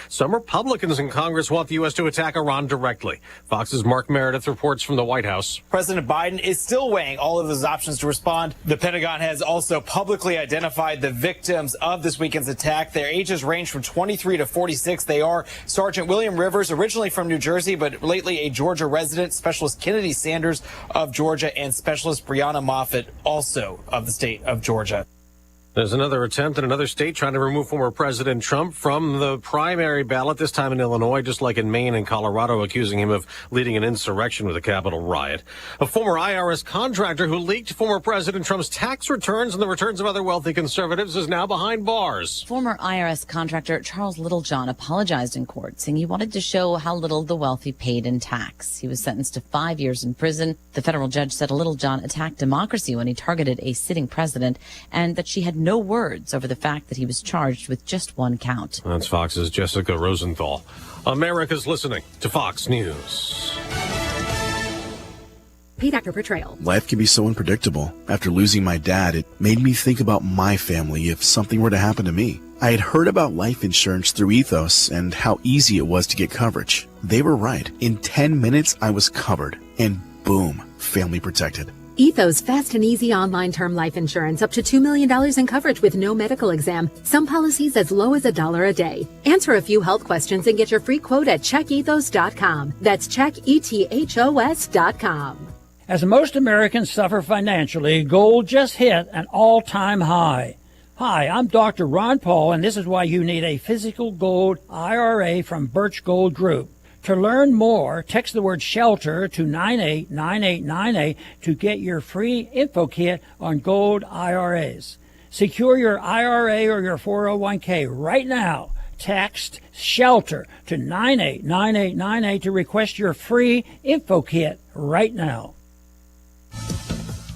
Some Republicans in Congress want the U.S. to attack Iran directly. Fox's Mark Meredith reports from the White House. President Biden is still weighing all of his options to respond. The Pentagon has also publicly identified the victims of this weekend's attack. Their ages range from 23 to 46. They are Sergeant William Rivers, originally from New Jersey, but lately a Georgia resident, Specialist Kennedy Sanders of Georgia, and Specialist Breonna Moffett, also of the state of Georgia. There's another attempt in another state trying to remove former President Trump from the primary ballot, this time in Illinois, just like in Maine and Colorado, accusing him of leading an insurrection with a Capitol riot. A former IRS contractor who leaked former President Trump's tax returns and the returns of other wealthy conservatives is now behind bars. Former IRS contractor Charles Littlejohn apologized in court, saying he wanted to show how little the wealthy paid in tax. He was sentenced to 5 years in prison. The federal judge said Littlejohn attacked democracy when he targeted a sitting president, and that she had no words over the fact that he was charged with just one count. That's Fox's Jessica Rosenthal. America's listening to Fox News. Paid actor portrayal. Life can be so unpredictable. After losing my dad, it made me think about my family if something were to happen to me. I had heard about life insurance through Ethos and how easy it was to get coverage. They were right. In 10 minutes, I was covered. And boom, family protected. Ethos fast and easy online term life insurance up to $2 million in coverage with no medical exam. Some policies as low as $1 a day. Answer a few health questions and get your free quote at checkethos.com. That's checkethos.com. As most Americans suffer financially, gold just hit an all-time high. Hi, I'm Dr. Ron Paul, and this is why you need a physical gold IRA from Birch Gold Group. To learn more, text the word SHELTER to 989898 to get your free info kit on gold IRAs. Secure your IRA or your 401k right now. Text SHELTER to 989898 to request your free info kit right now.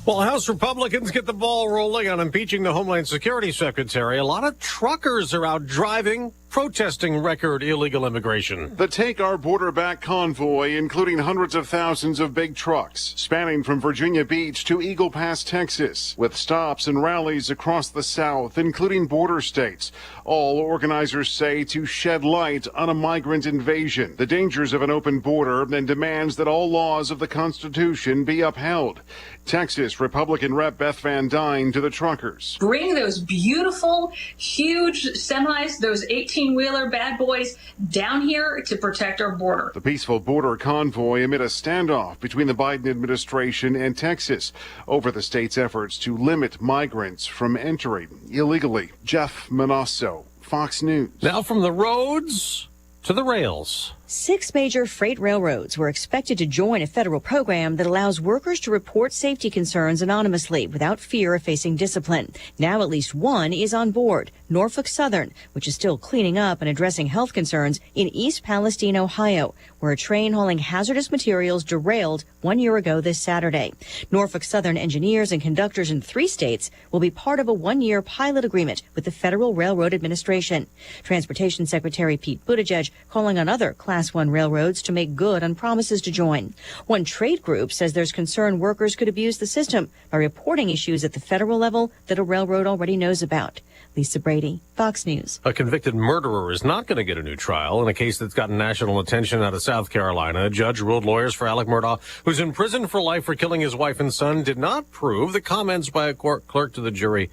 While House Republicans get the ball rolling on impeaching the Homeland Security Secretary, a lot of truckers are out driving, protesting record illegal immigration. The Take Our Border Back convoy, including hundreds of thousands of big trucks, spanning from Virginia Beach to Eagle Pass, Texas, with stops and rallies across the South, including border states. All organizers say to shed light on a migrant invasion, the dangers of an open border, and demands that all laws of the Constitution be upheld. Texas Republican Rep Beth Van Dyne to the truckers. Bring those beautiful, huge semis, those 18-wheeler bad boys down here to protect our border. The peaceful border convoy amid a standoff between the Biden administration and Texas over the state's efforts to limit migrants from entering illegally. Jeff Manasso, Fox News. Now from the roads to the rails. 6 major freight railroads were expected to join a federal program that allows workers to report safety concerns anonymously without fear of facing discipline. Now at least one is on board, Norfolk Southern, which is still cleaning up and addressing health concerns in East Palestine, Ohio, where a train hauling hazardous materials derailed 1 year ago this Saturday. Norfolk Southern engineers and conductors in 3 states will be part of a 1-year pilot agreement with the Federal Railroad Administration. Transportation Secretary Pete Buttigieg calling on other Class 1 railroads to make good on promises to join. One trade group says there's concern workers could abuse the system by reporting issues at the federal level that a railroad already knows about. Lisa Brady, Fox News. A convicted murderer is not going to get a new trial in a case that's gotten national attention out of South Carolina. A judge ruled lawyers for Alec Murdaugh, who's in prison for life for killing his wife and son, did not prove the comments by a court clerk to the jury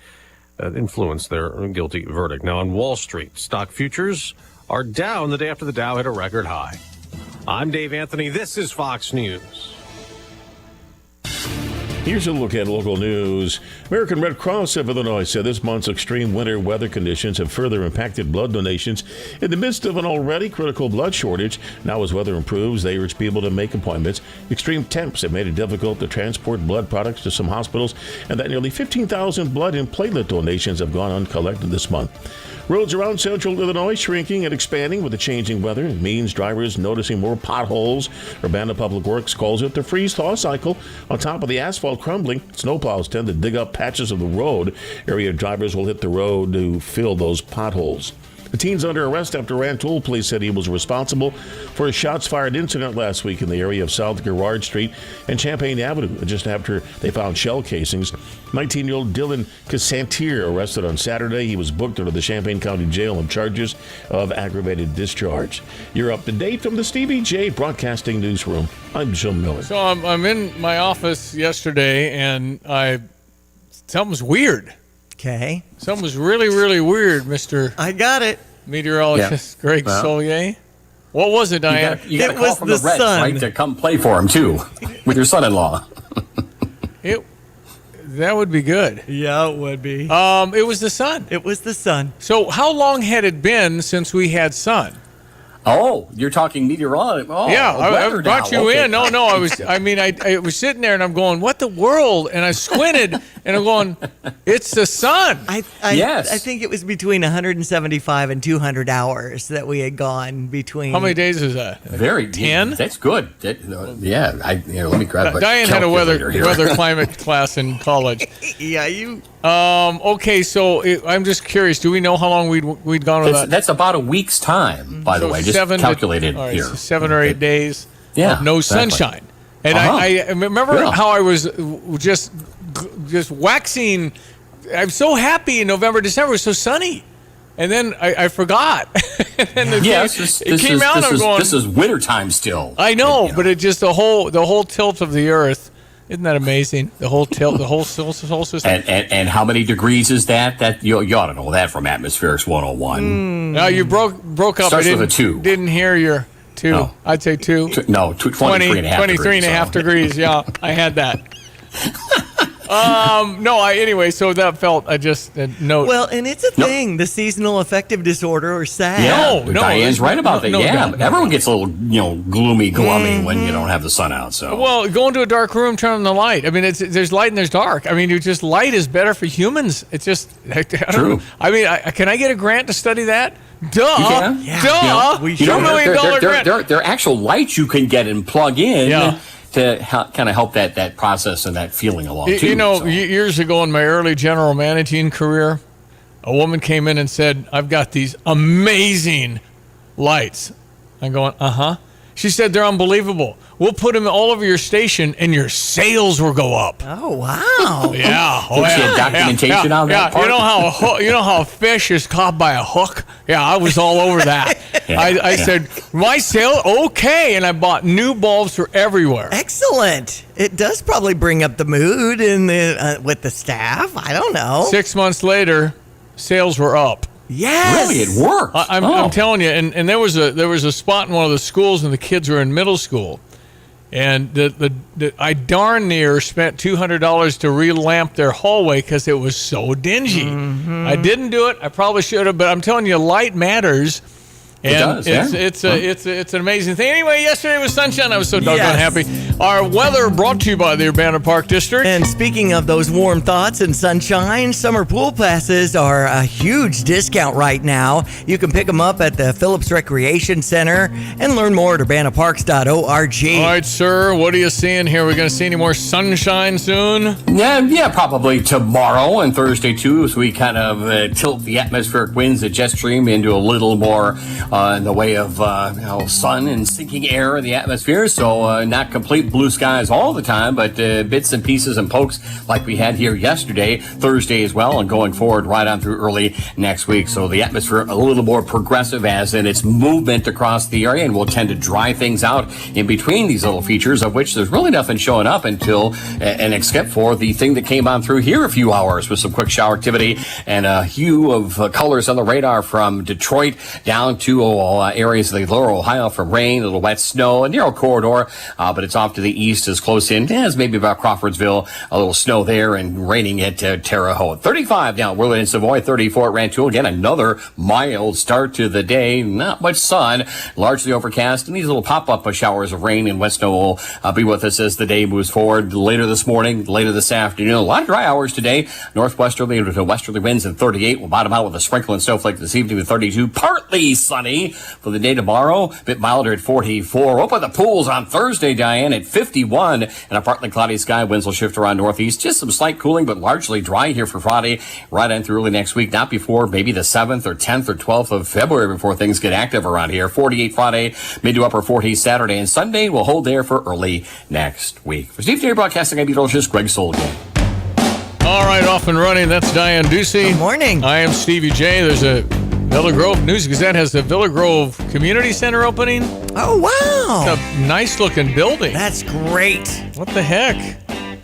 that influenced their guilty verdict. Now on Wall Street, stock futures are down the day after the Dow hit a record high. I'm Dave Anthony. This is Fox News. Here's a look at local news. American Red Cross of Illinois said this month's extreme winter weather conditions have further impacted blood donations in the midst of an already critical blood shortage. Now as weather improves, they urge people to make appointments. Extreme temps have made it difficult to transport blood products to some hospitals, and that nearly 15,000 blood and platelet donations have gone uncollected this month. Roads around central Illinois shrinking and expanding with the changing weather. It means drivers noticing more potholes. Urbana Public Works calls it the freeze-thaw cycle. On top of the asphalt crumbling, snowplows tend to dig up patches of the road. Area drivers will hit the road to fill those potholes. The teen's under arrest after Rantoul police said he was responsible for a shots-fired incident last week in the area of South Girard Street and Champaign Avenue, just after they found shell casings. 19-year-old Dylan Cassantier arrested on Saturday. He was booked into the Champaign County Jail on charges of aggravated discharge. You're up to date from the Stevie Jay Broadcasting Newsroom. I'm Jim Miller. So I'm in my office yesterday, and something was weird. Okay. Something was really, really weird, Mr. I got it. Meteorologist Greg Solier. What was it, Diane? You got a call was from the the Reds, sun. right, to come play for him, too, with your son-in-law. That would be good. Yeah, it would be. It was the sun. It was the sun. So how long had it been since we had sun? Oh, you're talking meteorology. Oh, Yeah, I brought you Okay. in. No, I was sitting there and I'm going, what the world? And I squinted and I'm going, it's the sun. Yes. I think it was between 175 and 200 hours that we had gone between. How many days is that? Very 10? That's good. Let me grab a Diane had a calculator here. weather climate class in college. Yeah, you. Okay, so I'm just curious. Do we know how long we'd gone with that? That's about a week's time, by the way. Just calculated here. here. 7 or 8 days. Yeah, of no exactly. sunshine. And I remember how I was just waxing. I'm so happy in November, December. It was so sunny. And then I forgot. And then it came out. I'm going, this is wintertime still. I know, but it just the whole tilt of the Earth. Isn't that amazing? The whole tilt, the whole system. And how many degrees is that? That you ought to know that from Atmospherics 101. No, you broke up. Starts with a 2. Didn't hear your 2. No. I'd say 2. 23 and a half 23 and a half degrees. Yeah, I had that. Anyway, so that felt, I just note. Well, and it's a thing, the seasonal affective disorder, or SAD. Yeah, Diane's right about that. Everyone gets a little, gloomy when you don't have the sun out. So, well, go into a dark room, turn on the light. I mean, there's light and there's dark. I mean, light is better for humans. It's just true. I mean, can I get a grant to study that? Duh. You can. Duh. $2 million grant. There are actual lights you can get and plug in. To kind of help that process and that feeling along, too. Years ago in my early general managing career, a woman came in and said, I've got these amazing lights. I'm going, uh-huh. She said, they're unbelievable. We'll put them all over your station and your sales will go up. Oh, wow. Yeah. Documentation on that part? You know how a fish is caught by a hook? Yeah, I was all over that. I said, my sale, okay. And I bought new bulbs for everywhere. Excellent. It does probably bring up the mood with the staff. I don't know. 6 months later, sales were up. Yes. Really, it worked. I'm telling you, and there was a spot in one of the schools, and the kids were in middle school, and I darn near spent $200 to relamp their hallway because it was so dingy. Mm-hmm. I didn't do it. I probably should have, but I'm telling you, light matters. And it's an amazing thing. Anyway, yesterday was sunshine. I was so doggone happy. Our weather brought to you by the Urbana Park District. And speaking of those warm thoughts and sunshine, summer pool passes are a huge discount right now. You can pick them up at the Phillips Recreation Center and learn more at urbanaparks.org. All right, sir. What are you seeing here? We're going to see any more sunshine soon? Yeah, probably tomorrow and Thursday too, as we kind of tilt the atmospheric winds, the jet stream into a little more in the way of sun and sinking air in the atmosphere. So not complete blue skies all the time, but bits and pieces and pokes like we had here yesterday, Thursday as well, and going forward right on through early next week. So the atmosphere a little more progressive as in its movement across the area, and will tend to dry things out in between these little features, of which there's really nothing showing up until and except for the thing that came on through here a few hours with some quick shower activity and a hue of colors on the radar from Detroit down to areas of the lower Ohio from rain, a little wet snow, a narrow corridor, but it's off to the east as close in as maybe about Crawfordsville, a little snow there and raining at Terre Haute. 35 down Willard and Savoy, 34 at Rantoul. Again, another mild start to the day. Not much sun, largely overcast, and these little pop-up showers of rain and wet snow will be with us as the day moves forward. Later this morning, later this afternoon, a lot of dry hours today. Northwesterly to westerly winds at 38. We'll bottom out with a sprinkle and snowflake this evening with 32. Partly sunny for the day tomorrow. A bit milder at 44. Open the pools on Thursday, Diane, at 51. And a partly cloudy sky. Winds will shift around northeast. Just some slight cooling, but largely dry here for Friday, right on through early next week. Not before maybe the 7th or 10th or 12th of February before things get active around here. 48 Friday, mid to upper 40s Saturday, and Sunday will hold there for early next week. For Steve Jay Broadcasting, I'm meteorologist Greg Solgan. All right, off and running. That's Diane Ducey. Good morning. I am Stevie Jay. There's a Villa Grove News Gazette has the Villa Grove Community Center opening. Oh, wow. It's a nice-looking building. That's great. What the heck?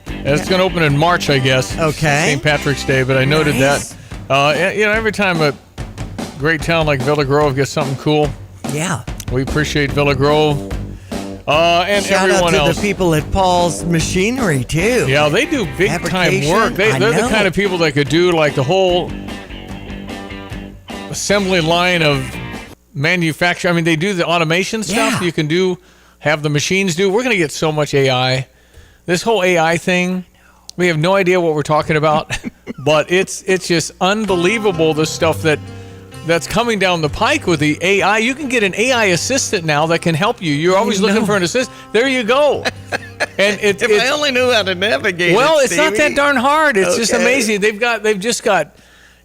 It's going to open in March, I guess. Okay. St. Patrick's Day, but I noted that. Every time a great town like Villa Grove gets something cool, yeah, we appreciate Villa Grove. And shout everyone out to else. the people at Paul's Machinery, too. Yeah, they do big-time work. They're the kind of people that could do, like, the whole assembly line of manufacture. I mean, they do the automation stuff. You can have the machines do. We're going to get so much AI. This whole AI thing, we have no idea what we're talking about, but it's just unbelievable, the stuff that's coming down the pike with the AI. You can get an AI assistant now that can help you. You're always looking for an assistant. There you go. And if I only knew how to navigate. Well, it's not that darn hard. It's just amazing. They've just got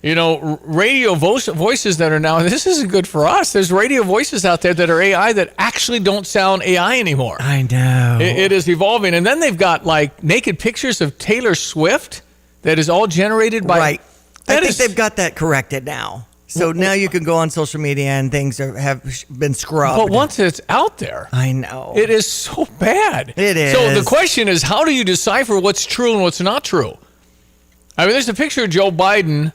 radio voices that are now, this isn't good for us. There's radio voices out there that are AI that actually don't sound AI anymore. I know. It is evolving. And then they've got like naked pictures of Taylor Swift that is all generated by... Right. I think they've got that corrected now. So now you can go on social media and things have been scrubbed. But once it's out there... I know. It is so bad. It is. So the question is, how do you decipher what's true and what's not true? I mean, there's a picture of Joe Biden...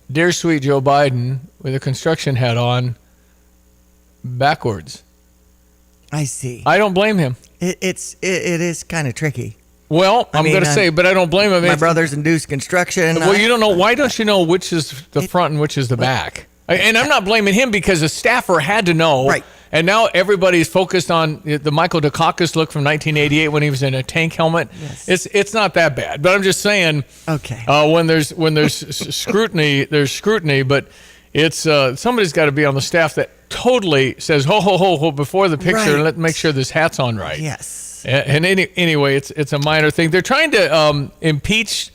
Dear sweet Joe Biden with a construction hat on, backwards. I see. I don't blame him. It is kind of tricky. Well, I'm going to say, but I don't blame him. My brother's in Deuce Construction. Well, you don't know. Why don't you know which is the front and which is the back? And I'm not blaming him because a staffer had to know. Right. And now everybody's focused on the Michael Dukakis look from 1988 when he was in a tank helmet. Yes. It's not that bad, but I'm just saying. Okay. When there's scrutiny, there's scrutiny, but it's somebody's got to be on the staff that totally says ho ho ho ho before the picture and let's make sure this hat's on right. Yes. And anyway, it's a minor thing. They're trying to impeach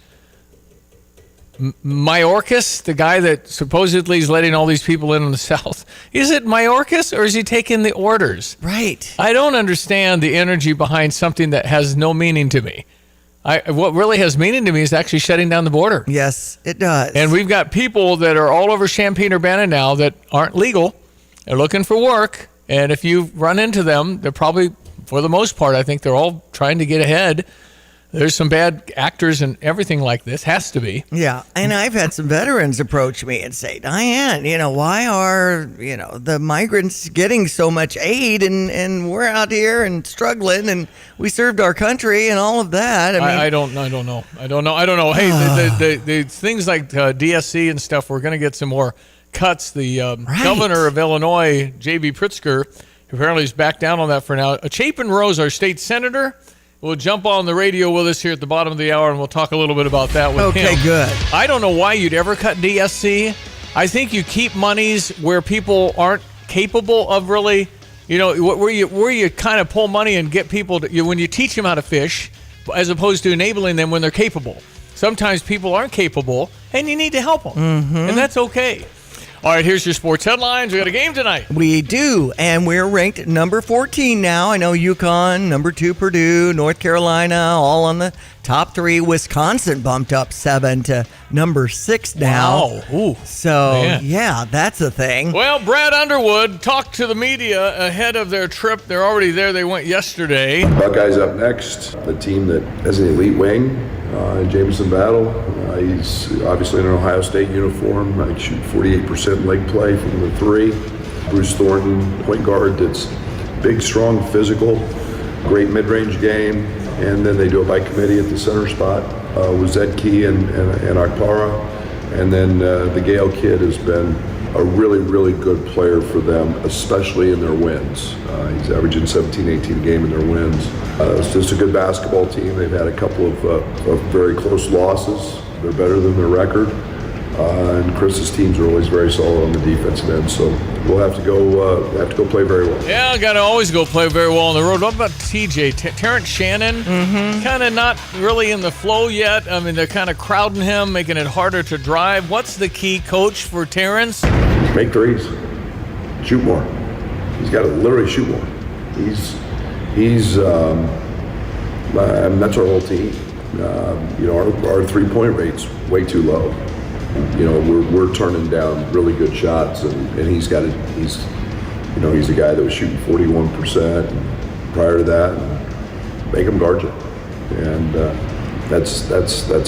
Mayorkas, the guy that supposedly is letting all these people in on the South. Is it Mayorkas or is he taking the orders? Right. I don't understand the energy behind something that has no meaning to me. What really has meaning to me is actually shutting down the border. Yes, it does. And we've got people that are all over Champaign-Urbana now that aren't legal. They're looking for work. And if you run into them, they're probably, for the most part, I think they're all trying to get ahead. There's some bad actors and everything like this. Has to be. Yeah. And I've had some veterans approach me and say, Diane, why are, the migrants getting so much aid and we're out here and struggling and we served our country and all of that. I don't know. Hey, the things like DSC and stuff, we're going to get some more cuts. The governor of Illinois, J.B. Pritzker, apparently is back down on that for now. Chapin Rose, our state senator, will jump on the radio with us here at the bottom of the hour, and we'll talk a little bit about that with him. Okay, good. I don't know why you'd ever cut DSC. I think you keep monies where people aren't capable of really, where you kind of pull money and get people to, when you teach them how to fish, as opposed to enabling them when they're capable. Sometimes people aren't capable, and you need to help them, and that's okay. All right, here's your sports headlines. We got a game tonight. We do, and we're ranked number 14 now. I know UConn, number 2 Purdue, North Carolina, all on the top 3. Wisconsin bumped up 7 to number 6 now. Wow. Ooh, so, man. Yeah, that's a thing. Well, Brad Underwood talked to the media ahead of their trip. They're already there. They went yesterday. Buckeyes up next, the team that has an elite wing. Jameson Battle, he's obviously in an Ohio State uniform. I shoot 48% leg play from the 3. Bruce Thornton, point guard that's big, strong, physical, great mid-range game. And then they do it by committee at the center spot with Zed Key and Akpara. And then the Gale kid has been a really, really good player for them, especially in their wins. He's averaging 17, 18 a game in their wins. It's just a good basketball team. They've had a couple of very close losses. They're better than their record. And Chris's teams are always very solid on the defensive end, so we'll have to go play very well. Yeah, got to always go play very well on the road. What about TJ? Terrence Shannon? Kind of not really in the flow yet. I mean, they're kind of crowding him, making it harder to drive. What's the key, Coach, for Terrence? Make threes. Shoot more. He's got to literally shoot more. That's our whole team. Our three-point rate's way too low. We're turning down really good shots, and he's a guy that was shooting 41% prior to that. And make him guard you, and that's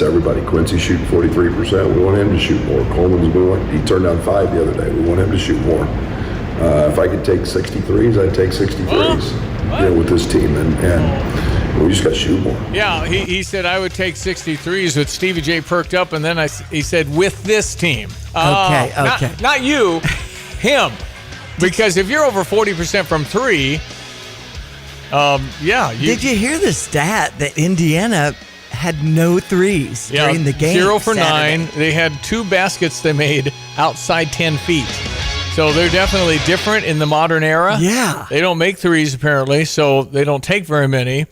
everybody. Quincy's shooting 43%. We want him to shoot more. Coleman's he turned down 5 the other day. We want him to shoot more. If I could take 63s, I'd take 63s. With this team, and we just got to shoot more. Yeah, he said I would take 63s, but Stevie J perked up, and then he said with this team. Okay. Not you, him. Because if you're over 40% from 3, Did you hear the stat that Indiana had no threes during the game? 0 for Saturday. 9. They had 2 baskets they made outside 10 feet. So they're definitely different in the modern era. Yeah. They don't make threes, apparently, so they don't take very many.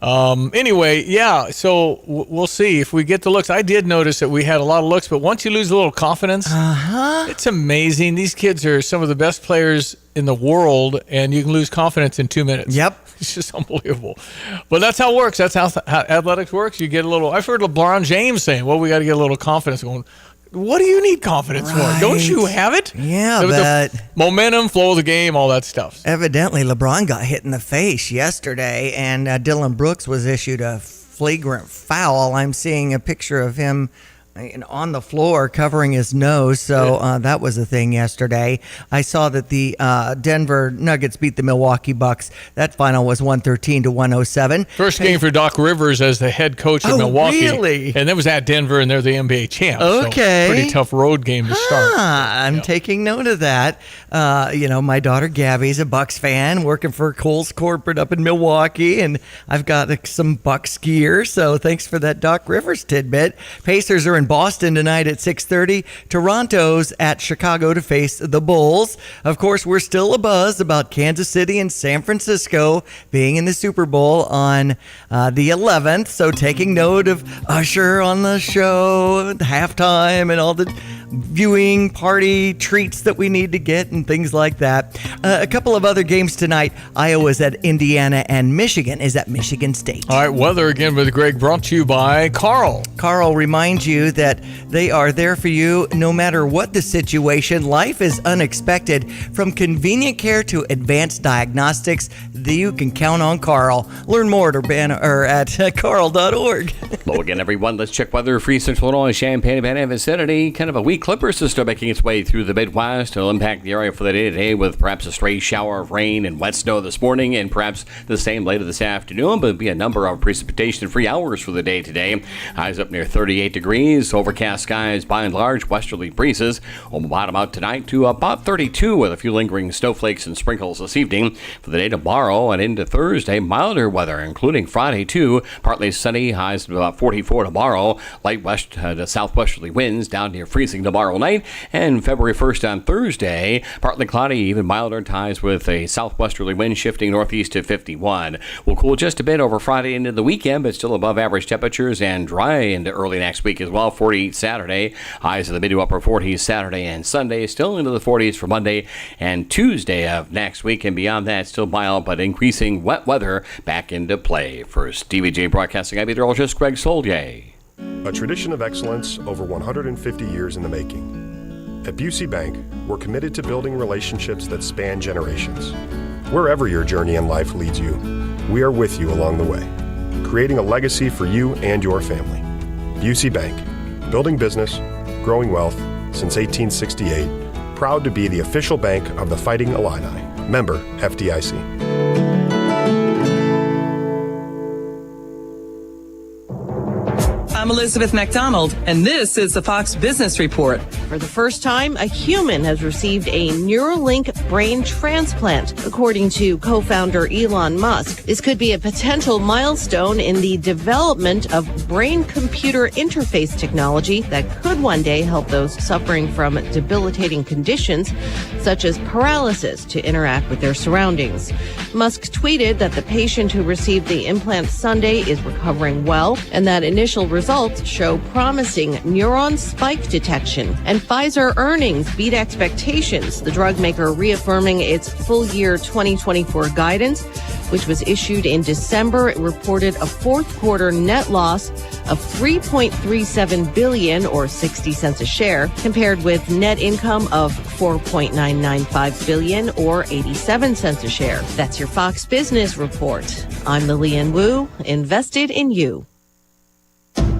Anyway, so we'll see if we get the looks. I did notice that we had a lot of looks, but once you lose a little confidence, it's amazing. These kids are some of the best players in the world, and you can lose confidence in 2 minutes. Yep. It's just unbelievable. But that's how it works. That's how athletics works. You get a little – I've heard LeBron James saying, well, we got to get a little confidence going. What do you need confidence for? Don't you have it? Yeah, the momentum, flow of the game, all that stuff. Evidently, LeBron got hit in the face yesterday, and Dylan Brooks was issued a flagrant foul. I'm seeing a picture of him on the floor covering his nose, so that was a thing yesterday. I saw that the Denver Nuggets beat the Milwaukee Bucks. That final was 113-107. First game for Doc Rivers as the head coach of Milwaukee. Really? And that was at Denver, and they're the NBA champs. Okay. So pretty tough road game to start. I'm taking note of that. My daughter Gabby's a Bucks fan, working for Kohl's Corporate up in Milwaukee, and I've got some Bucks gear, so thanks for that Doc Rivers tidbit. Pacers are in Boston tonight at 6:30. Toronto's at Chicago to face the Bulls. Of course, we're still abuzz about Kansas City and San Francisco being in the Super Bowl on the 11th. So taking note of Usher on the show, the halftime, and all the viewing party treats that we need to get and things like that. A couple of other games tonight. Iowa's at Indiana, and Michigan is at Michigan State. All right, weather again with Greg, brought to you by Carl. Carl reminds you that they are there for you no matter what the situation. Life is unexpected. From convenient care to advanced diagnostics, you can count on Carl. Learn more at carl.org. Hello again, everyone. Let's check weather for Central Illinois, Champaign-Urbana vicinity. Kind of a weak clipper system making its way through the Midwest. It'll impact the area for the day today with perhaps a stray shower of rain and wet snow this morning and perhaps the same later this afternoon, but it'll be a number of precipitation-free hours for the day today. Highs up near 38 degrees. Overcast skies by and large. Westerly breezes will bottom out tonight to about 32 with a few lingering snowflakes and sprinkles this evening. For the day tomorrow and into Thursday, milder weather, including Friday too. Partly sunny. Highs of about 44 tomorrow. Light west to southwesterly winds down near freezing tomorrow night. And February 1st on Thursday, partly cloudy, even milder highs with a southwesterly wind shifting northeast to 51. We'll cool just a bit over Friday into the weekend, but still above average temperatures and dry into early next week as well. 48 Saturday, highs in the mid to upper 40s Saturday and Sunday, still into the 40s for Monday and Tuesday of next week, and beyond that, still mild but increasing wet weather back into play. For Stevie J Broadcasting, I'm meteorologist Greg Soldier. A tradition of excellence over 150 years in the making. At Busey Bank, we're committed to building relationships that span generations. Wherever your journey in life leads you, we are with you along the way, creating a legacy for you and your family. Busey Bank, building business, growing wealth since 1868, proud to be the official bank of the Fighting Illini. Member FDIC. I'm Elizabeth McDonald, and this is the Fox Business Report. For the first time, a human has received a Neuralink brain transplant, according to co-founder Elon Musk. This could be a potential milestone in the development of brain-computer interface technology that could one day help those suffering from debilitating conditions, such as paralysis, to interact with their surroundings. Musk tweeted that the patient who received the implant Sunday is recovering well, and that initial results show promising neuron spike detection. And Pfizer earnings beat expectations, the drug maker reaffirming its full year 2024 guidance, which was issued in December. It reported a fourth quarter net loss of $3.37 billion, or 60 cents a share, compared with net income of $4.995 billion, or 87 cents a share. That's your Fox Business Report. I'm Lillian Wu, invested in you.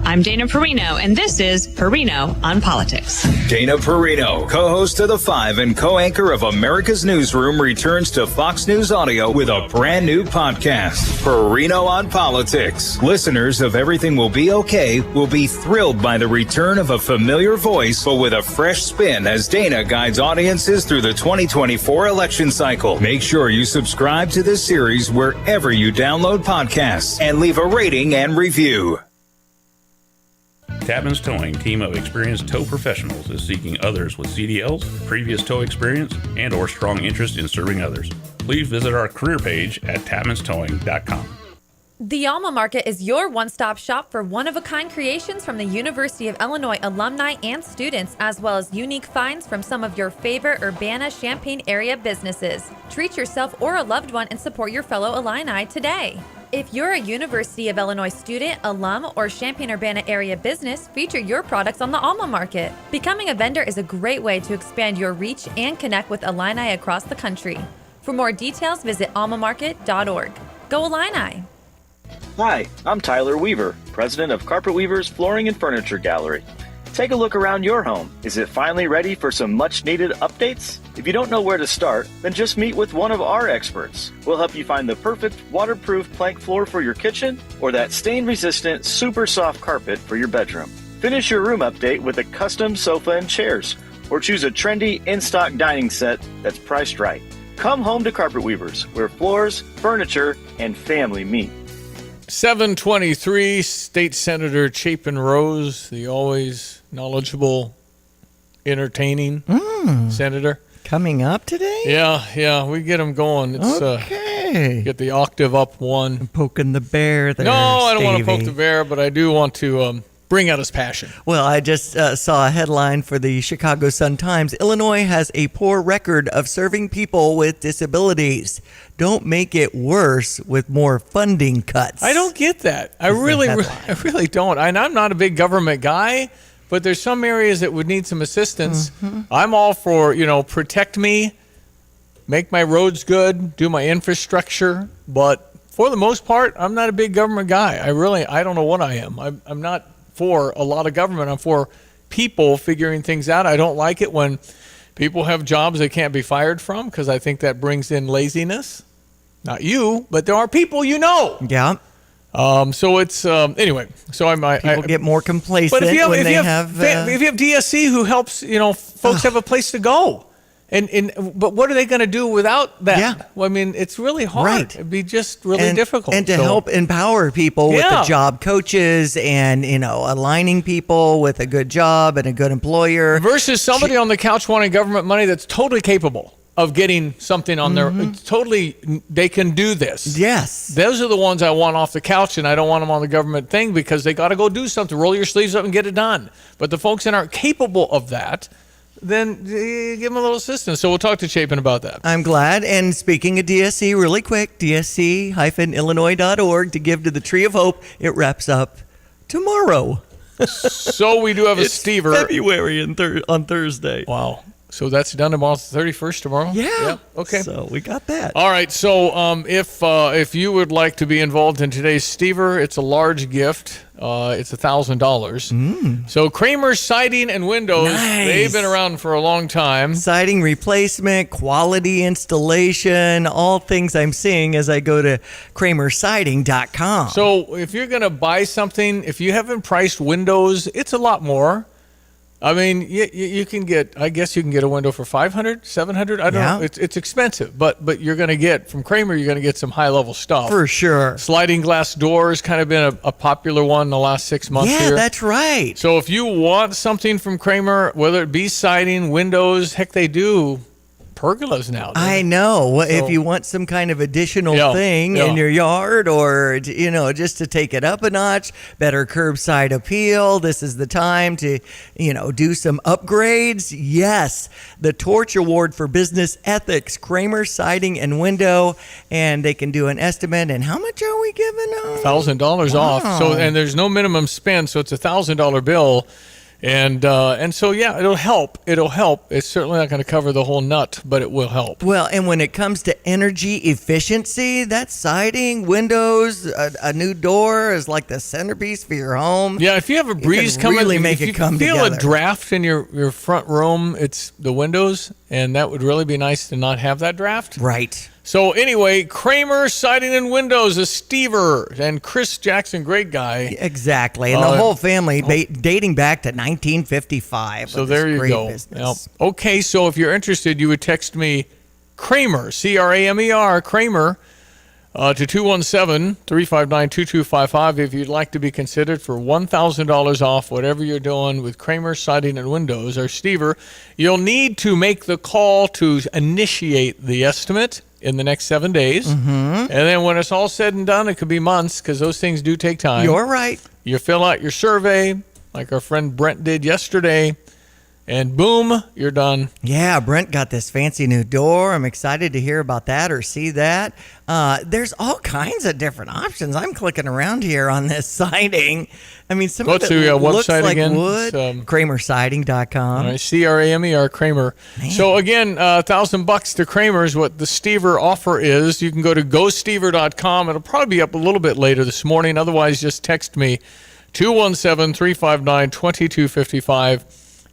I'm Dana Perino, and this is Perino on Politics. Dana Perino, co-host of The Five and co-anchor of America's Newsroom, returns to Fox News Audio with a brand new podcast, Perino on Politics. Listeners of Everything Will Be Okay will be thrilled by the return of a familiar voice, but with a fresh spin as Dana guides audiences through the 2024 election cycle. Make sure you subscribe to this series wherever you download podcasts and leave a rating and review. Tapman's Towing, team of experienced tow professionals, is seeking others with CDLs, previous tow experience, and or strong interest in serving others. Please visit our career page at tapmanstowing.com. The Alma Market is your one-stop shop for one-of-a-kind creations from the University of Illinois alumni and students, as well as unique finds from some of your favorite Urbana-Champaign area businesses. Treat yourself or a loved one and support your fellow Illini today. If you're a University of Illinois student, alum, or Champaign-Urbana area business, feature your products on the Alma Market. Becoming a vendor is a great way to expand your reach and connect with Illini across the country. For more details, visit almamarket.org. Go Illini! Hi, I'm Tyler Weaver, president of Carpet Weaver's Flooring and Furniture Gallery. Take a look around your home. Is it finally ready for some much-needed updates? If you don't know where to start, then just meet with one of our experts. We'll help you find the perfect waterproof plank floor for your kitchen or that stain-resistant, super soft carpet for your bedroom. Finish your room update with a custom sofa and chairs, or choose a trendy in-stock dining set that's priced right. Come home to Carpet Weavers, where floors, furniture, and family meet. 723, State Senator Chapin Rose, the always knowledgeable, entertaining senator. Coming up today? Yeah, we get him going. It's, okay. Get the octave up one. I'm poking the bear there, No, I don't want to Stevie. poke the bear, but I do want to bring out his passion. Well, I just saw a headline for the Chicago Sun-Times. Illinois has a poor record of serving people with disabilities. Don't make it worse with more funding cuts. I don't get that. I really don't. And I'm not a big government guy, but there's some areas that would need some assistance. I'm all for, protect me, make my roads good, do my infrastructure. But for the most part, I'm not a big government guy. I don't know what I am. I'm not for a lot of government. I'm for people figuring things out. I don't like it when people have jobs they can't be fired from, because I think that brings in laziness. Not you, but there are people Yeah. So it's anyway. So People get more complacent But if you have, when if they you have. if you have DSC who helps, folks have a place to go, but what are they going to do without that? Yeah. Well, I mean, it's really hard. Right. It'd be just really difficult. And to help empower people with the job coaches and, aligning people with a good job and a good employer. Versus somebody on the couch wanting government money that's totally capable of getting something on their totally, they can do this. Yes. Those are the ones I want off the couch, and I don't want them on the government thing because they got to go do something, roll your sleeves up and get it done. But the folks that aren't capable of that, then you give them a little assistance. So we'll talk to Chapin about that. I'm glad. And speaking of DSC, really quick, dsc-illinois.org to give to the Tree of Hope. It wraps up tomorrow. So we do have a It's Stever. February on Thursday. Wow. So that's done tomorrow, 31st tomorrow? Yeah. Okay. So we got that. All right. So if you would like to be involved in today's Stever, it's a large gift. It's $1,000. So Kramer Siding and Windows, they've been around for a long time. Siding replacement, quality installation, all things I'm seeing as I go to kramersiding.com. So if you're going to buy something, if you haven't priced windows, it's a lot more. I mean, you can get, I guess you can get a window for $500, $700. I don't know. It's expensive, but you're going to get, from Kramer, you're going to get some high-level stuff. For sure. Sliding glass doors kind of been a popular one in the last 6 months here. Yeah, that's right. So if you want something from Kramer, whether it be siding, windows, heck, they do pergolas now. I know. If you want some kind of additional thing in your yard, or just to take it up a notch, better curbside appeal, this is the time to do some upgrades. Yes, the Torch Award for Business Ethics, Kramer Siding and Window, and they can do an estimate. And how much are we giving them? $1,000 off. So, and there's no minimum spend, so it's a $1,000 bill. And so, it'll help. It's certainly not going to cover the whole nut, but it will help. Well, and when it comes to energy efficiency, that siding, windows, a new door is like the centerpiece for your home. Yeah, if you have a breeze coming, really make it come together. If you feel a draft in your front room, it's the windows, and that would really be nice to not have that draft. Right. So anyway, Kramer Siding and Windows, a Stever, and Chris Jackson, great guy. Exactly, and the whole family dating back to 1955. So there you go. Yep. Okay, so if you're interested, you would text me Kramer, Kramer, Kramer, to 217-359-2255 if you'd like to be considered for $1,000 off whatever you're doing with Kramer Siding and Windows or Stever. You'll need to make the call to initiate the estimate in the next 7 days. And then when it's all said and done, it could be months because those things do take time. You're right. You fill out your survey like our friend Brent did yesterday, and boom, you're done. Yeah, Brent got this fancy new door. I'm excited to hear about that or see that. There's all kinds of different options. I'm clicking around here on this siding. I mean, some of it looks like wood. KramerSiding.com. All right, Kramer, Kramer. Man. So again, $1,000 to Kramer is what the Stever offer is. You can go to GoStever.com. It'll probably be up a little bit later this morning. Otherwise, just text me 217-359-2255.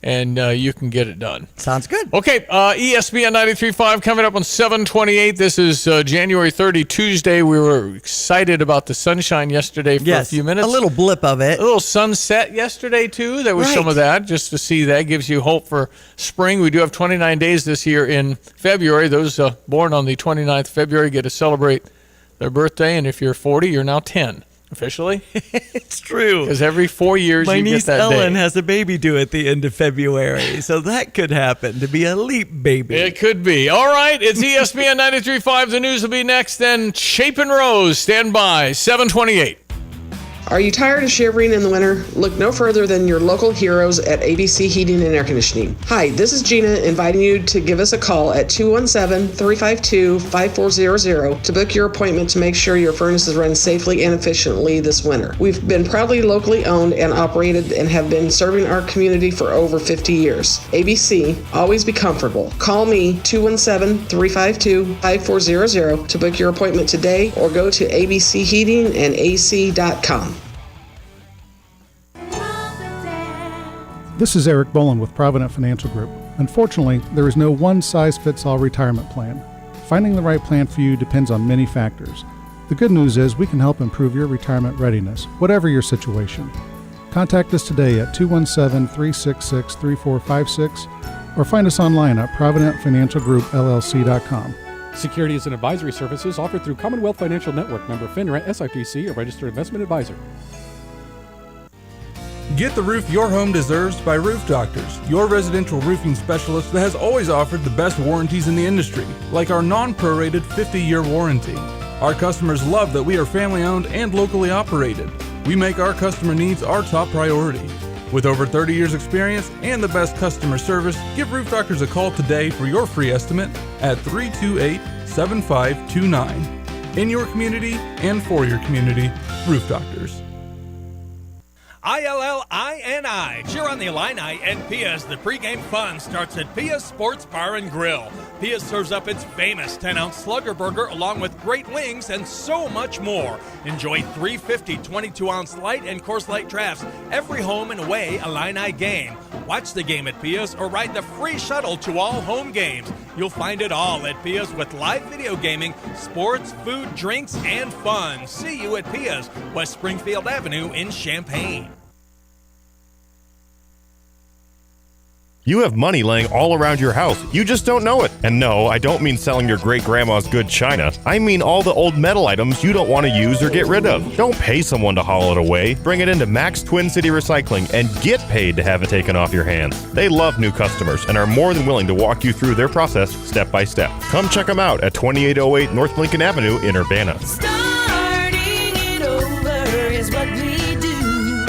And you can get it done. Sounds good. Okay, ESPN 93.5 coming up on 7:28. This is January 30, Tuesday. We were excited about the sunshine yesterday for a few minutes. A little blip of it. A little sunset yesterday, too. There was some of that. Just to see that gives you hope for spring. We do have 29 days this year in February. Those born on the 29th of February get to celebrate their birthday. And if you're 40, you're now 10. Officially? It's true. Because every 4 years you get that My niece Ellen day. has a baby due at the end of February, so that could happen, to be a leap baby. It could be. All right, it's ESPN 93.5. The news will be next. Then Chapin Rose, stand by, 7:28. Are you tired of shivering in the winter? Look no further than your local heroes at ABC Heating and Air Conditioning. Hi, this is Gina inviting you to give us a call at 217-352-5400 to book your appointment to make sure your furnaces run safely and efficiently this winter. We've been proudly locally owned and operated and have been serving our community for over 50 years. ABC, always be comfortable. Call me 217-352-5400 to book your appointment today or go to abcheatingandac.com. This is Eric Boland with Provident Financial Group. Unfortunately, there is no one-size-fits-all retirement plan. Finding the right plan for you depends on many factors. The good news is we can help improve your retirement readiness, whatever your situation. Contact us today at 217-366-3456 or find us online at providentfinancialgroupllc.com. Securities and advisory services offered through Commonwealth Financial Network, member FINRA, SIPC, a registered investment advisor. Get the roof your home deserves by Roof Doctors, your residential roofing specialist that has always offered the best warranties in the industry, like our non-prorated 50-year warranty. Our customers love that we are family-owned and locally operated. We make our customer needs our top priority. With over 30 years experience and the best customer service, give Roof Doctors a call today for your free estimate at 328-7529. In your community and for your community, Roof Doctors. Illini. Cheer on the Illini and Pia's. The pregame fun starts at Pia's Sports Bar and Grill. Pia serves up its famous 10-ounce Slugger Burger along with great wings and so much more. Enjoy 350 22-ounce light and course light drafts every home and away Illini game. Watch the game at Pia's or ride the free shuttle to all home games. You'll find it all at Pia's with live video gaming, sports, food, drinks, and fun. See you at Pia's, West Springfield Avenue in Champaign. You have money laying all around your house. You just don't know it. And no, I don't mean selling your great-grandma's good china. I mean all the old metal items you don't want to use or get rid of. Don't pay someone to haul it away. Bring it into Max Twin City Recycling and get paid to have it taken off your hands. They love new customers and are more than willing to walk you through their process step by step. Come check them out at 2808 North Lincoln Avenue in Urbana. Starting it over is what we do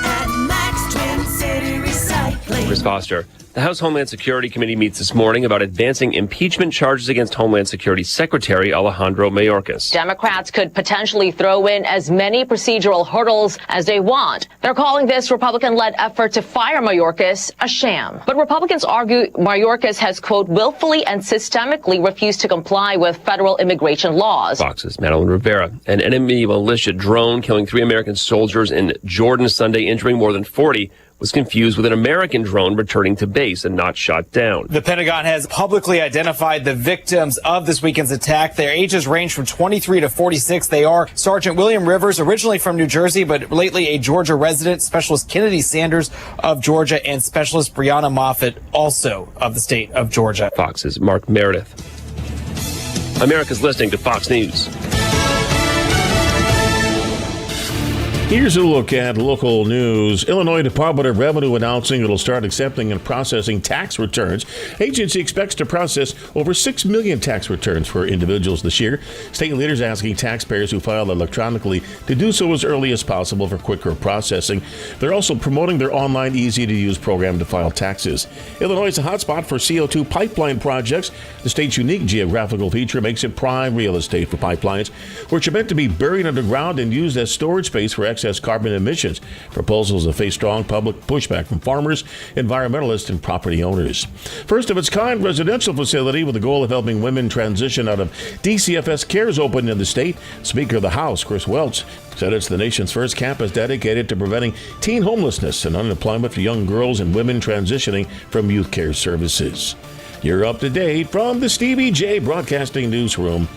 at Max Twin City Recycling. Chris Foster. The House Homeland Security Committee meets this morning about advancing impeachment charges against Homeland Security Secretary Alejandro Mayorkas. Democrats could potentially throw in as many procedural hurdles as they want. They're calling this Republican-led effort to fire Mayorkas a sham. But Republicans argue Mayorkas has, quote, willfully and systemically refused to comply with federal immigration laws. Fox's Madeline Rivera. An enemy militia drone killing 3 American soldiers in Jordan Sunday, injuring more than 40, was confused with an American drone returning to base and not shot down. The Pentagon has publicly identified the victims of this weekend's attack. Their ages range from 23 to 46. They are Sergeant William Rivers, originally from New Jersey, but lately a Georgia resident, Specialist Kennedy Sanders of Georgia, and Specialist Brianna Moffitt, also of the state of Georgia. Fox's Mark Meredith. America's listening to Fox News. Here's a look at local news. Illinois Department of Revenue announcing it'll start accepting and processing tax returns. Agency expects to process over 6 million tax returns for individuals this year. State leaders asking taxpayers who file electronically to do so as early as possible for quicker processing. They're also promoting their online easy-to-use program to file taxes. Illinois is a hotspot for CO2 pipeline projects. The state's unique geographical feature makes it prime real estate for pipelines, which are meant to be buried underground and used as storage space for excess carbon emissions. Proposals have faced strong public pushback from farmers, environmentalists, and property owners. First of its kind residential facility with the goal of helping women transition out of DCFS cares opened in the state. Speaker of the House, Chris Welch, said it's the nation's first campus dedicated to preventing teen homelessness and unemployment for young girls and women transitioning from youth care services. You're up to date from the Stevie Jay Broadcasting Newsroom.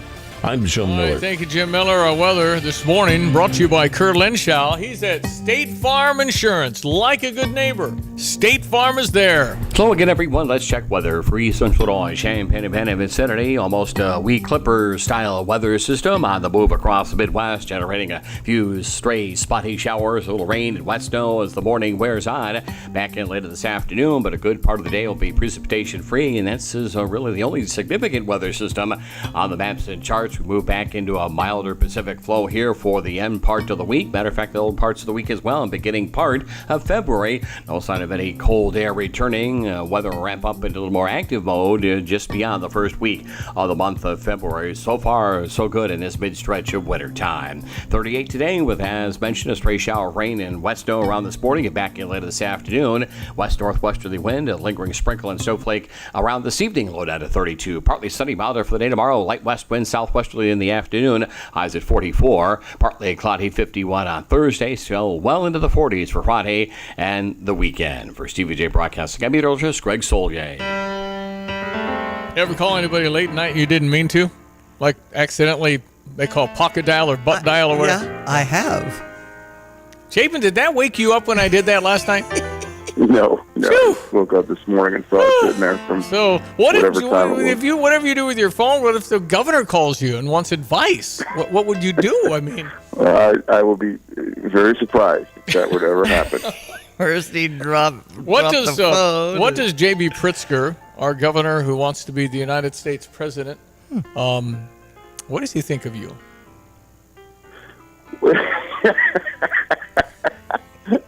I'm Jim Miller. Right, thank you, Jim Miller. Our weather this morning brought to you by Kurt Lenschow. He's at State Farm Insurance. Like a good neighbor, State Farm is there. Hello again, everyone. Let's check weather for East Central Illinois, Champaign and Penn vicinity. Almost a wee Clipper-style weather system on the move across the Midwest, generating a few stray spotty showers, a little rain and wet snow as the morning wears on. Back in later this afternoon, but a good part of the day will be precipitation-free, and this is really the only significant weather system on the maps and charts. We move back into a milder Pacific flow here for the end part of the week. Matter of fact, the old parts of the week as well, and beginning part of February. No sign of any cold air returning. Weather will ramp up into a little more active mode just beyond the first week of the month of February. So far, so good in this mid-stretch of winter time. 38 today with, as mentioned, a stray shower of rain and wet snow around this morning. Get back in later this afternoon. West-northwesterly wind, a lingering sprinkle and snowflake around this evening. Low down to 32. Partly sunny, milder for the day tomorrow. Light west wind, southwesterly in the afternoon. Highs at 44. Partly cloudy, 51 on Thursday. Still well into the 40s for Friday and the weekend. For Stevie Jay Broadcasting, I'm meteorologist Greg Solier. Ever call anybody late at night you didn't mean to? Like accidentally, they call pocket dial or butt dial or whatever? Yeah, I have. Chapin, did that wake you up when I did that last night? No. Woke up this morning and saw it sitting there from whatever you do with your phone, what if the governor calls you and wants advice? What would you do? I mean, I will be very surprised if that would ever happen. First he dropped the phone. What does J.B. Pritzker, our governor who wants to be the United States president, what does he think of you?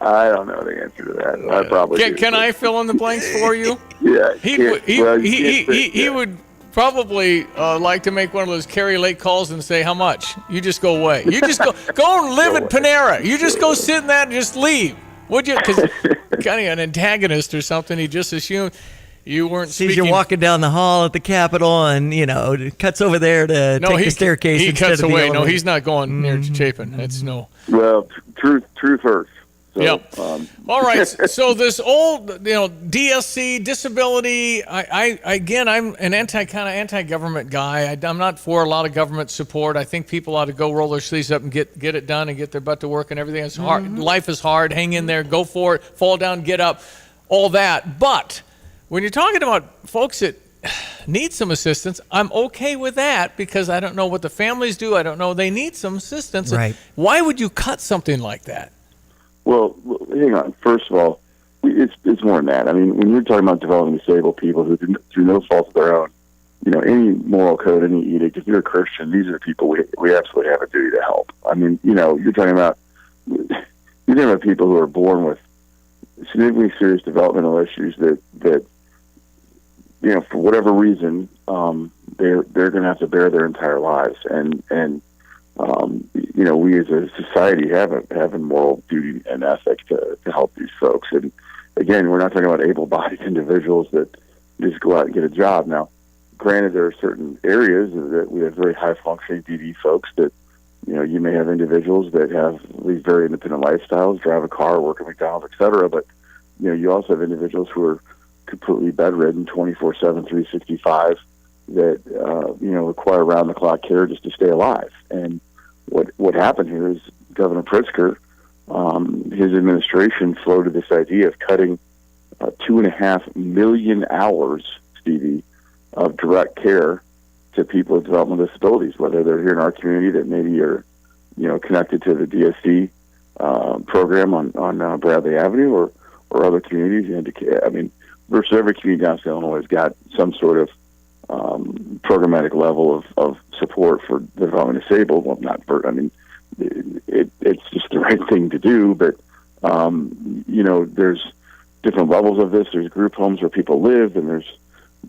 I don't know the answer to that. I probably can I fill in the blanks for you? Yeah. He would probably like to make one of those Carrie Lake calls and say, how much? You just go away. You just go and live at Panera. You just go sit in that and just leave. Would you? Because kind of an antagonist or something. He just assumed you weren't Sees speaking. you walking down the hall at the Capitol and, cuts over there to take the staircase. He instead cuts of the away. No, elevator. he's not going near Chapin. It's no. Well, truth hurts. So, yep. All right. So this old, DSC, disability. I'm an anti-government guy. I'm not for a lot of government support. I think people ought to go roll their sleeves up and get it done and get their butt to work and everything. It's hard. Life is hard. Hang in there. Go for it. Fall down. Get up. All that. But when you're talking about folks that need some assistance, I'm okay with that because I don't know what the families do. I don't know. They need some assistance. Right. Why would you cut something like that? Well, hang on. First of all, it's more than that. I mean, when you're talking about developing disabled people who, through no fault of their own, any moral code, any edict, if you're a Christian, these are the people we absolutely have a duty to help. I mean, you're talking about people who are born with significantly serious developmental issues that for whatever reason, they're going to have to bear their entire lives, and we as a society have a moral duty and ethic to help these folks. And again, we're not talking about able-bodied individuals that just go out and get a job. Now, granted, there are certain areas that we have very high-functioning DD folks that, you may have individuals that have these very independent lifestyles, drive a car, work at McDonald's, et cetera. But, you also have individuals who are completely bedridden 24/7, 365 that, require round-the-clock care just to stay alive. And what happened here is Governor Pritzker, his administration floated this idea of cutting 2.5 million hours, Stevie, of direct care to people with developmental disabilities, whether they're here in our community that maybe are, connected to the DSC program on Bradley Avenue or other communities. I mean, virtually every community down in Illinois has got some sort of programmatic level of support for the developmentally disabled. Well, it's just the right thing to do, but, there's different levels of this. There's group homes where people live, and there's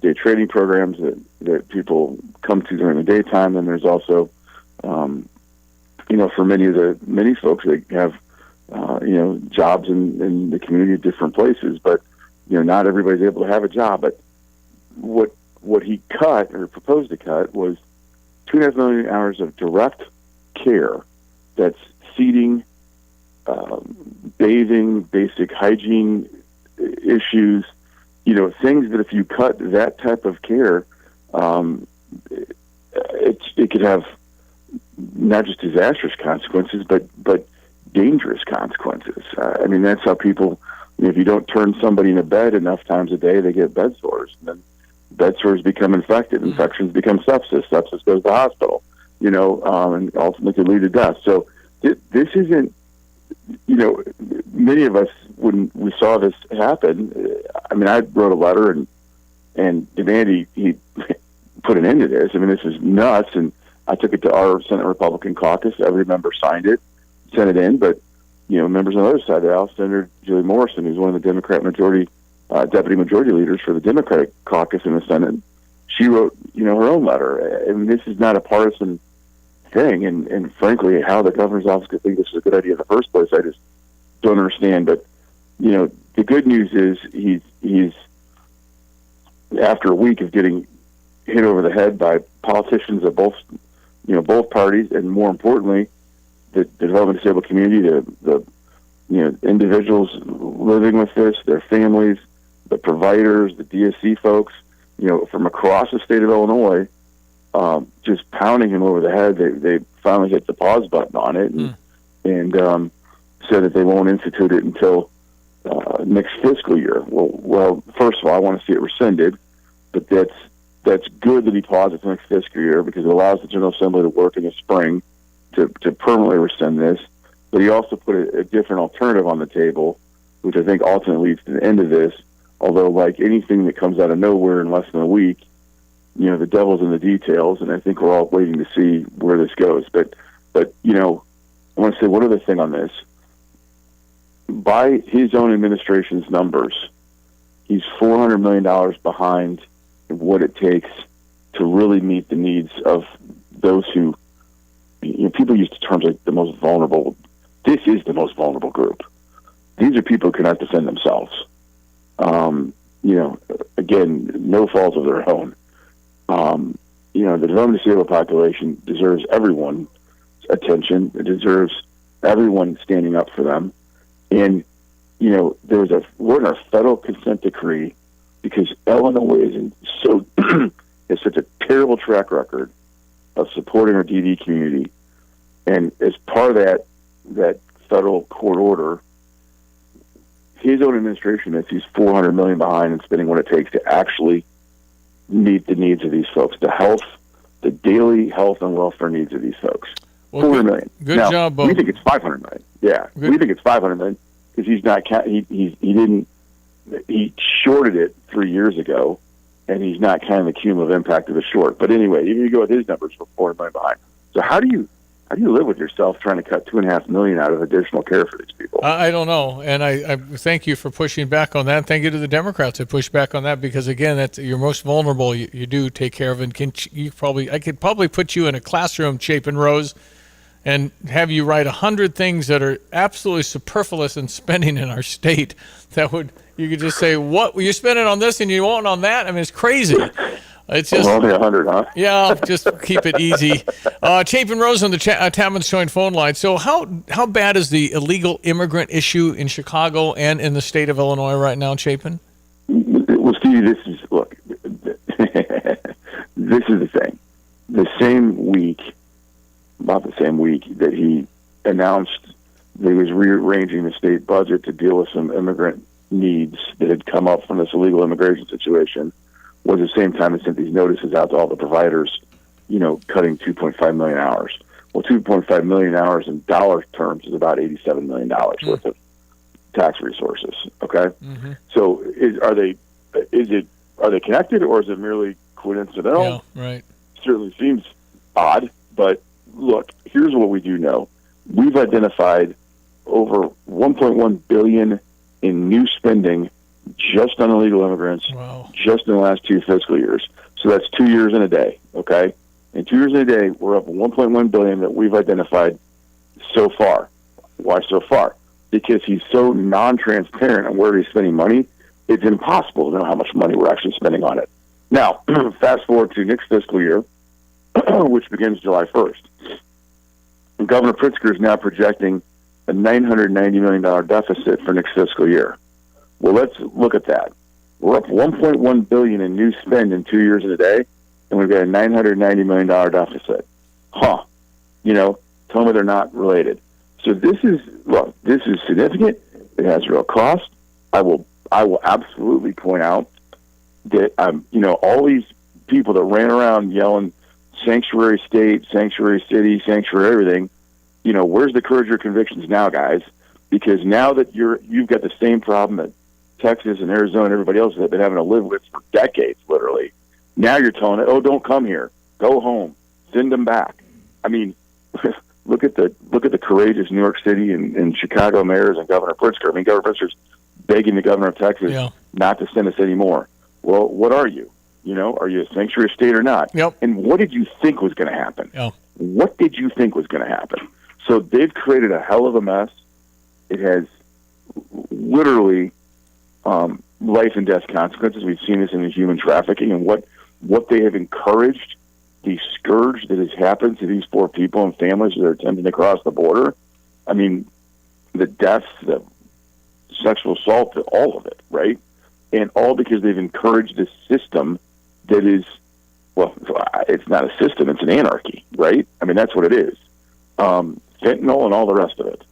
day trading programs that people come to during the daytime, and there's also, for many folks that have, jobs in the community at different places, but, not everybody's able to have a job. But what he cut or proposed to cut was 2.5 million hours of direct care. That's seating, bathing, basic hygiene issues, things that if you cut that type of care, it could have not just disastrous consequences, but dangerous consequences. I mean, that's how people, if you don't turn somebody in a bed enough times a day, they get bed sores. And then bed sores become infected. Infections become sepsis. Sepsis goes to the hospital, and ultimately can lead to death. So this isn't, many of us, when we saw this happen, I mean, I wrote a letter and demanded he put an end to this. I mean, this is nuts. And I took it to our Senate Republican caucus. Every member signed it, sent it in. But, members on the other side of the House, Senator Julie Morrison, who's one of the Democrat deputy majority leaders for the Democratic caucus in the Senate, she wrote, her own letter. I mean, this is not a partisan thing. And frankly, how the governor's office could think this is a good idea in the first place, I just don't understand. But, the good news is he's after a week of getting hit over the head by politicians of both parties, and more importantly, the development disabled community, the individuals living with this, their families, the providers, the DSC folks, from across the state of Illinois, just pounding him over the head. They finally hit the pause button on it and said that they won't institute it until next fiscal year. Well, first of all, I want to see it rescinded, but that's good that he paused it next fiscal year because it allows the General Assembly to work in the spring to permanently rescind this. But he also put a different alternative on the table, which I think ultimately leads to the end of this. Although, like anything that comes out of nowhere in less than a week, the devil's in the details, and I think we're all waiting to see where this goes. But I want to say one other thing on this. By his own administration's numbers, he's $400 million behind what it takes to really meet the needs of those who, people use terms like the most vulnerable. This is the most vulnerable group. These are people who cannot defend themselves. Again, no fault of their own. The developmentally disabled population deserves everyone's attention. It deserves everyone standing up for them. And, we're in a federal consent decree because Illinois has such a terrible track record of supporting our DD community. And as part of that federal court order, his own administration is he's $400 million behind in spending what it takes to actually meet the needs of these folks, the daily health and welfare needs of these folks. Well, $400 million. Good now, job, Bo. We think it's $500 million. Yeah, we think it's $500 million because he's not. He shorted it 3 years ago, and he's not counting the cumulative impact of the short. But anyway, even if you go with his numbers, we're $400 million behind. So how do you live with yourself trying to cut $2.5 million out of additional care for these people? I don't know, and I thank you for pushing back on that. Thank you to the Democrats that push back on that because again, that's you're most vulnerable. You do take care of, and I could probably put you in a classroom, Chapin Rose, and have you write 100 things that are absolutely superfluous in spending in our state. You could just say, what you're spending on this and you won't on that. I mean, it's crazy. It's just only 100, huh? Yeah, just keep it easy. Chapin Rose on the Tapman's Showing phone line. So how bad is the illegal immigrant issue in Chicago and in the state of Illinois right now, Chapin? Well, Stevie, this is the thing. About the same week that he announced that he was rearranging the state budget to deal with some immigrant needs that had come up from this illegal immigration situation, was the same time he sent these notices out to all the providers, cutting 2.5 million hours. Well, 2.5 million hours in dollar terms is about $87 million worth of tax resources. Okay, so are they connected, or is it merely coincidental? Yeah, right. Certainly seems odd, but look, here's what we do know: we've identified over $1.1 billion in new spending just on illegal immigrants, just in the last 2 fiscal years. So that's 2 years and a day, okay? In 2 years and a day, we're up $1.1 billion that we've identified so far. Why so far? Because he's so non-transparent on where he's spending money, it's impossible to know how much money we're actually spending on it. Now, fast forward to next fiscal year, which begins July 1st. And Governor Pritzker is now projecting a $990 million deficit for next fiscal year. Well, let's look at that. We're up $1.1 billion in new spend in 2 years and a day, and we've got a $990 million deficit. Tell me they're not related. So this is significant. It has real cost. I will absolutely point out that all these people that ran around yelling sanctuary state, sanctuary city, sanctuary everything. Where's the courage or convictions now, guys? Because now that you've got the same problem that Texas and Arizona and everybody else have been having to live with for decades, literally. Now you're telling it, don't come here, go home, send them back. I mean, look at the courageous New York City and Chicago mayors and Governor Pritzker. I mean, Governor Pritzker's begging the governor of Texas not to send us anymore. Well, what are you? Are you a sanctuary state or not? Yep. And what did you think was going to happen? Yep. What did you think was going to happen? So they've created a hell of a mess. It has literally life and death consequences. We've seen this in the human trafficking and what they have encouraged, the scourge that has happened to these poor people and families that are attempting to cross the border. I mean, the deaths, the sexual assault, all of it, right? And all because they've encouraged this system that is, it's not a system, it's an anarchy, right? I mean, that's what it is. Fentanyl and all the rest of it.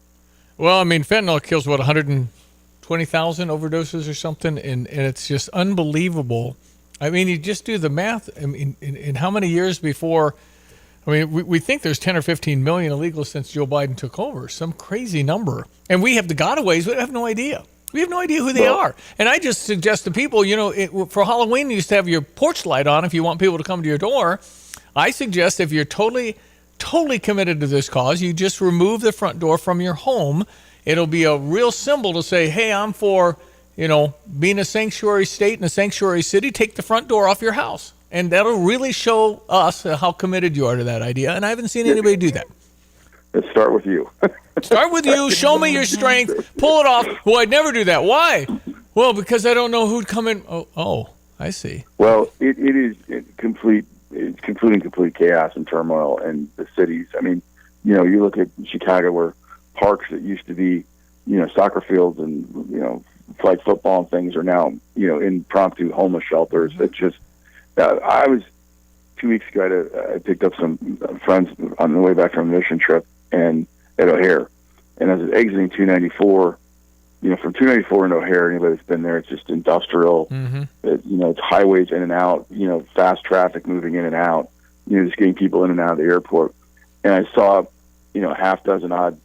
Well, I mean, fentanyl kills, 120,000 overdoses or something, and it's just unbelievable. I mean, you just do the math. I mean, in how many years before, we think there's 10 or 15 million illegals since Joe Biden took over, some crazy number. And we have the gotaways, we have no idea. We have no idea who they are. And I just suggest to people, for Halloween, you used to have your porch light on if you want people to come to your door. I suggest if you're totally committed to this cause, you just remove the front door from your home. It'll be a real symbol to say, hey, I'm for, being a sanctuary state and a sanctuary city. Take the front door off your house. and that'll really show us how committed you are to that idea. And I haven't seen anybody do that. Let's start with you. Start with you. Show me your strength. Pull it off. Well, I'd never do that. Why? Well, because I don't know who'd come in. Oh, I see. Well, it is complete chaos and turmoil in the cities. I mean, you look at Chicago, where parks that used to be, soccer fields and, flag football and things are now, impromptu homeless shelters. It just, I was 2 weeks ago, I picked up some friends on the way back from a mission trip and at O'Hare. And as I was exiting 294, from 294 into O'Hare, anybody that's been there, it's just industrial. It's highways in and out, fast traffic moving in and out, just getting people in and out of the airport. And I saw, a half dozen odd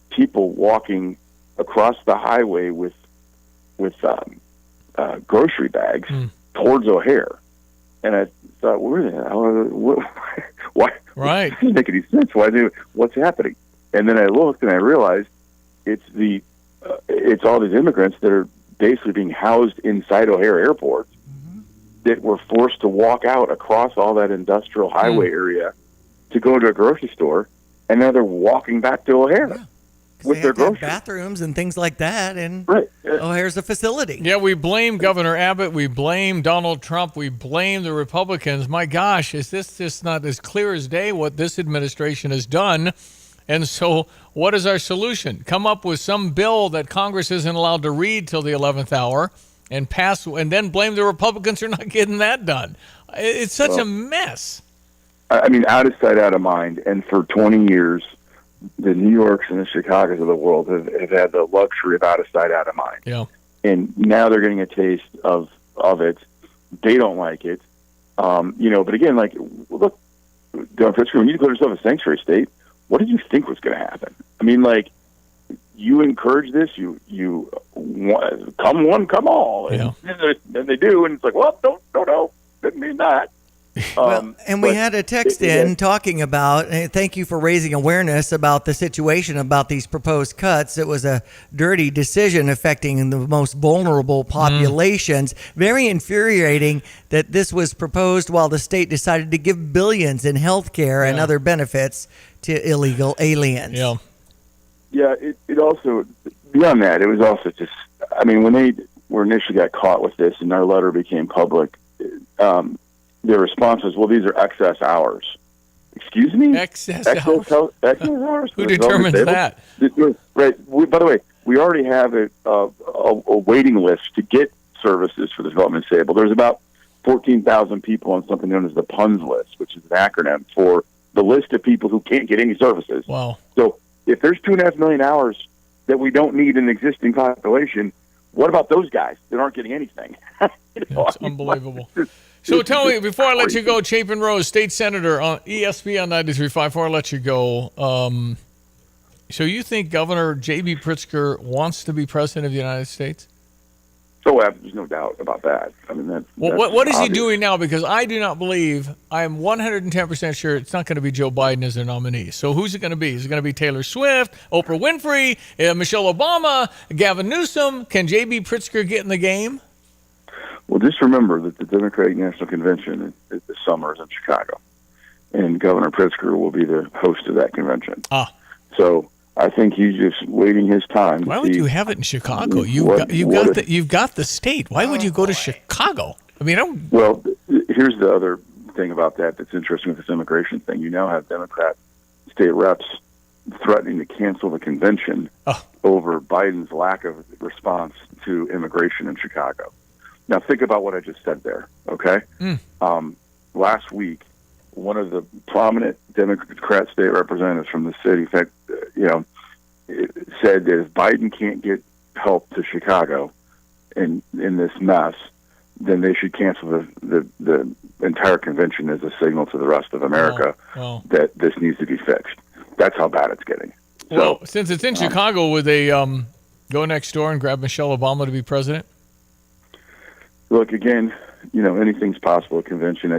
people walking across the highway with grocery bags towards O'Hare. And I thought, where the hell? Why? Right. It doesn't make any sense. What's happening? And then I looked and I realized it's all these immigrants that are basically being housed inside O'Hare Airport that were forced to walk out across all that industrial highway area to go to a grocery store, and now they're walking back to O'Hare with their groceries. Bathrooms and things like that, and right. O'Hare's a facility. Yeah, we blame Governor Abbott, we blame Donald Trump, we blame the Republicans. My gosh, is this just not as clear as day what this administration has done? And so what is our solution? Come up with some bill that Congress isn't allowed to read till the 11th hour and pass, and then blame the Republicans for not getting that done. It's such a mess. I mean, out of sight, out of mind. And for 20 years, the New Yorks and the Chicagos of the world have had the luxury of out of sight, out of mind. Yeah. And now they're getting a taste of it. They don't like it. But again, look, Don Pritzker, when you declare yourself a sanctuary state, what did you think was going to happen? I mean, you encourage this, you want, come one, come all. And they do, and it's like, well, no, didn't mean that. And we had a text in talking about, thank you for raising awareness about the situation about these proposed cuts. It was a dirty decision affecting the most vulnerable populations. Very infuriating that this was proposed while the state decided to give billions in health care and other benefits to illegal aliens. Yeah, it also, beyond that, it was also just, I mean, when they were initially got caught with this and our letter became public, their response was, well, these are excess hours. Excuse me? Excess hours? Excess hours? Who determines that? Right. By the way, we already have a waiting list to get services for the development disabled. There's about 14,000 people on something known as the PUNS list, which is an acronym for the list of people who can't get any services. Wow. So if there's 2.5 million hours that we don't need in the existing population, what about those guys that aren't getting anything? It's unbelievable. So tell me, before I let you go, Chapin Rose, state senator on ESPN 93.5, before I let you go, so you think Governor J.B. Pritzker wants to be president of the United States? Oh, there's no doubt about that. I mean, that's what is obvious. he doing now? Because I do not believe, I am 110% sure it's not going to be Joe Biden as their nominee. So who's it going to be? Is it going to be Taylor Swift, Oprah Winfrey, Michelle Obama, Gavin Newsom? Can J.B. Pritzker get in the game? Well, just remember that the Democratic National Convention this summer is in Chicago, and Governor Pritzker will be the host of that convention. So I think he's just waiting his time. Why would you have it in Chicago? You've got the state. Why would you go to Chicago? I mean, Well, here's the other thing about that's interesting with this immigration thing. You now have Democrat state reps threatening to cancel the convention over Biden's lack of response to immigration in Chicago. Now, think about what I just said there, okay? Last week, one of the prominent Democrat state representatives from the city, in fact, said that if Biden can't get help to Chicago in this mess, then they should cancel the entire convention as a signal to the rest of America that this needs to be fixed. That's how bad it's getting. Well, since it's in Chicago, would they go next door and grab Michelle Obama to be president? Look, again, anything's possible at convention.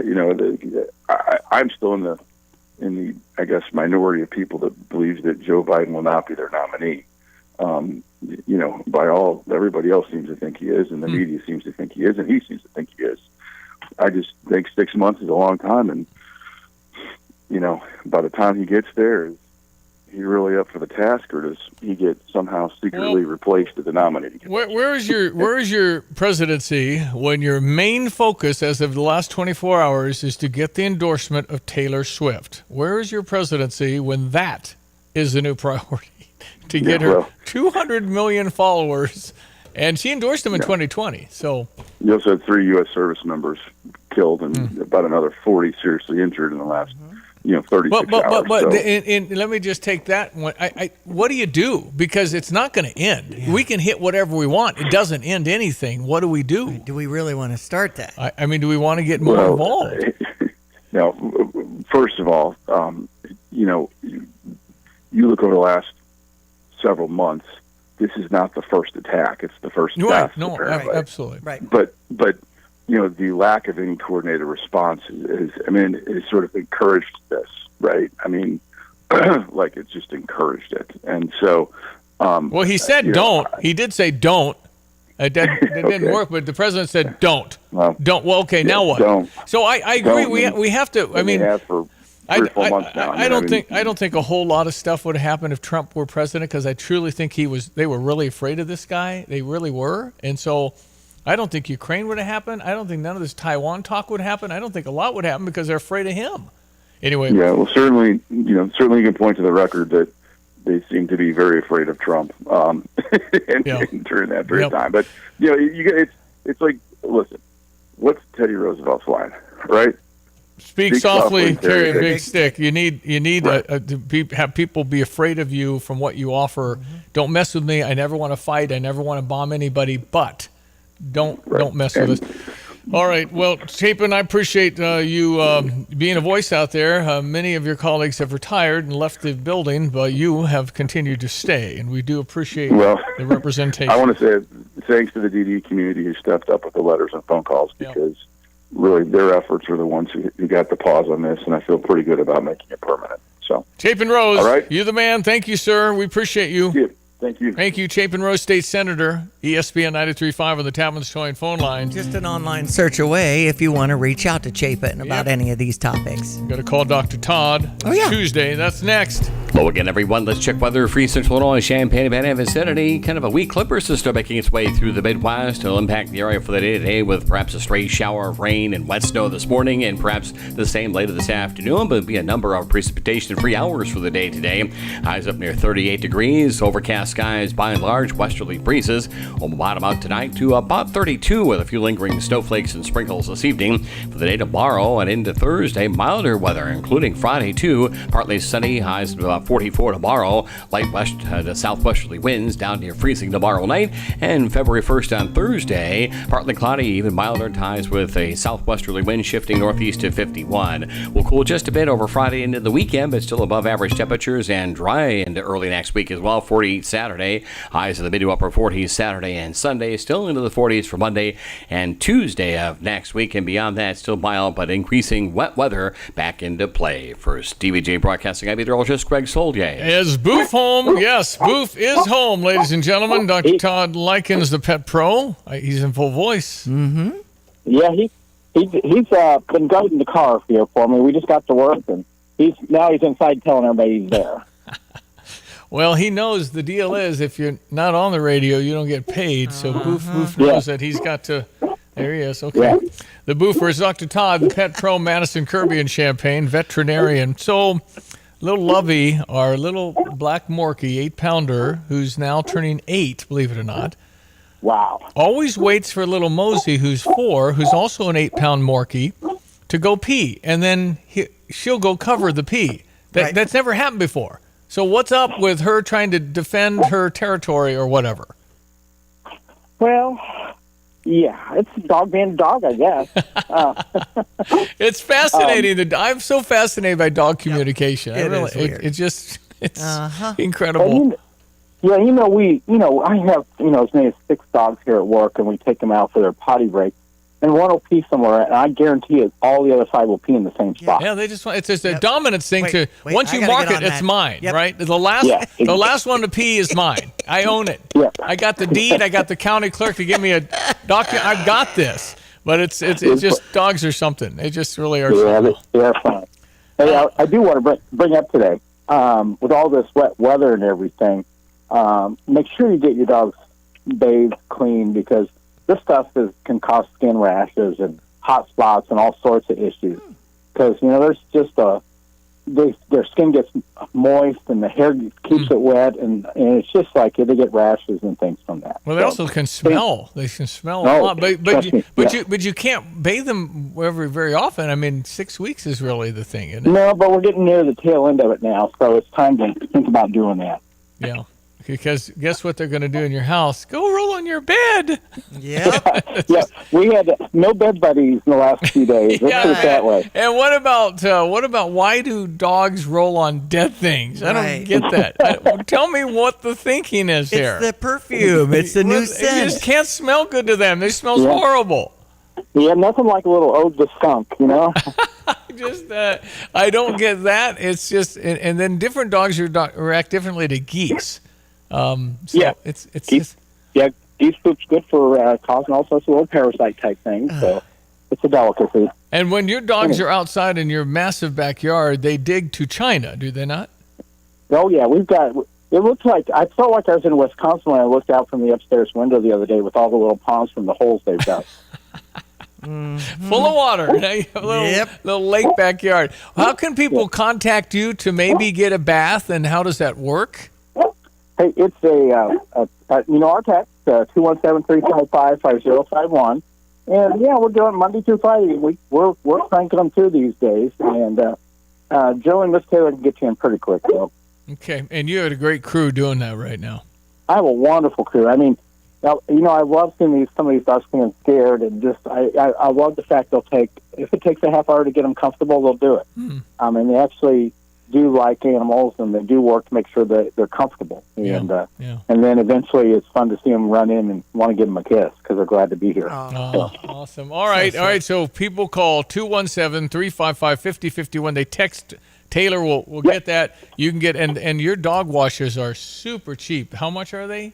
I'm still in the I guess minority of people that believes that Joe Biden will not be their nominee. Everybody else seems to think he is, and the media seems to think he is, and he seems to think he is. I just think 6 months is a long time, and by the time he gets there, is he really up for the task, or does he get somehow secretly replaced as the nominee? Where is your presidency when your main focus as of the last 24 hours is to get the endorsement of Taylor Swift? Where is your presidency when that is the new priority? To get her 200 million followers, and she endorsed him in 2020. So you also had 3 U.S. service members killed and about another 40 seriously injured in the last 36 hours. But let me just take that one. What do you do? Because it's not going to end. Yeah. We can hit whatever we want. It doesn't end anything. What do we do? Do we really want to start that? I mean, do we want to get more involved? No. First of all, you look over the last several months. This is not the first attack. It's the first death. No, absolutely. Right. But the lack of any coordinated response is sort of encouraged this, right? I mean, like it's just encouraged it. And so, well, he said don't. He did say don't. It didn't work, but the president said don't. Well, don't. Well, okay, now what? Don't. So I agree. We have to. I mean, for 3 or 4 months now. I don't think a whole lot of stuff would happen if Trump were president, because I truly think they were really afraid of this guy. They really were, and so. I don't think Ukraine would have happened. I don't think none of this Taiwan talk would happen. I don't think a lot would happen because they're afraid of him. Anyway. Yeah, well, certainly you can point to the record that they seem to be very afraid of Trump during that period of time. But it's like, listen, what's Teddy Roosevelt's line, right? Speak softly, carry a big stick. You need to have people be afraid of you from what you offer. Mm-hmm. Don't mess with me. I never want to fight. I never want to bomb anybody, but. Don't mess with us. All right. Well, Chapin, I appreciate you being a voice out there. Many of your colleagues have retired and left the building, but you have continued to stay, and we do appreciate the representation. I want to say thanks to the DD community who stepped up with the letters and phone calls, because really their efforts were the ones who got the pause on this, and I feel pretty good about making it permanent. So, Chapin Rose, all right. You the man. Thank you, sir. We appreciate you. Thank you. Thank you, Chapin Rose, State Senator, ESPN 93.5 on the Tapman's Towing phone line. Just an online search away if you want to reach out to Chapin about any of these topics. Got to call Dr. Todd. Tuesday. That's next. Hello again, everyone. Let's check weather. Free Central Illinois, Champaign-Urbana vicinity. Kind of a weak clipper system making its way through the Midwest. It'll impact the area for the day today with perhaps a stray shower of rain and wet snow this morning, and perhaps the same later this afternoon. But it'll be a number of precipitation-free hours for the day today. Highs up near 38 degrees. Overcast skies by and large. Westerly breezes will bottom out tonight to about 32 with a few lingering snowflakes and sprinkles this evening. For the day tomorrow and into Thursday, milder weather, including Friday too. Partly sunny. Highs of about 44 tomorrow. Light west to southwesterly winds down near freezing tomorrow night. And February 1st on Thursday, partly cloudy, even milder ties with a southwesterly wind shifting northeast to 51. Will cool just a bit over Friday into the weekend, but still above average temperatures, and dry into early next week as well. 48 Saturday. Highs in the mid to upper 40s Saturday and Sunday. Still into the 40s for Monday and Tuesday of next week. And beyond that, still mild but increasing wet weather back into play. For Stevie Jay Broadcasting, I'm meteorologist Greg Soldier. Is Boof home? Yes, Boof is home, ladies and gentlemen. Dr. Todd Likens, the pet pro. He's in full voice. Mm-hmm. Yeah, he's been guiding the car here for me. We just got to work, and he's inside telling everybody he's there. Well, he knows the deal is if you're not on the radio, you don't get paid. So Boof knows that he's got to. There he is. Okay. Yeah. The Boofer is Dr. Todd, the pet pro, Madison, Kirby, and Champaign, veterinarian. So little Lovey, our little black Morkie, 8-pounder, who's now turning 8, believe it or not. Wow. Always waits for little Mosey, who's 4, who's also an 8-pound Morkie, to go pee. And then she'll go cover the pee. That's never happened before. So what's up with her trying to defend her territory or whatever? Well, yeah, it's dog being a dog, I guess. It's fascinating. I'm so fascinated by dog communication. It's incredible. I have, as many as 6 dogs here at work, and we take them out for their potty break. And one will pee somewhere, and I guarantee it, all the other side will pee in the same spot. Yeah, they just want, it's just a dominance thing once you mark it, it's mine, right? The last one to pee is mine. I own it. Yeah. I got the deed. I got the county clerk to give me a document. I've got this. But it's just dogs are something. They just really are. Yeah, they're fun. Hey, I do want to bring up today, with all this wet weather and everything, make sure you get your dogs bathed clean, because this stuff can cause skin rashes and hot spots and all sorts of issues. Because, there's just their skin gets moist and the hair keeps it wet, and it's just like they get rashes and things from that. Well, they also can smell. They can smell a lot, but you can't bathe them very often. I mean, 6 weeks is really the thing, isn't it? No, but we're getting near the tail end of it now, so it's time to think about doing that. Yeah. Because guess what they're going to do in your house? Go roll on your bed. Yeah. Yeah, we had no bed buddies in the last few days. Let's put it that way. And what about why do dogs roll on dead things? I don't get that. Tell me what the thinking is here. It's the perfume. It's the new scent. You just can't smell good to them. They smell horrible. Yeah, nothing like a little ode to skunk, I don't get that. It's just, and then different dogs react differently to geese. It's geese, geese poop's good for causing all sorts of little parasite type things. So it's a delicacy. And when your dogs are outside in your massive backyard, they dig to China, do they not? Oh yeah, we've got. It looks like I felt like I was in Wisconsin when I looked out from the upstairs window the other day with all the little ponds from the holes they've got. Full of water. Little lake backyard. How can people contact you to maybe get a bath, and how does that work? Hey, it's our text, 217-355-5051. And, we're doing Monday through Friday. We're cranking them through these days. And Joe and Miss Taylor can get you in pretty quick, though. Okay. And you had a great crew doing that right now. I have a wonderful crew. I mean, I love seeing some of these dogs being scared, and just I love the fact if it takes a half hour to get them comfortable, they'll do it. And they actually do like animals, and they do work to make sure that they're comfortable. And then eventually it's fun to see them run in and want to give them a kiss because they're glad to be here. Awesome. All right. So people call 217-355-5051. They text Taylor. We'll get that. You can get, and your dog washers are super cheap. How much are they?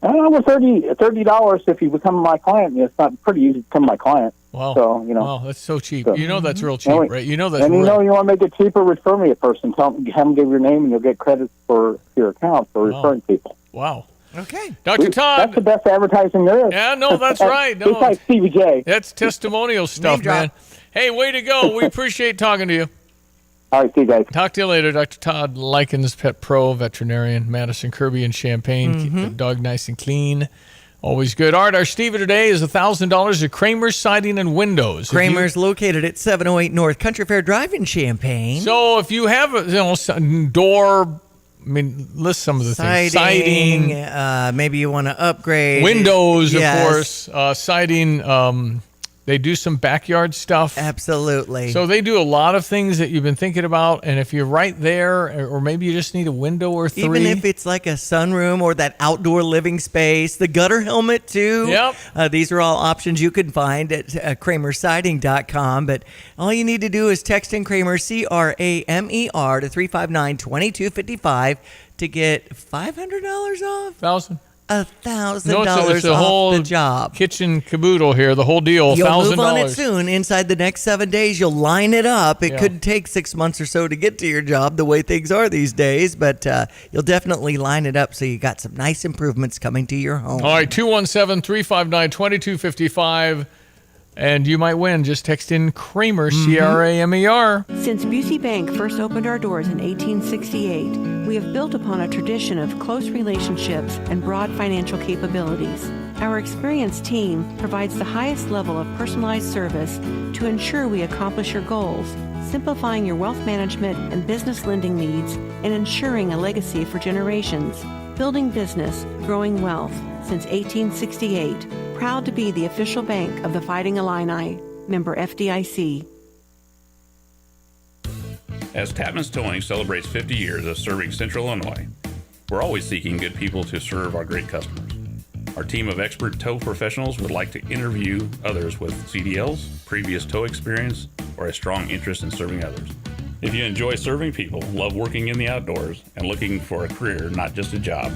We're $30 if you become my client. It's not pretty easy to become my client. Wow. So, Wow, that's so cheap. That's real cheap, right? You want to make it cheaper, refer me a person. Have them give your name, and you'll get credit for your account for referring people. Wow. Okay. Dr. Todd. That's the best advertising there is. Yeah, no, that's right. No. It's like Stevie Jay. That's testimonial stuff, man. Hey, way to go. We appreciate talking to you. All right, see you guys. Talk to you later. Dr. Todd Likens, Pet Pro, veterinarian, Madison, Kirby, and Champaign. Keep the dog nice and clean. Always good. All right, our Stevie today is $1,000 at Kramer's Siding and Windows. Kramer's located at 708 North Country Fair Drive in Champaign. So if you have a door, list some of the things. Siding. Maybe you want to upgrade. Windows, of course. Siding. They do some backyard stuff. Absolutely. So they do a lot of things that you've been thinking about. And if you're right there, or maybe you just need a window or three. Even if it's like a sunroom or that outdoor living space, the gutter helmet too. Yep. These are all options you can find at kramersiding.com. But all you need to do is text in Kramer, CRAMER, to 359-2255 to get $500 off. $1,000. $1,000 off the job. Kitchen caboodle here, the whole deal. You'll $1,000. move on it soon. Inside the next 7 days, you'll line it up. It could take 6 months or so to get to your job, the way things are these days, but you'll definitely line it up so you got some nice improvements coming to your home. All right, 217-359-2255. And you might win. Just text in Kramer, CRAMER. Since Busey Bank first opened our doors in 1868, we have built upon a tradition of close relationships and broad financial capabilities. Our experienced team provides the highest level of personalized service to ensure we accomplish your goals, simplifying your wealth management and business lending needs and ensuring a legacy for generations. Building business, growing wealth since 1868. Proud to be the official bank of the Fighting Illini. Member FDIC. As Tapman's Towing celebrates 50 years of serving Central Illinois, we're always seeking good people to serve our great customers. Our team of expert tow professionals would like to interview others with CDLs, previous tow experience, or a strong interest in serving others. If you enjoy serving people, love working in the outdoors, and looking for a career, not just a job,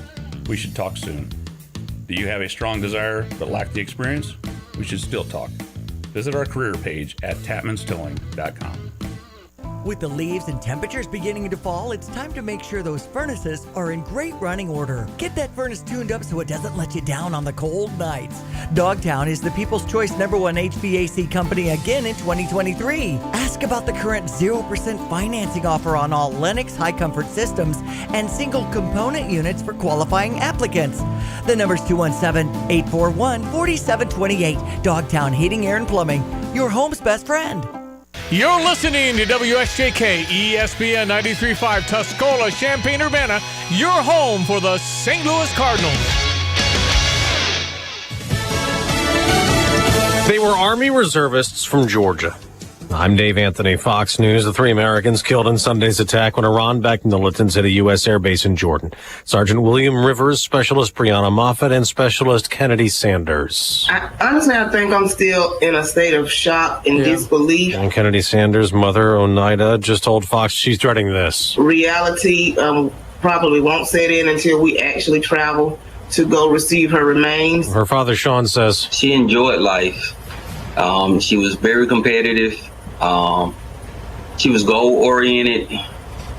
we should talk soon. Do you have a strong desire but lack the experience? We should still talk. visit our career page at tapmanstowing.com. With the leaves and temperatures beginning to fall, it's time to make sure those furnaces are in great running order. Get that furnace tuned up so it doesn't let you down on the cold nights. Dogtown is the People's Choice #1 HVAC company again in 2023. Ask about the current 0% financing offer on all Lennox high comfort systems and single component units for qualifying applicants. The number's 217-841-4728. Dogtown Heating, Air, and Plumbing, your home's best friend. You're listening to WSJK ESPN 93.5 Tuscola, Champaign-Urbana, your home for the St. Louis Cardinals. They were Army reservists from Georgia. I'm Dave Anthony, Fox News. The 3 Americans killed in Sunday's attack when Iran-backed militants hit a U.S. air base in Jordan. Sergeant William Rivers, Specialist Brianna Moffett, and Specialist Kennedy Sanders. Honestly, I think I'm still in a state of shock and disbelief. And Kennedy Sanders' mother, Oneida, just told Fox she's dreading this. Reality probably won't set in until we actually travel to go receive her remains. Her father, Sean, says she enjoyed life. She was very competitive. She was goal-oriented,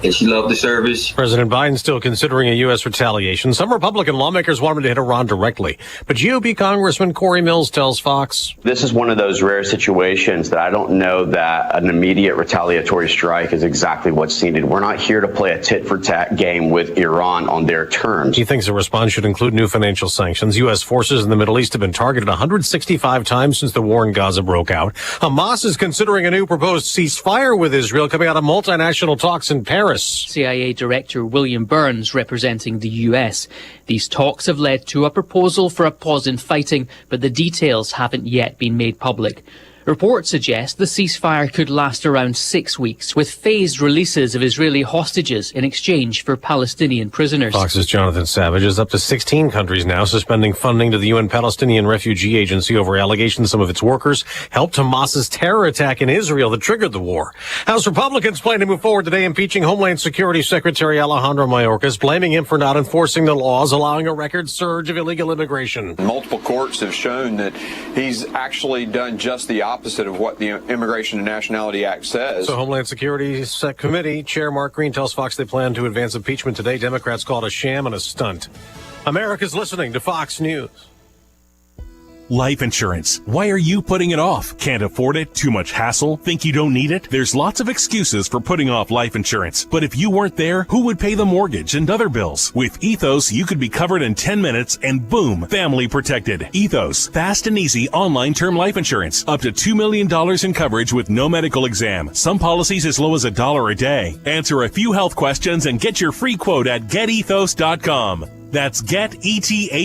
and she loved the service. President Biden still considering a U.S. retaliation. Some Republican lawmakers want him to hit Iran directly. But GOP Congressman Corey Mills tells Fox, this is one of those rare situations that I don't know that an immediate retaliatory strike is exactly what's needed. We're not here to play a tit-for-tat game with Iran on their terms. He thinks a response should include new financial sanctions. U.S. forces in the Middle East have been targeted 165 times since the war in Gaza broke out. Hamas is considering a new proposed ceasefire with Israel coming out of multinational talks in Paris. CIA Director William Burns representing the U.S. These talks have led to a proposal for a pause in fighting, but the details haven't yet been made public. Reports suggest the ceasefire could last around 6 weeks, with phased releases of Israeli hostages in exchange for Palestinian prisoners. Fox's Jonathan Savage is up to 16 countries now suspending funding to the UN Palestinian Refugee Agency over allegations some of its workers helped Hamas's terror attack in Israel that triggered the war. House Republicans plan to move forward today impeaching Homeland Security Secretary Alejandro Mayorkas, blaming him for not enforcing the laws, allowing a record surge of illegal immigration. Multiple courts have shown that he's actually done just the opposite of what the Immigration and Nationality Act says. So Homeland Security Committee Chair Mark Green tells Fox they plan to advance impeachment today. Democrats call it a sham and a stunt. America's listening to Fox News. Life insurance. Why are you putting it off? Can't afford it? Too much hassle? Think you don't need it? There's lots of excuses for putting off life insurance. But if you weren't there, who would pay the mortgage and other bills? With Ethos, you could be covered in 10 minutes and boom, family protected. Ethos, fast and easy online term life insurance. Up to $2 million in coverage with no medical exam. Some policies as low as $1 a day. Answer a few health questions and get your free quote at getethos.com. That's getethos.com.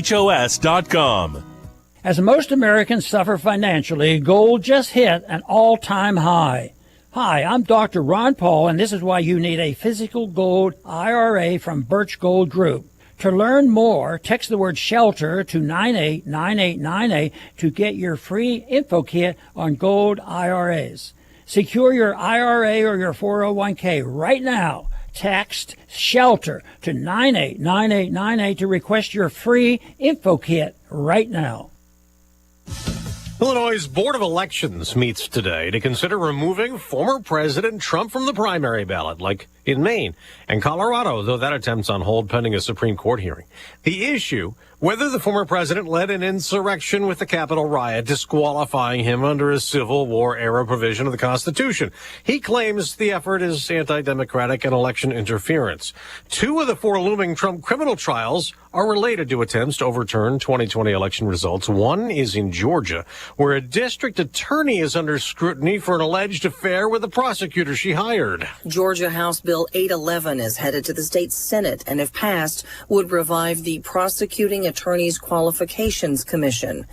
As most Americans suffer financially, gold just hit an all-time high. Hi, I'm Dr. Ron Paul, and this is why you need a physical gold IRA from Birch Gold Group. To learn more, text the word SHELTER to 989898 to get your free info kit on gold IRAs. Secure your IRA or your 401k right now. Text SHELTER to 989898 to request your free info kit right now. Illinois' Board of Elections meets today to consider removing former President Trump from the primary ballot, like in Maine and Colorado, though that attempt's on hold pending a Supreme Court hearing. The issue, whether the former president led an insurrection with the Capitol riot, disqualifying him under a Civil War-era provision of the Constitution. He claims the effort is anti-democratic and election interference. 2 of the 4 looming Trump criminal trials are related to attempts to overturn 2020 election results. One is in Georgia, where a district attorney is under scrutiny for an alleged affair with a prosecutor she hired. Georgia House Bill 811 is headed to the state Senate and, if passed, would revive the Prosecuting Attorneys Qualifications Commission.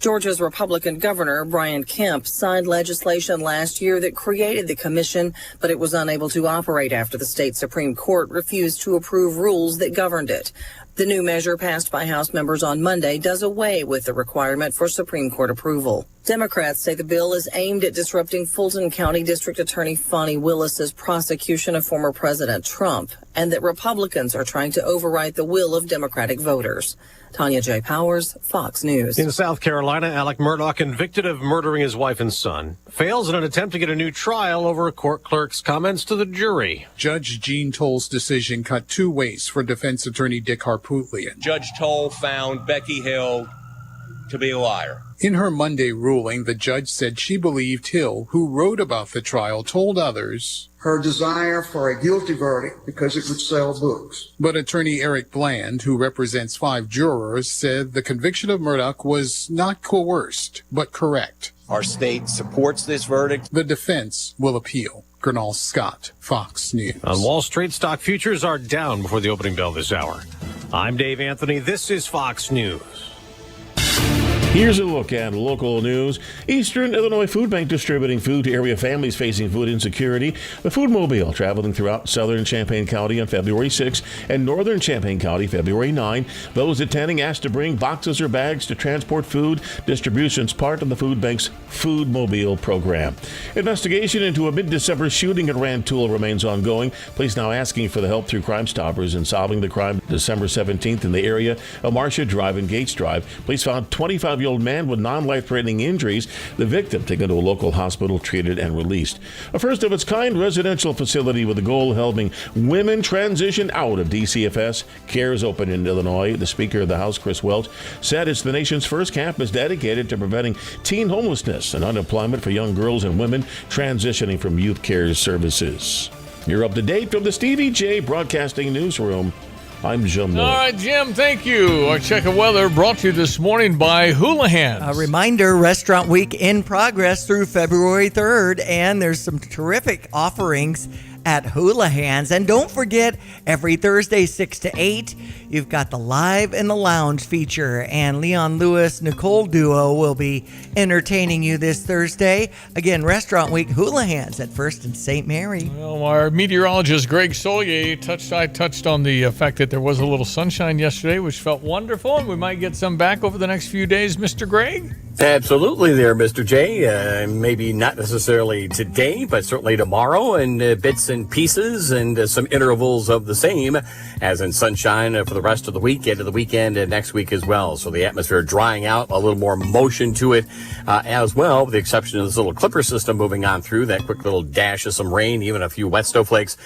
Georgia's Republican Governor Brian Kemp signed legislation last year that created the commission, but it was unable to operate after the state Supreme Court refused to approve rules that governed it. The new measure passed by House members on Monday does away with the requirement for Supreme Court approval. Democrats say the bill is aimed at disrupting Fulton County District Attorney Fonnie Willis's prosecution of former President Trump, and that Republicans are trying to override the will of Democratic voters. Tanya J. Powers, Fox News. In South Carolina, Alec Murdaugh, convicted of murdering his wife and son, fails in an attempt to get a new trial over a court clerk's comments to the jury. Judge Jean Toll's decision cut two ways for defense attorney Dick Harpootlian. Judge Toll found Becky Hill to be a liar. In her Monday ruling, the judge said she believed Hill, who wrote about the trial, told others her desire for a guilty verdict because it would sell books. But attorney Eric Bland, who represents 5 jurors, said the conviction of Murdaugh was not coerced, but correct. Our state supports this verdict. The defense will appeal. Gernal Scott, Fox News. On Wall Street, stock futures are down before the opening bell this hour. I'm Dave Anthony. This is Fox News. Here's a look at local news. Eastern Illinois Food Bank distributing food to area families facing food insecurity. The Foodmobile traveling throughout southern Champaign County on February 6 and northern Champaign County February 9. Those attending asked to bring boxes or bags to transport food. Distribution's part of the Food Bank's Foodmobile program. Investigation into a mid-December shooting at Rantoul remains ongoing. Police now asking for the help through Crime Stoppers in solving the crime December 17th in the area of Marcia Drive and Gates Drive. Police found 25-year-old man with non-life-threatening injuries. The victim taken to a local hospital, treated and released. A first-of-its-kind residential facility with the goal of helping women transition out of DCFS. CARES open in Illinois. The Speaker of the House, Chris Welch, said it's the nation's first campus dedicated to preventing teen homelessness and unemployment for young girls and women transitioning from youth care services. You're up to date from the Stevie Jay Broadcasting Newsroom. I'm Jim Miller. All right, Jim, thank you. Our check of weather brought to you this morning by Houlihan's. A reminder, Restaurant Week in progress through February 3rd, and there's some terrific offerings at Houlihan's. And don't forget, every Thursday, 6 to 8, you've got the Live in the Lounge feature, and Leon Lewis-Nicole duo will be entertaining you this Thursday. Again, Restaurant Week, Houlihan's at First and St. Mary. Well, our meteorologist, Greg Solier, touched on the fact that there was a little sunshine yesterday, which felt wonderful, and we might get some back over the next few days. Mr. Greg? Absolutely there, Mr. J. Maybe not necessarily today, but certainly tomorrow, and bits and pieces and some intervals of the same, as in sunshine for the rest of the week, into the weekend and next week as well. So the atmosphere drying out, a little more motion to it as well, with the exception of this little clipper system moving on through, that quick little dash of some rain, even a few wet snowflakes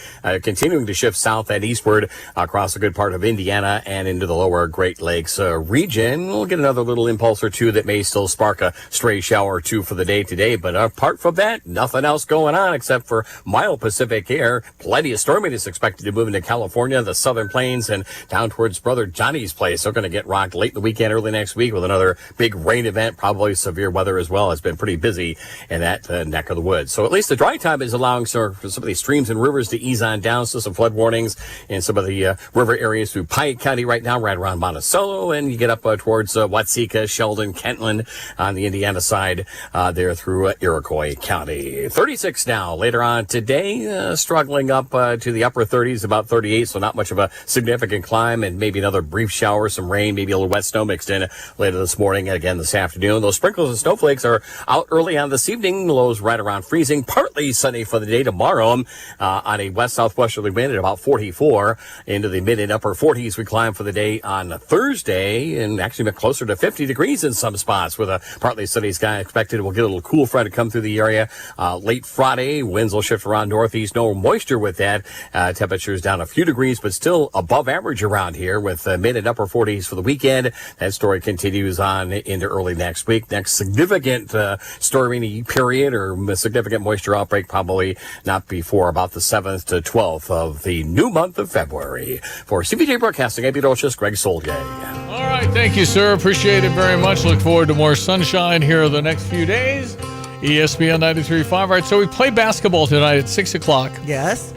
continuing to shift south and eastward across a good part of Indiana and into the lower Great Lakes region. We'll get another little impulse or two that may still spark a stray shower or two for the day today, but apart from that, nothing else going on except for mild Pacific air. Plenty of storminess expected to move into California, the southern plains, and down towards Brother Johnny's place. They're going to get rocked late in the weekend, early next week with another big rain event, probably severe weather as well. It's been pretty busy in that neck of the woods. So at least the dry time is allowing for some of these streams and rivers to ease on down. So some flood warnings in some of the river areas through Pike County right now, right around Monticello, and you get up towards Watseka, Sheldon, Kentland on the Indiana side there through Iroquois County. 36 now. Later on today, struggling up to the upper 30s, about 38, so not much of a significant climb, and maybe another brief shower, some rain, maybe a little wet snow mixed in later this morning and again this afternoon. Those sprinkles and snowflakes are out early on this evening. Lows right around freezing. Partly sunny for the day tomorrow on a west-southwesterly wind at about 44. Into the mid and upper 40s we climb for the day on Thursday, and actually been closer to 50 degrees in some spots with a partly sunny sky expected. We'll get a little cool front to come through the area late Friday. Winds will shift around northeast. No moisture with that. Temperatures down a few degrees, but still above average around here with mid and upper 40s for the weekend. That story continues on into early next week. Next significant stormy period or significant moisture outbreak probably not before about the 7th to 12th of the new month of February. For CBJ Broadcasting, I'm meteorologist Greg Solgay. All right, thank you, sir. Appreciate it very much. Look forward to more sunshine here the next few days. ESPN 93.5. All right, so we play basketball tonight at 6 o'clock. Yes.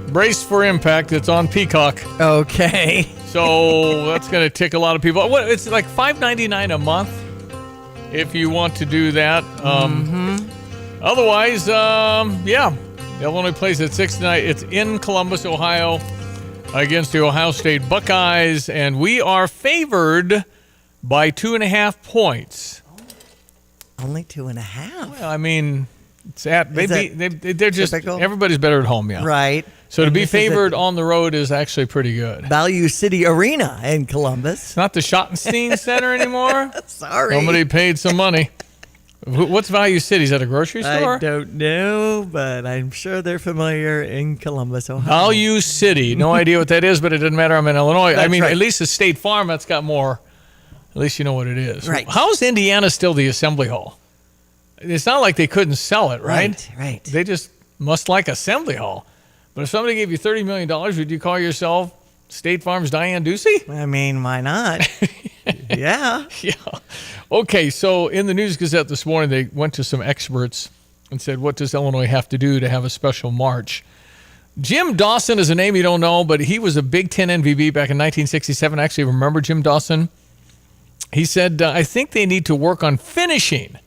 Brace for impact. It's on Peacock. Okay. So that's going to tick a lot of people. What? It's like $5.99 a month if you want to do that. Otherwise, yeah. Illinois plays at 6 tonight. It's in Columbus, Ohio, against the Ohio State Buckeyes, and we are favored by 2.5 points. Only 2.5. Well, I mean, they're just typical? Everybody's better at home, yeah. Right. So to And be this is favored on the road is actually pretty good. Value City Arena in Columbus. It's not the Schottenstein Center anymore. Sorry. Somebody paid some money. What's Value City? Is that a grocery store? I don't know, but I'm sure they're familiar in Columbus, Ohio. Value City. No idea what that is, but it doesn't matter. I'm in Illinois. That's I mean, right. at least the State Farm, that's got more. At least you know what it is. Right. How's Indiana still the Assembly Hall? It's not like they couldn't sell it, right? Right. They just must like Assembly Hall. But if somebody gave you $30 million, would you call yourself State Farm's Diane Ducey? I mean, why not? Yeah. Yeah. Okay, so in the News Gazette this morning, they went to some experts and said, what does Illinois have to do to have a special march? Jim Dawson is a name you don't know, but he was a Big Ten MVP back in 1967. I actually remember Jim Dawson. He said, I think they need to work on finishing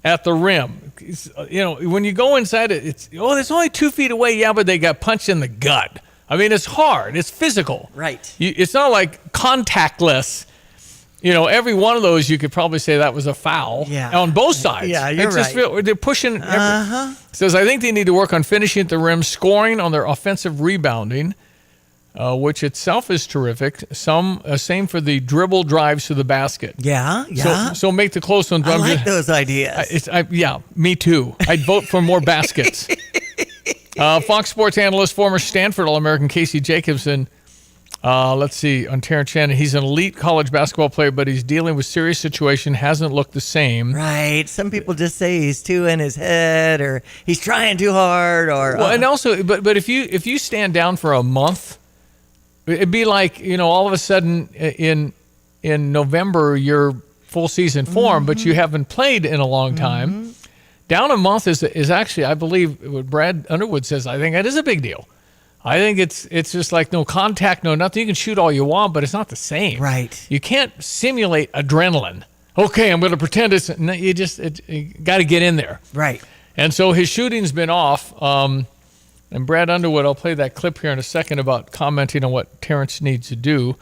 at the rim. You know, when you go inside it, it's only 2 feet away. Yeah, but they got punched in the gut. I mean, it's hard. It's physical. Right. It's not like contactless. You know, every one of those, you could probably say that was a foul on both sides. Yeah, you're right. They're pushing. Says, I think they need to work on finishing at the rim, scoring on their offensive rebounding, which itself is terrific. Same for the dribble drives to the basket. Yeah. So make the close ones. I like those ideas. Yeah, me too. I'd vote for more baskets. Fox Sports analyst, former Stanford All-American Casey Jacobson. Let's see, on Terrence Shannon. He's an elite college basketball player, but he's dealing with serious situation, hasn't looked the same. Right. Some people just say he's too in his head or he's trying too hard or well, and also but if you stand down for a month, it'd be like, you know, all of a sudden in November you're full season form, but you haven't played in a long time. Down a month is actually, I believe what Brad Underwood says, I think that is a big deal. I think it's just like no contact, no nothing. You can shoot all you want, but it's not the same. Right. You can't simulate adrenaline. Okay, I'm going to pretend it's. No, you got to get in there. Right. And so his shooting's been off. And Brad Underwood, I'll play that clip here in a second about commenting on what Terrence needs to do.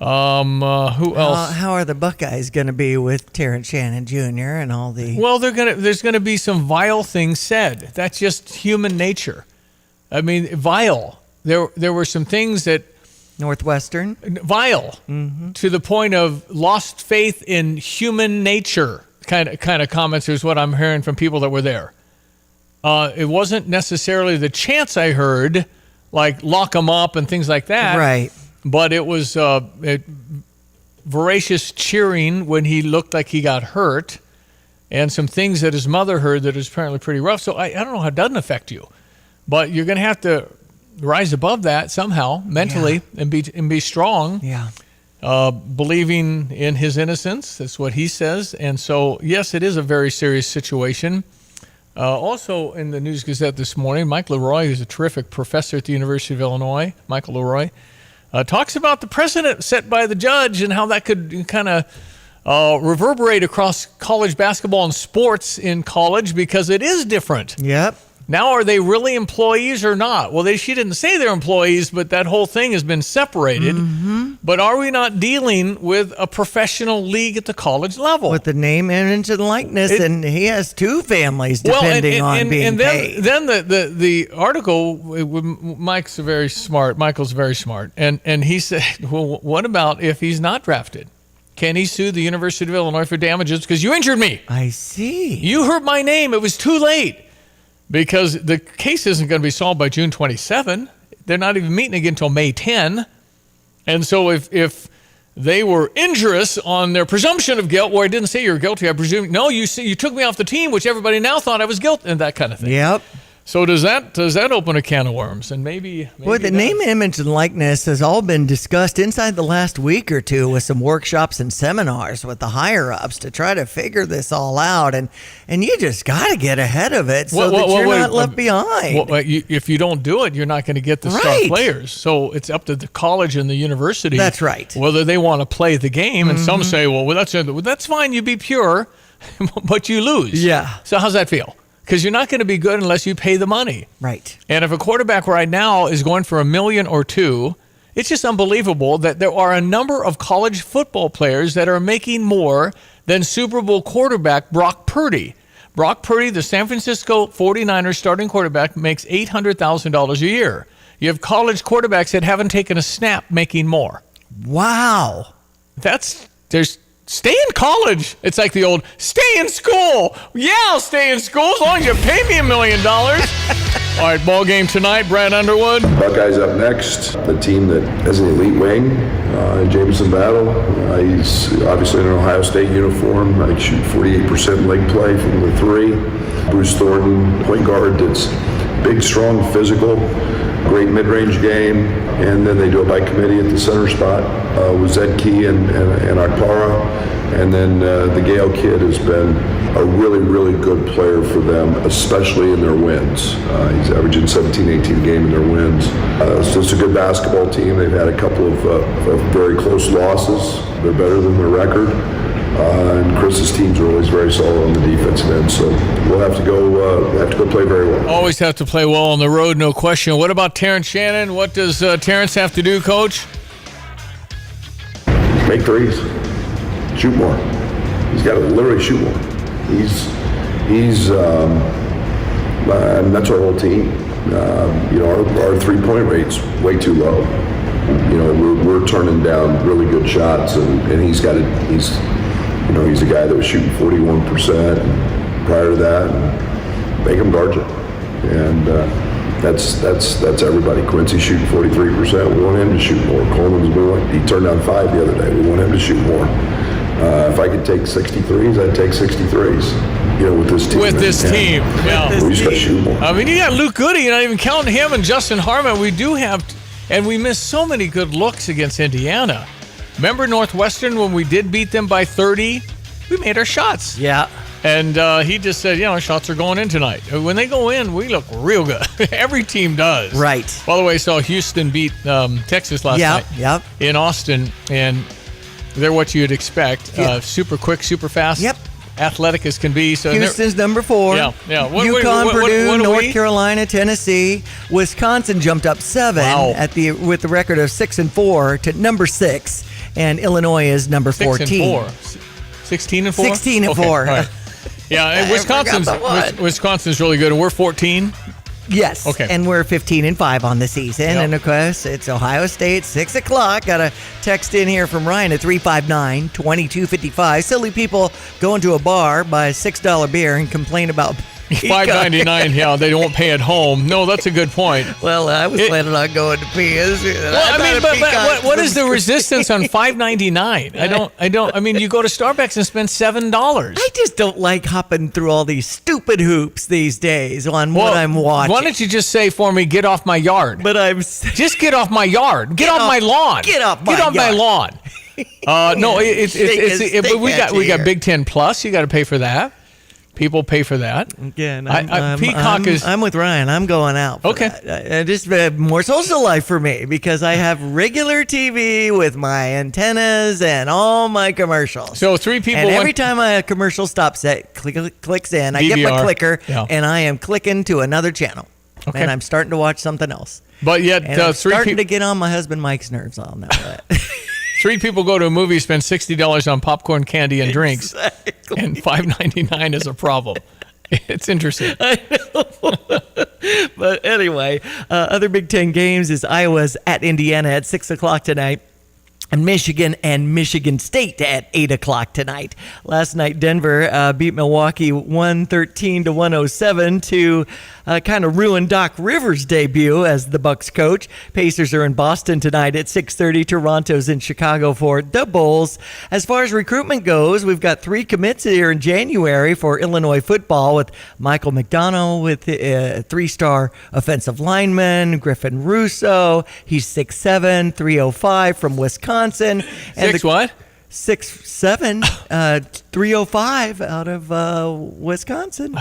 Who else? How are the Buckeyes going to be with Terrence Shannon Jr. and all the? Well, there's going to be some vile things said. That's just human nature. I mean, vile. There were some things that Northwestern vile to the point of lost faith in human nature kind of comments is what I'm hearing from people that were there. It wasn't necessarily the chants I heard, like lock them up and things like that. Right. But it was voracious cheering when he looked like he got hurt, and some things that his mother heard that is apparently pretty rough. So I don't know how it doesn't affect you, but you're going to have to rise above that somehow mentally and be strong. Yeah. Believing in his innocence. That's what he says. And so, yes, it is a very serious situation. Also in the News Gazette this morning, Mike Leroy, who's a terrific professor at the University of Illinois, Michael Leroy, talks about the precedent set by the judge and how that could kind of reverberate across college basketball and sports in college because it is different. Yep. Now, are they really employees or not? Well, she didn't say they're employees, but that whole thing has been separated. But are we not dealing with a professional league at the college level? With the name, image, and likeness, and he has two families depending on being paid. Then the article, Michael's very smart, and he said, well, what about if he's not drafted? Can he sue the University of Illinois for damages because you injured me? I see. You heard my name. It was too late. Because the case isn't going to be solved by June 27. They're not even meeting again until May 10. And so if they were injurious on their presumption of guilt, well, I didn't say you were guilty, I presume. No, you took me off the team, which everybody now thought I was guilty, and that kind of thing. Yep. So does that open a can of worms? And maybe well, the name, image, and likeness has all been discussed inside the last week or two with some workshops and seminars with the higher-ups to try to figure this all out. And you just got to get ahead of it so that you're not left behind. If you don't do it, you're not going to get the star players. So it's up to the college and the university. That's right. Whether they want to play the game. And some say, well, that's fine. You be pure, but you lose. Yeah. So how's that feel? Because you're not going to be good unless you pay the money. Right. And if a quarterback right now is going for $1 million or $2 million, It's just unbelievable that there are a number of college football players that are making more than Super Bowl quarterback Brock Purdy. Brock Purdy, the San Francisco 49ers starting quarterback, makes $800,000 a year. You have college quarterbacks that haven't taken a snap making more. Wow. Stay in college. It's like the old, stay in school. Yeah, I'll stay in school as long as you pay me $1 million. All right, ball game tonight, Brad Underwood. Buckeyes up next, the team that has an elite wing, Jameson Battle. He's obviously in an Ohio State uniform. I shoot 48% leg play from the 3. Bruce Thornton, point guard that's big, strong, physical, great mid-range game. And then they do it by committee at the center spot with Zed Key and Akpara. And then the Gale kid has been a really, really good player for them, especially in their wins. He's averaging 17, 18 a game in their wins. So it's a good basketball team. They've had a couple of very close losses. They're better than their record. And Chris's teams are always very solid on the defensive end. So we'll have to go play very well. Always have to play well on the road, no question. What about Terrence Shannon? What does Terrence have to do, Coach? Make threes. Shoot more. He's got to literally shoot more. That's our whole team. Our 3-point rate's way too low. We're turning down really good shots, and he's a guy that was shooting 41% prior to that. And make him guard you, and that's everybody. Quincy's shooting 43%. We want him to shoot more. Coleman's he turned down 5 the other day. We want him to shoot more. If I could take 63s, I'd take 63s. With this team. With this team, yeah. We just got to shoot more. I mean, you got Luke Goody. You're not even counting him and Justin Harmon. We do have, and we missed so many good looks against Indiana. Remember Northwestern when we did beat them by 30? We made our shots. Yeah. And he just said, shots are going in tonight. When they go in, we look real good. Every team does. Right. By the way, I saw Houston beat Texas last night. Yep. In Austin, and they're what you'd expect. Yeah. Super quick, super fast. Yep. Athletic as can be. So Houston's number 4. Yeah. UConn, Purdue, North Carolina, Tennessee, Wisconsin jumped up 7 with the record of 6-4 to number 6, and Illinois is number 14. 16-4. 16-4. Okay. Right. Yeah, and Wisconsin's really good, and we're 14. Yes. Okay. And we're 15-5 on the season. Yep. And of course, it's Ohio State, 6 o'clock. Got a text in here from Ryan at 359-2255. Silly people going to a bar, buy a $6 beer, and complain about $5.99. Yeah, they don't pay at home. No, that's a good point. Well, I was planning on going to pee. What is the resistance on $5.99? I don't. I mean, you go to Starbucks and spend $7. I just don't like hopping through all these stupid hoops these days on what I'm watching. Why don't you just say for me, get off my yard? But just get off my yard. Get off my lawn. Get off my lawn. No, we got Big Ten Plus. You got to pay for that. People pay for that. Again, I'm with Ryan. I'm going out. Okay. Just more social life for me because I have regular TV with my antennas and all my commercials. So 3 people. And every time a commercial stops, it clicks in. I get my clicker and I am clicking to another channel. Okay. And I'm starting to watch something else. But yet, and I'm starting to get on my husband Mike's nerves on that. 3 people go to a movie, spend $60 on popcorn, candy, and drinks, and $5.99 is a problem. It's interesting. I know. But anyway, other Big Ten games is Iowa's at Indiana at 6 o'clock tonight. And Michigan State at 8 o'clock tonight. Last night, Denver beat Milwaukee 113-107 to kind of ruin Doc Rivers' debut as the Bucks coach. Pacers are in Boston tonight at 6:30. Toronto's in Chicago for the Bulls. As far as recruitment goes, we've got 3 commits here in January for Illinois football with Michael McDonough with 3-star offensive lineman, Griffin Russo. He's 6'7", 305 from Wisconsin. And 6'7", 305 out of Wisconsin.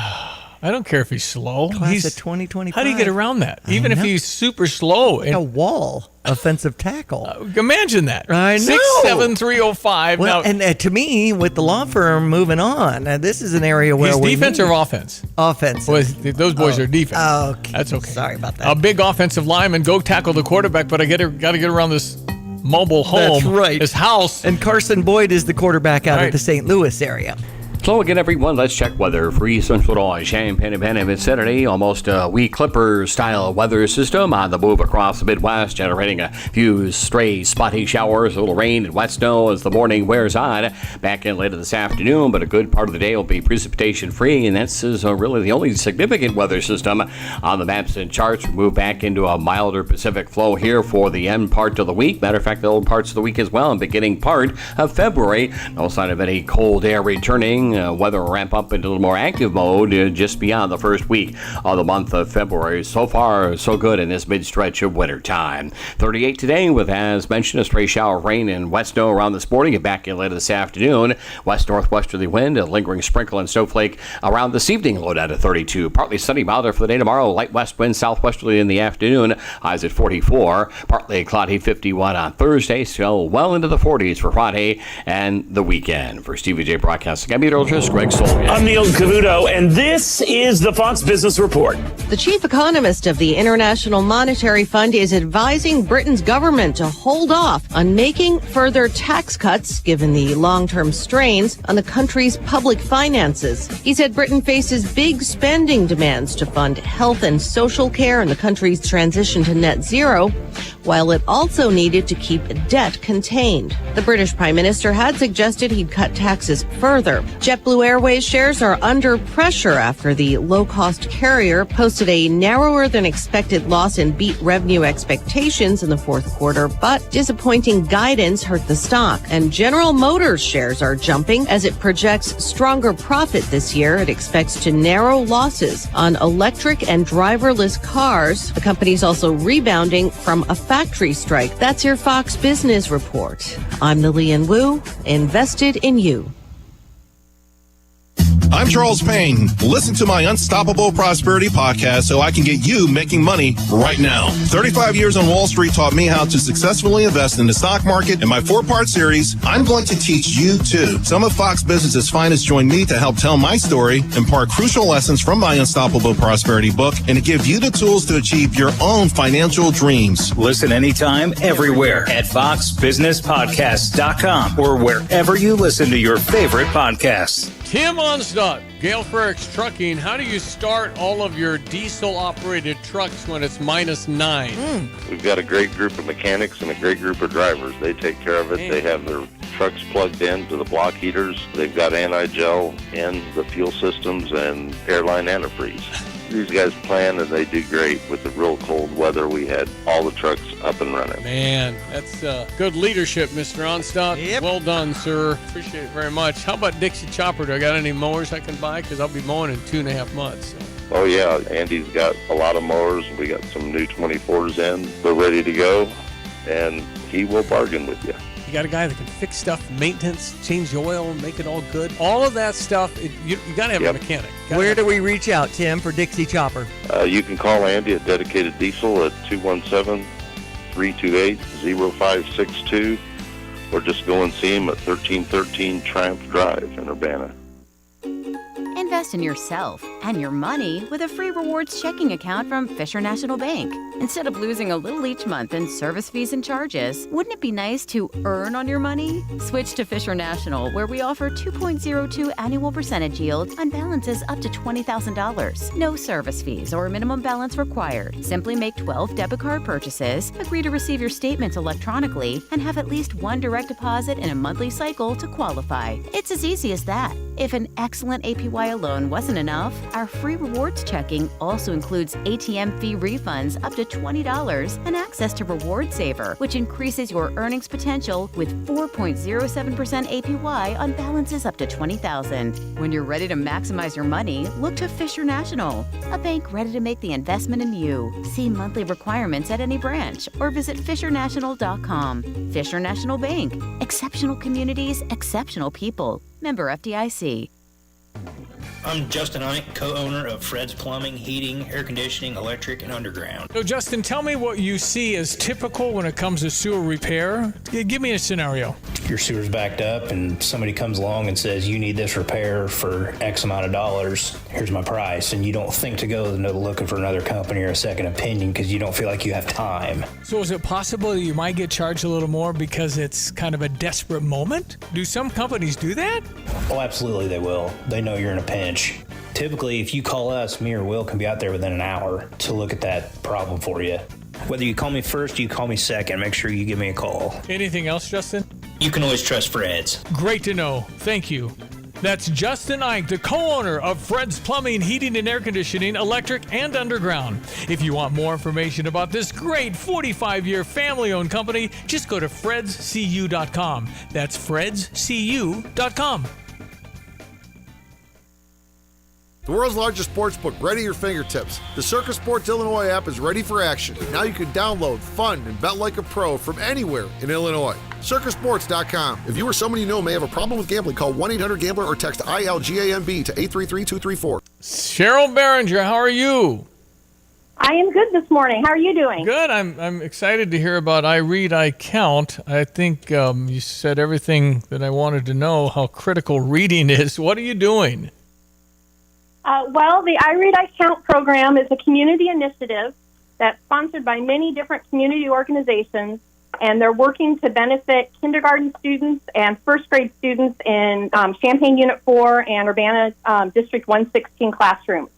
I don't care if he's slow. Class of 2025. How do you get around that? Even if he's super slow. Like a wall. offensive tackle. Imagine that. I know. 6'7", 305. Well, now, and to me, with the law firm moving on, this is an area where he's defense or offense? Offense. Well, those boys are defense. Okay. That's okay. Sorry about that. A big offensive lineman, go tackle the quarterback, but I got to get around this mobile home. That's right. This house. And Carson Boyd is the quarterback out of the St. Louis area. So again, everyone, let's check weather for East Central Illinois, Champaign-Urbana, Vicinity. Almost a wee Clipper-style weather system on the move across the Midwest, generating a few stray spotty showers, a little rain and wet snow as the morning wears on. Back in later this afternoon, but a good part of the day will be precipitation-free, and this is really the only significant weather system on the maps and charts. We move back into a milder Pacific flow here for the end part of the week. Matter of fact, the old parts of the week as well, and beginning part of February. No sign of any cold air returning. Weather will ramp up into a little more active mode just beyond the first week of the month of February. So far, so good in this mid-stretch of winter time. 38 today with, as mentioned, a stray shower of rain and wet snow around this morning and back in later this afternoon. West-northwesterly wind, a lingering sprinkle and snowflake around this evening, low down to 32. Partly sunny, milder for the day tomorrow. Light west wind, southwesterly in the afternoon, highs at 44. Partly cloudy, 51 on Thursday, so well into the 40s for Friday and the weekend. For Stevie Jay Broadcasting, I'm meteorologist Greg Solomon. I'm Neil Cavuto, and this is the Fox Business Report. The chief economist of the International Monetary Fund is advising Britain's government to hold off on making further tax cuts, given the long-term strains on the country's public finances. He said Britain faces big spending demands to fund health and social care in the country's transition to net zero, while it also needed to keep debt contained. The British Prime Minister had suggested he'd cut taxes further. JetBlue Airways shares are under pressure after the low-cost carrier posted a narrower-than-expected loss and beat revenue expectations in the fourth quarter, but disappointing guidance hurt the stock. And General Motors shares are jumping as it projects stronger profit this year. It expects to narrow losses on electric and driverless cars. The company's also rebounding from a factory strike. That's your Fox Business Report. I'm Lillian Wu, invested in you. I'm Charles Payne. Listen to my Unstoppable Prosperity podcast so I can get you making money right now. 35 years on Wall Street taught me how to successfully invest in the stock market. In my 4-part series, I'm going to teach you too. Some of Fox Business's finest join me to help tell my story, impart crucial lessons from my Unstoppable Prosperity book, and to give you the tools to achieve your own financial dreams. Listen anytime, everywhere at foxbusinesspodcast.com or wherever you listen to your favorite podcasts. Tim Onstott, Gale Frericks Trucking. How do you start all of your diesel-operated trucks when it's -9? We've got a great group of mechanics and a great group of drivers. They take care of it. They have their trucks plugged into the block heaters. They've got anti-gel in the fuel systems and airline antifreeze. These guys plan and they do great. With the real cold weather, we had all the trucks up and running. Man, that's good leadership, Mr. Onstott. Yep. Well done, sir. Appreciate it very much. How about Dixie Chopper? Do I got any mowers I can buy? Because I'll be mowing in 2.5 months. So. Oh, yeah. Andy's got a lot of mowers. We got some new 24s in. They're ready to go, and he will bargain with you. You got a guy that can fix stuff, maintenance, change the oil, make it all good. All of that stuff, you got to have a mechanic. Where do we reach out, Tim, for Dixie Chopper? You can call Andy at Dedicated Diesel at 217-328-0562, or just go and see him at 1313 Triumph Drive in Urbana. Invest in yourself and your money with a free rewards checking account from Fisher National Bank. Instead of losing a little each month in service fees and charges, wouldn't it be nice to earn on your money? Switch to Fisher National, where we offer 2.02 annual percentage yield on balances up to $20,000. No service fees or minimum balance required. Simply make 12 debit card purchases, agree to receive your statements electronically, and have at least one direct deposit in a monthly cycle to qualify. It's as easy as that. If an excellent APY alone wasn't enough, our free rewards checking also includes ATM fee refunds up to $20 and access to Reward Saver, which increases your earnings potential with 4.07% APY on balances up to $20,000. When you're ready to maximize your money, look to Fisher National, a bank ready to make the investment in you. See monthly requirements at any branch or visit fishernational.com. Fisher National Bank. Exceptional communities, exceptional people. Member FDIC. I'm Justin Ike, co-owner of Fred's Plumbing, Heating, Air Conditioning, Electric, and Underground. So, Justin, tell me what you see as typical when it comes to sewer repair. Give me a scenario. Your sewer's backed up and somebody comes along and says, you need this repair for X amount of dollars. Here's my price. And you don't think to go looking for another company or a second opinion because you don't feel like you have time. So is it possible that you might get charged a little more because it's kind of a desperate moment? Do some companies do that? Oh, absolutely they will. They know you're in a pinch. Typically, if you call us, me or Will can be out there within an hour to look at that problem for you. Whether you call me first or you call me second, make sure you give me a call. Anything else, Justin? You can always trust Fred's. Great to know. Thank you. That's Justin Ike, the co-owner of Fred's Plumbing, Heating, and Air Conditioning, Electric, and Underground. If you want more information about this great 45-year family-owned company, just go to fredscu.com. That's fredscu.com. The world's largest sports book, right at your fingertips. The Circus Sports Illinois app is ready for action. Now you can download, fund, and bet like a pro from anywhere in Illinois. Circusports.com. If you or someone you know may have a problem with gambling, call 1-800-GAMBLER or text ILGAMB to 833-234. Cheryl Behringer, how are you? I am good this morning. How are you doing? Good. I'm excited to hear about I Read, I Count. I think you said everything that I wanted to know, how critical reading is. What are you doing? Well, the I Read, I Count program is a community initiative that's sponsored by many different community organizations, and they're working to benefit kindergarten students and first grade students in Champaign Unit 4 and Urbana District 116 classrooms.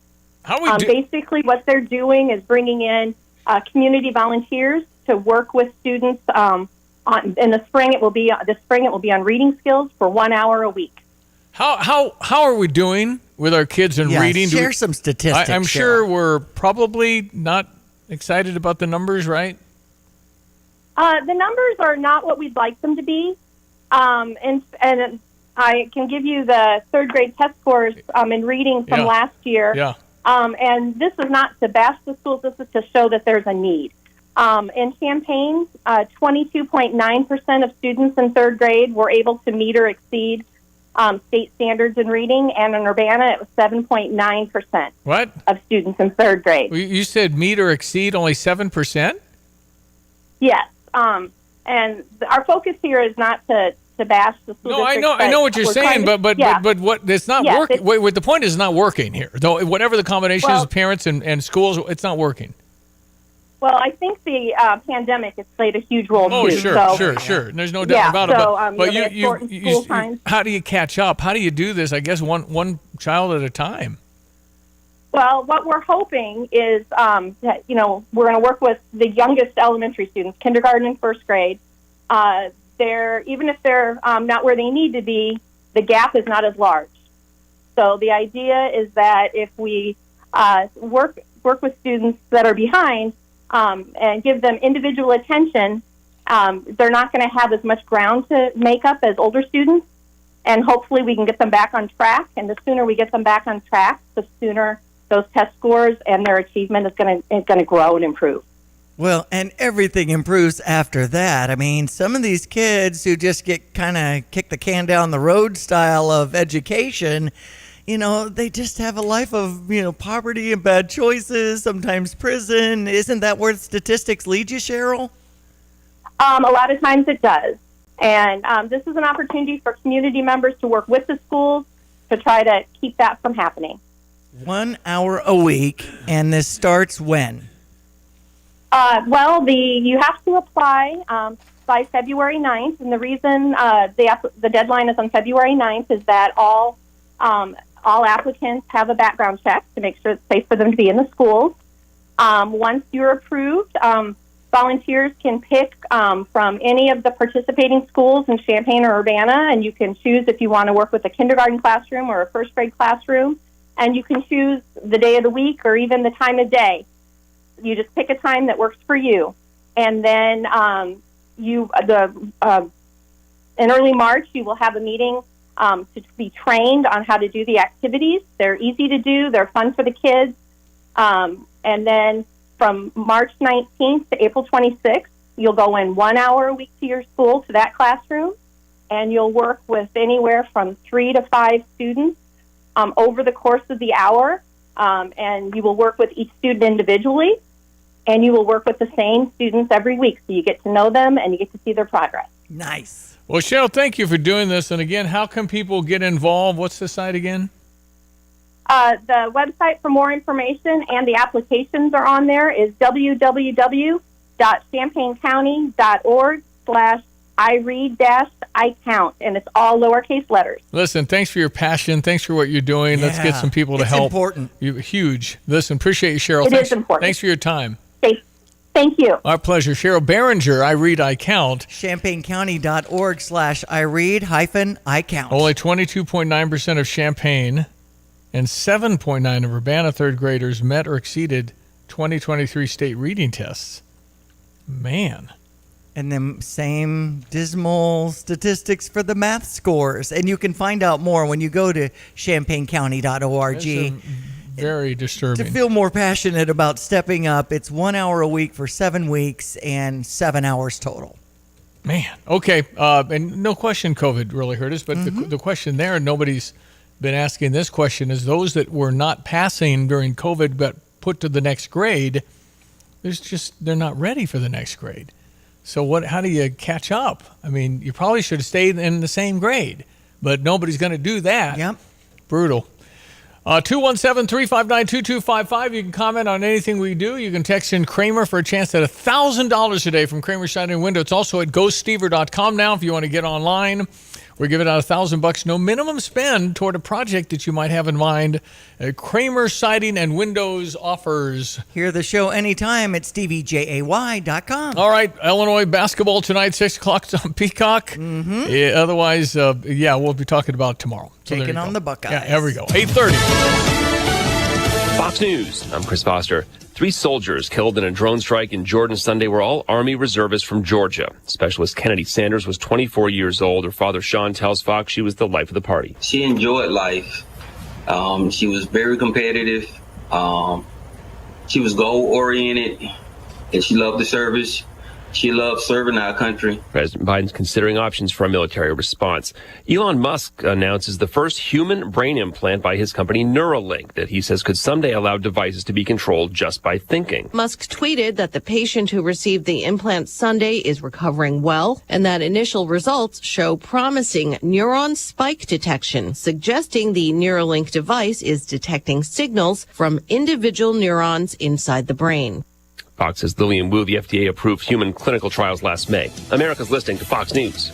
Basically, what they're doing is bringing in community volunteers to work with students. In the spring, it will be on reading skills for 1 hour a week. How are we doing with our kids in reading? Share some statistics. I'm sure we're probably not excited about the numbers, right? The numbers are not what we'd like them to be. And I can give you the third grade test scores in reading from last year. Yeah. And this is not to bash the schools. This is to show that there's a need. In Champaign, 22.9% of students in third grade were able to meet or exceed state standards in reading, and in Urbana, it was 7.9%. What? Of students in third grade. You said meet or exceed only 7%? Yes. And our focus here is not to bash the school. No, I know what you're saying, but what it's not working. Wait, the point is not working here. Though whatever the combination is of parents and schools, it's not working. Well, I think the pandemic has played a huge role too. Oh, sure. There's no doubt about it. But you how do you catch up? How do you do this? I guess one child at a time. Well, what we're hoping is that we're going to work with the youngest elementary students, kindergarten and first grade. Even if they're not where they need to be, the gap is not as large. So the idea is that if we work with students that are behind, and give them individual attention, they're not going to have as much ground to make up as older students, and hopefully we can get them back on track. And the sooner we get them back on track, the sooner those test scores and their achievement is going to grow and improve. Well, and everything improves after that. I mean, some of these kids who just get kind of kick the can down the road style of education, they just have a life of, poverty and bad choices, sometimes prison. Isn't that where statistics lead you, Cheryl? A lot of times it does. And this is an opportunity for community members to work with the schools to try to keep that from happening. 1 hour a week, and this starts when? You have to apply by February 9th, and the reason the deadline is on February 9th is that all applicants have a background check to make sure it's safe for them to be in the schools. Once you're approved, volunteers can pick from any of the participating schools in Champaign or Urbana, and you can choose if you want to work with a kindergarten classroom or a first grade classroom, and you can choose the day of the week or even the time of day. You just pick a time that works for you. And then in early March, you will have a meeting to be trained on how to do the activities. They're easy to do. They're fun for the kids. And then from March 19th to April 26th, you'll go in 1 hour a week to your school, to that classroom, and you'll work with anywhere from 3 to 5 students over the course of the hour, and you will work with each student individually, and you will work with the same students every week, so you get to know them and you get to see their progress. Nice. Well, Cheryl, thank you for doing this. And again, how can people get involved? What's the site again? The website for more information and the applications are on there is www.champainecounty.org/iread-icount, and it's all lowercase letters. Listen, thanks for your passion. Thanks for what you're doing. Let's get some people to help. It's important. Huge. Listen, appreciate you, Cheryl. It is important. Thanks for your time. Thank you. Our pleasure. Cheryl Behringer, I read, I count. ChampaineCounty.org/iread-icount. Only 22.9% of Champaign and 7.9% of Urbana third graders met or exceeded 2023 state reading tests. Man. And then same dismal statistics for the math scores. And you can find out more when you go to ChampaineCounty.org. Very disturbing. To feel more passionate about stepping up, it's 1 hour a week for 7 weeks and 7 hours total. Man. Okay. And no question COVID really hurt us, but the question there, nobody's been asking this question, is those that were not passing during COVID but put to the next grade, they're not ready for the next grade. So how do you catch up? I mean, you probably should have stayed in the same grade, but nobody's going to do that. Yep. Brutal. 217-359-2255. You can comment on anything we do. You can text in Kramer for a chance at $1,000 a day from Kramer Siding and Window. It's also at ghoststever.com now if you want to get online. We're giving out $1,000, no minimum spend toward a project that you might have in mind. Kramer Siding and Windows offers. Hear the show anytime at StevieJay.com. All right, Illinois basketball tonight, 6 o'clock on Peacock. Yeah, otherwise, we'll be talking about it tomorrow. So Taking on the Buckeyes. Yeah, there we go. 8:30. Fox News, I'm Chris Foster. 3 soldiers killed in a drone strike in Jordan Sunday were all Army reservists from Georgia. Specialist Kennedy Sanders was 24 years old. Her father, Sean, tells Fox she was the life of the party. She enjoyed life. She was very competitive. She was goal-oriented, and she loved the service. She loved serving our country. President Biden's considering options for a military response. Elon Musk announces the first human brain implant by his company Neuralink that he says could someday allow devices to be controlled just by thinking. Musk tweeted that the patient who received the implant Sunday is recovering well and that initial results show promising neuron spike detection, suggesting the Neuralink device is detecting signals from individual neurons inside the brain. Fox's Lillian Wu, the FDA approved human clinical trials last May. America's listening to Fox News.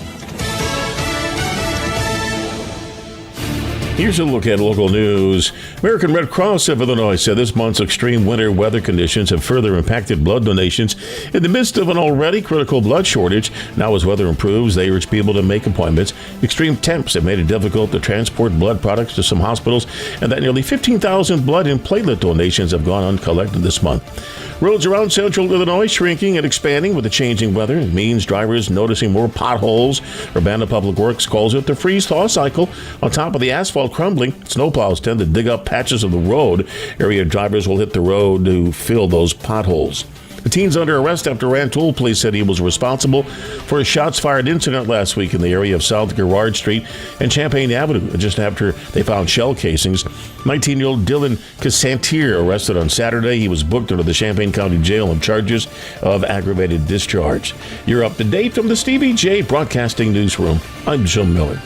Here's a look at local news. American Red Cross of Illinois said this month's extreme winter weather conditions have further impacted blood donations in the midst of an already critical blood shortage. Now as weather improves, they urge people to make appointments. Extreme temps have made it difficult to transport blood products to some hospitals, and that nearly 15,000 blood and platelet donations have gone uncollected this month. Roads around central Illinois shrinking and expanding with the changing weather. It means drivers noticing more potholes. Urbana Public Works calls it the freeze-thaw cycle. On top of the asphalt crumbling, snowplows tend to dig up patches of the road. Area drivers will hit the road to fill those potholes. The teen's under arrest after Rantoul police said he was responsible for a shots-fired incident last week in the area of South Girard Street and Champaign Avenue, just after they found shell casings. 19-year-old Dylan Cassantier arrested on Saturday. He was booked into the Champaign County Jail on charges of aggravated discharge. You're up to date from the Stevie Jay Broadcasting Newsroom. I'm Jim Miller.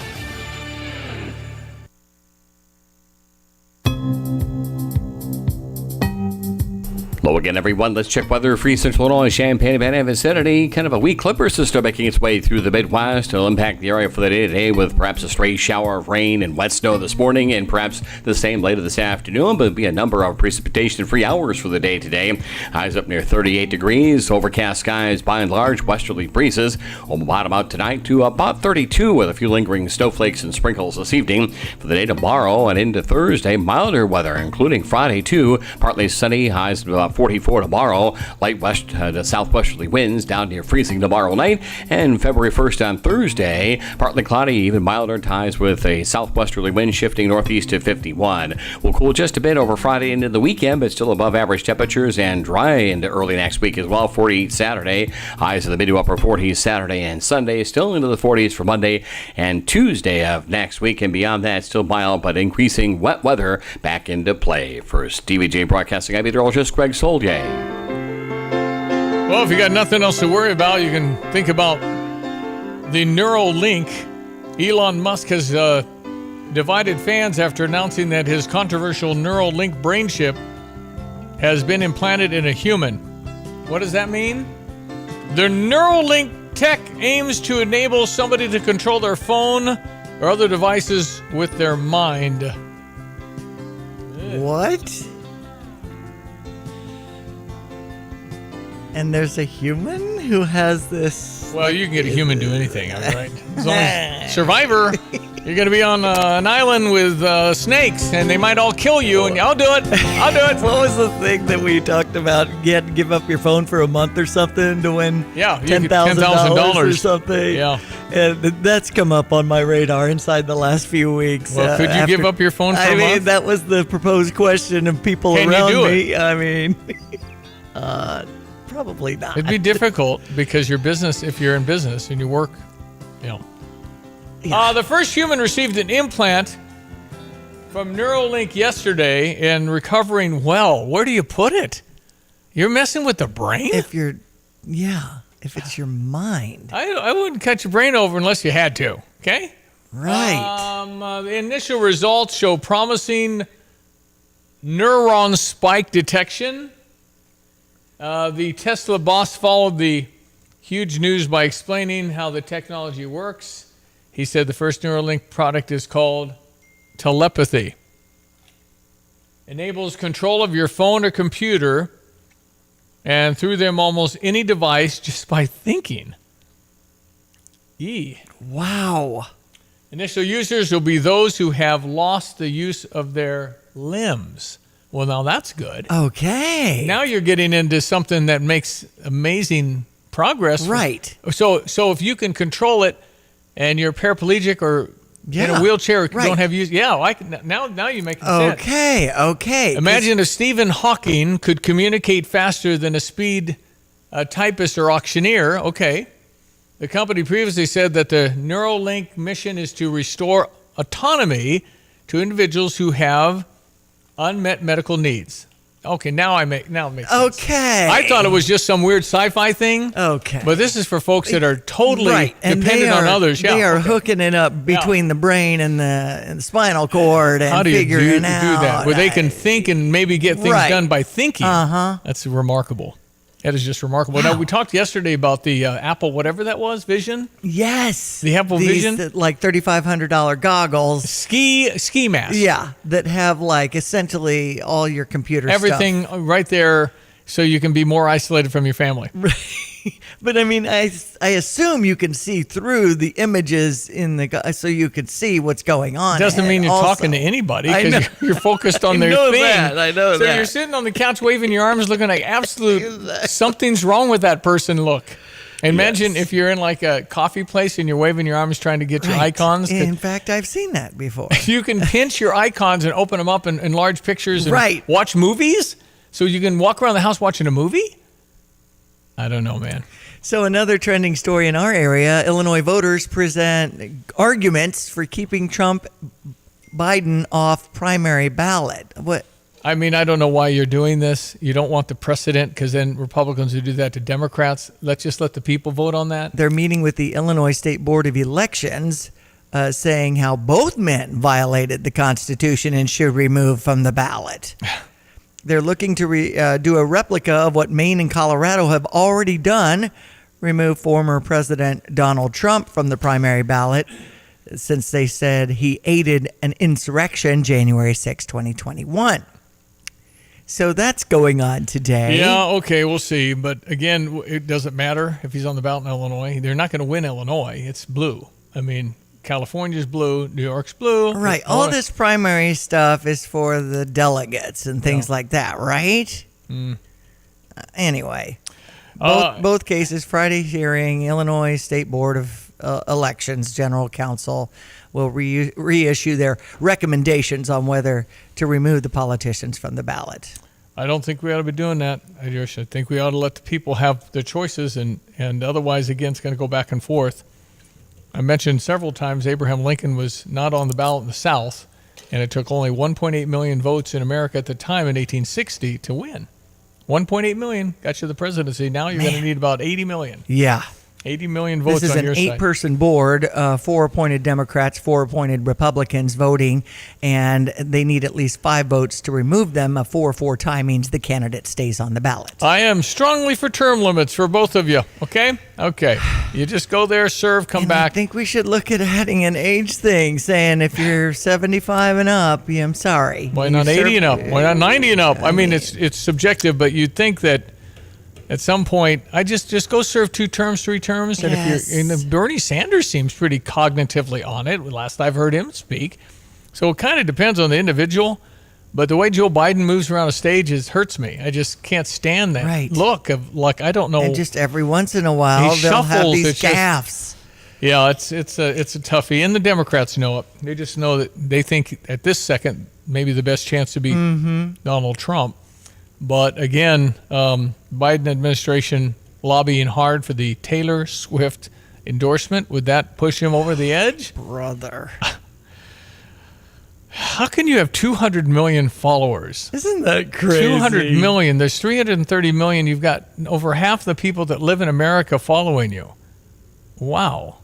Hello again, everyone. Let's check weather. Free Central Illinois, Champaign-Urbana vicinity. Kind of a weak clipper system making its way through the Midwest. It'll impact the area for the day today with perhaps a stray shower of rain and wet snow this morning and perhaps the same later this afternoon. But it'll be a number of precipitation-free hours for the day today. Highs up near 38 degrees. Overcast skies by and large. Westerly breezes. We'll bottom out tonight to about 32 with a few lingering snowflakes and sprinkles this evening. For the day tomorrow and into Thursday, milder weather, including Friday too. Partly sunny. Highs of about 44 tomorrow. Light west to southwesterly winds down near freezing tomorrow night. And February 1st on Thursday, partly cloudy, even milder ties with a southwesterly wind shifting northeast to 51. We'll cool just a bit over Friday into the weekend, but still above average temperatures and dry into early next week as well. 48 Saturday, highs in the mid to upper 40s Saturday and Sunday, still into the 40s for Monday and Tuesday of next week. And beyond that, still mild but increasing wet weather back into play. For Stevie Jay Broadcasting, I'm meteorologist Greg Soldier. Well, if you got nothing else to worry about, you can think about the Neuralink. Elon Musk has divided fans after announcing that his controversial Neuralink brain chip has been implanted in a human. What does that mean? The Neuralink tech aims to enable somebody to control their phone or other devices with their mind. What? And there's a human who has this. Well, you can get a human to do anything, right? As long as Survivor, you're going to be on an island with snakes, and they might all kill you, and I'll do it. I'll do it. What was the thing that we talked about? You had to give up your phone for a month or something to win $10,000 or something. Yeah. And that's come up on my radar inside the last few weeks. Well, could you give up your phone for a month? I mean, that was the proposed question of people around me. I mean, probably not. It'd be difficult because your business, if you're in business and you work, Yeah. The first human received an implant from Neuralink yesterday and recovering well. Where do you put it? You're messing with the brain? If it's your mind. I wouldn't cut your brain over unless you had to, okay? Right. The initial results show promising neuron spike detection. The Tesla boss followed the huge news by explaining how the technology works. He said the first Neuralink product is called telepathy. Enables control of your phone or computer and through them almost any device just by thinking. Wow. Initial users will be those who have lost the use of their limbs. Well, now that's good. Okay. Now you're getting into something that makes amazing progress. Right. So if you can control it and you're paraplegic or in a wheelchair or don't have use, now you make sense. Okay. Imagine if Stephen Hawking could communicate faster than a speed typist or auctioneer. Okay. The company previously said that the Neuralink mission is to restore autonomy to individuals who have unmet medical needs. Okay, now it makes sense. Okay. I thought it was just some weird sci-fi thing. Okay. But this is for folks that are totally dependent on others. Yeah. They are hooking it up between the brain and the spinal cord and How do you figuring do out. that? Where they can think and maybe get things done by thinking. Uh-huh. That's remarkable. That is just remarkable. Wow. Now, we talked yesterday about the Apple, whatever that was, Vision. Yes. The Apple Vision. Like $3,500 goggles. Ski mask. Yeah, that have like essentially all your computer everything stuff. Right there so you can be more isolated from your family. But I mean, I assume you can see through the images so you can see what's going on. Doesn't mean you're talking to anybody because you're focused on their thing. I know that. So you're sitting on the couch waving your arms looking like something's wrong with that person look. Imagine if you're in like a coffee place and you're waving your arms trying to get your icons. In fact, I've seen that before. You can pinch your icons and open them up in large pictures and watch movies. So you can walk around the house watching a movie? I don't know, man. So another trending story in our area, Illinois voters present arguments for keeping Biden off primary ballot. What? I mean, I don't know why you're doing this. You don't want the precedent because then Republicans who do that to Democrats, let's just let the people vote on that. They're meeting with the Illinois State Board of Elections, saying how both men violated the Constitution and should remove from the ballot. They're looking to do a replica of what Maine and Colorado have already done, remove former President Donald Trump from the primary ballot, since they said he aided an insurrection January 6, 2021. So that's going on today. Yeah, okay, we'll see. But again, it doesn't matter if he's on the ballot in Illinois. They're not going to win Illinois. It's blue. I mean, California's blue, New York's blue. Right. All this primary stuff is for the delegates and things like that, right? Anyway, both cases, Friday's hearing, Illinois State Board of Elections General Counsel will reissue their recommendations on whether to remove the politicians from the ballot. I don't think we ought to be doing that. I think we ought to let the people have their choices, and otherwise, again, it's going to go back and forth. I mentioned several times Abraham Lincoln was not on the ballot in the South, and it took only 1.8 million votes in America at the time in 1860 to win. 1.8 million got you the presidency. Now you're going to need about 80 million. Yeah. 80 million votes on your side. This is an 8-person board, 4 appointed Democrats, 4 appointed Republicans voting, and they need at least 5 votes to remove them. A 4-4 tie means the candidate stays on the ballot. I am strongly for term limits for both of you, okay? Okay. You just go there, serve, come back. I think we should look at adding an age thing, saying if you're 75 and up, I'm sorry. Why not 80 and up? Why not 90 and up? I mean, it's subjective, but you'd think that at some point, I just go serve 2 terms, 3 terms, and Yes. if you're, Bernie Sanders seems pretty cognitively on it. Last I've heard him speak, so it kind of depends on the individual. But the way Joe Biden moves around a stage hurts me. I just can't stand that look of like I don't know. And just every once in a while, they'll have these gaffes. Yeah, it's a toughie, and the Democrats know it. They just know that they think at this second maybe the best chance to beat Donald Trump. But again, Biden administration lobbying hard for the Taylor Swift endorsement. Would that push him over the edge? Brother. How can you have 200 million followers? Isn't that crazy? 200 million. There's 330 million. You've got over half the people that live in America following you. Wow.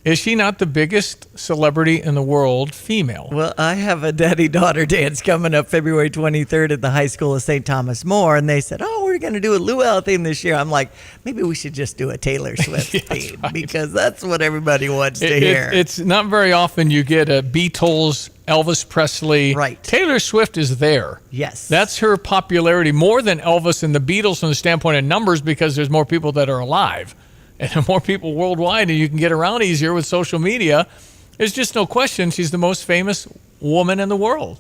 Is she not the biggest celebrity in the world, female? Well, I have a daddy-daughter dance coming up February 23rd at the High School of St. Thomas More, and they said, we're going to do a luau theme this year. I'm like, maybe we should just do a Taylor Swift theme because that's what everybody wants to hear. It's not very often you get a Beatles, Elvis Presley. Right. Taylor Swift is there. Yes. That's her popularity more than Elvis and the Beatles from the standpoint of numbers because there's more people that are alive. And more people worldwide, and you can get around easier with social media. There's just no question she's the most famous woman in the world.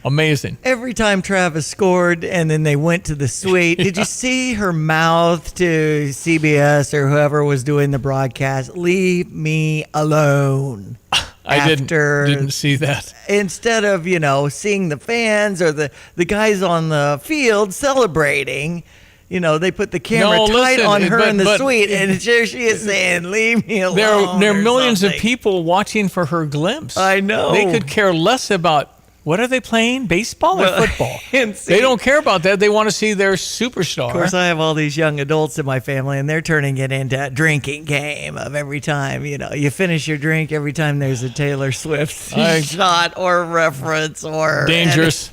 Amazing. Every time Travis scored and then they went to the suite, did you see her mouth to CBS or whoever was doing the broadcast? Leave me alone. I didn't see that. Instead of, seeing the fans or the guys on the field celebrating, they put the camera tight on her in the suite, and here she is saying, leave me alone. There are millions of people watching for her glimpse. I know. They could care less about, what are they playing, baseball or football? They don't care about that. They want to see their superstar. Of course, I have all these young adults in my family, and they're turning it into a drinking game of every time, you finish your drink every time there's a Taylor Swift shot or reference or dangerous.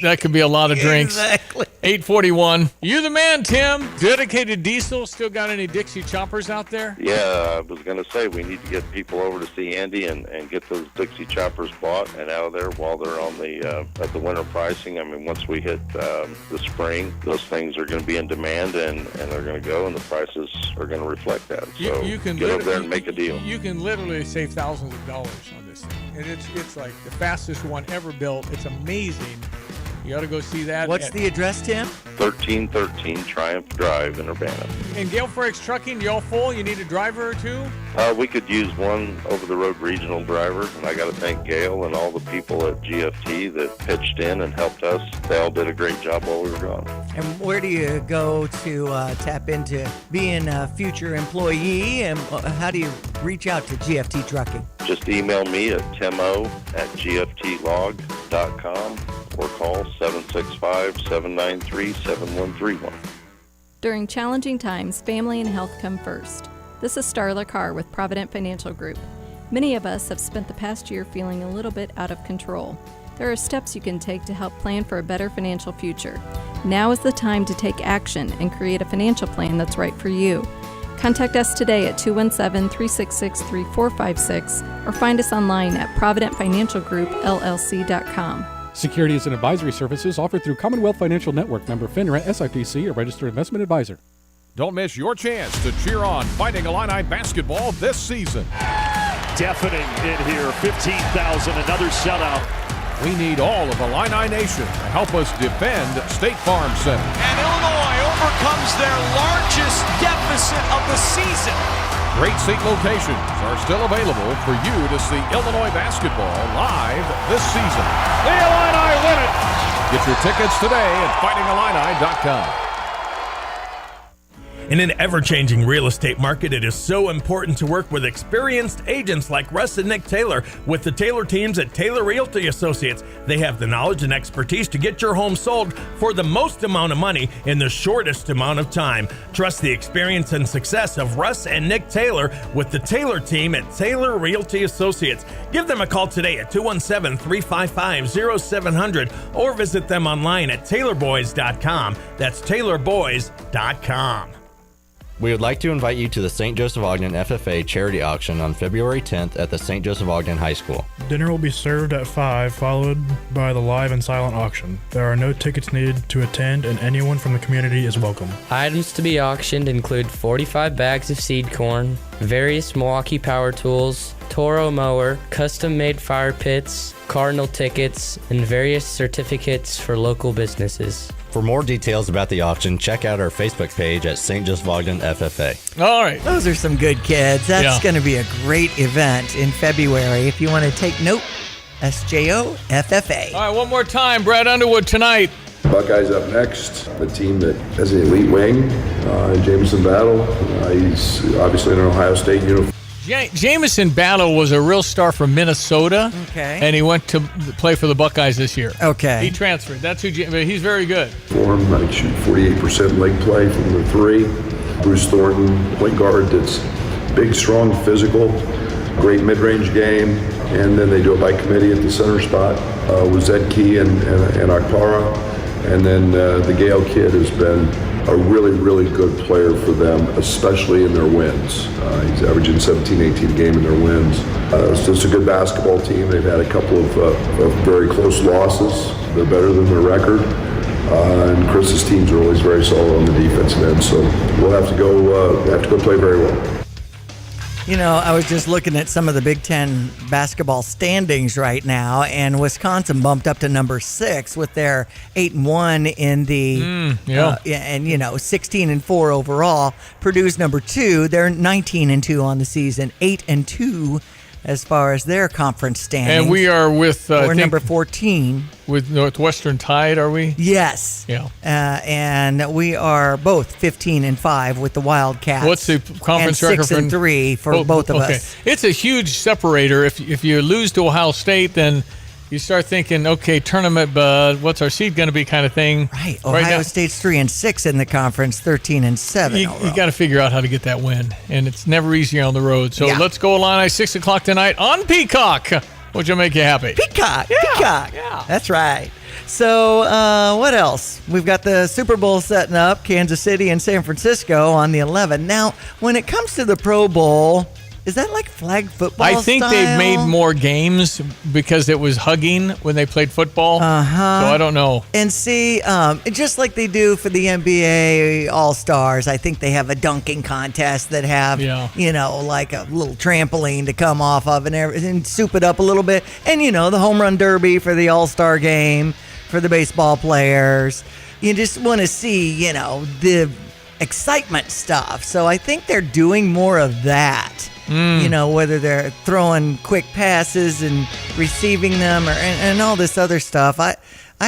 That could be a lot of drinks. Exactly. 8:41. You the man, Tim. Dedicated Diesel. Still got any Dixie choppers out there? Yeah, I was going to say we need to get people over to see Andy and get those Dixie choppers bought and out of there while they're on the at the winter pricing. I mean, once we hit the spring, those things are going to be in demand and they're going to go, and the prices are going to reflect that. So you can get over there and make a deal. You can literally save thousands of dollars on this thing, and it's like the fastest one ever built. It's amazing. You ought to go see that. What's the address, Tim? 1313 Triumph Drive in Urbana. And Gale Freights Trucking, y'all full? You need a driver or two? We could use one over-the-road regional driver, and I got to thank Gale and all the people at GFT that pitched in and helped us. They all did a great job while we were gone. And where do you go to tap into being a future employee, and how do you reach out to GFT Trucking? Just email me at timo@gftlog.com or call 765-793-7131. During challenging times, family and health come first. This is Starla Carr with Provident Financial Group. Many of us have spent the past year feeling a little bit out of control. There are steps you can take to help plan for a better financial future. Now is the time to take action and create a financial plan that's right for you. Contact us today at 217-366-3456 or find us online at providentfinancialgroupllc.com. Securities and advisory services offered through Commonwealth Financial Network, member FINRA, SIPC, a registered investment advisor. Don't miss your chance to cheer on Fighting Illini basketball this season. Deafening in here, 15,000, another sellout. We need all of Illini Nation to help us defend State Farm Center. And Illinois overcomes their largest deficit of the season. Great seat locations are still available for you to see Illinois basketball live this season. The Illini win it! Get your tickets today at fightingillini.com. In an ever-changing real estate market, it is so important to work with experienced agents like Russ and Nick Taylor with the Taylor teams at Taylor Realty Associates. They have the knowledge and expertise to get your home sold for the most amount of money in the shortest amount of time. Trust the experience and success of Russ and Nick Taylor with the Taylor team at Taylor Realty Associates. Give them a call today at 217-355-0700 or visit them online at taylorboys.com. That's taylorboys.com. We would like to invite you to the St. Joseph Ogden FFA charity auction on February 10th at the St. Joseph Ogden High School. Dinner will be served at 5, followed by the live and silent auction. There are no tickets needed to attend, and anyone from the community is welcome. Items to be auctioned include 45 bags of seed corn, various Milwaukee power tools, Toro mower, custom-made fire pits, Cardinal tickets, and various certificates for local businesses. For more details about the auction, check out our Facebook page at St. Joseph Ogden FFA. All right. Those are some good kids. That's going to be a great event in February. If you want to take note, SJOFFA. All right, one more time. Brad Underwood tonight. Buckeyes up next. The team that has an elite wing, Jameson Battle. He's obviously in an Ohio State uniform. Jamison Battle was a real star from Minnesota. Okay. And he went to play for the Buckeyes this year. Okay. He transferred. That's who. He's very good. Form, I shoot 48% leg play from the 3. Bruce Thornton, point guard, that's big, strong, physical, great mid-range game. And then they do it by committee at the center spot with Zed Key and Akpara. And then the Gale kid has been a really, really good player for them, especially in their wins. He's averaging 17, 18 a game in their wins. So it's a good basketball team. They've had a couple of very close losses. They're better than their record. And Chris's teams are always very solid on the defensive end. So we'll have to go play very well. You know, I was just looking at some of the Big Ten basketball standings right now, and Wisconsin bumped up to number 6 with their 8-1 in the, and 16-4 overall. Purdue's number 2. They're 19-2 on the season, 8-2 as far as their conference standings. And we are with we're number 14 with Northwestern Tide. Are we? Yes. Yeah. And we are both 15-5 with the Wildcats. What's the conference and record? 6-3 for both of us. It's a huge separator. If you lose to Ohio State, then you start thinking, okay, tournament, but what's our seed going to be, kind of thing. Right. Ohio State's 3-6 in the conference, 13-7. You got to figure out how to get that win, and it's never easy on the road. So let's go Illini 6 o'clock tonight on Peacock, which will make you happy. Peacock. Yeah. That's right. So what else? We've got the Super Bowl setting up, Kansas City and San Francisco on the 11th. Now, when it comes to the Pro Bowl, is that like flag football I think style? they've made more games because it was hugging when they played football. Uh-huh. So I don't know. And see, just like they do for the NBA All-Stars, I think they have a dunking contest that have, like a little trampoline to come off of and everything, soup it up a little bit. And, the home run derby for the All-Star game for the baseball players. You just want to see, the excitement stuff. So I think they're doing more of that. Whether they're throwing quick passes and receiving them and all this other stuff. I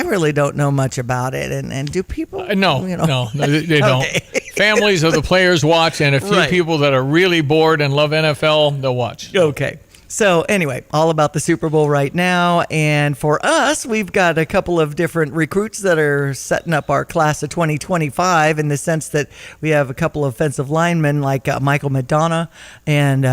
really don't know much about it. And do people? No, they don't. Families of the players watch, and a few people that are really bored and love NFL, they'll watch. Okay. So anyway, all about the Super Bowl right now. And for us, we've got a couple of different recruits that are setting up our class of 2025 in the sense that we have a couple of offensive linemen like Michael Madonna and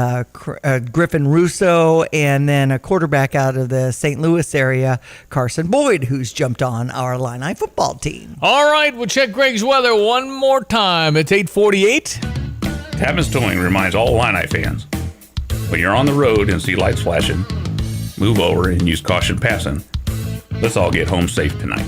Griffin Russo, and then a quarterback out of the St. Louis area, Carson Boyd, who's jumped on our Illini football team. All right, we'll check Greg's weather one more time. It's 8:48. Tavis Towing reminds all Illini fans, when you're on the road and see lights flashing, move over and use caution passing. Let's all get home safe tonight.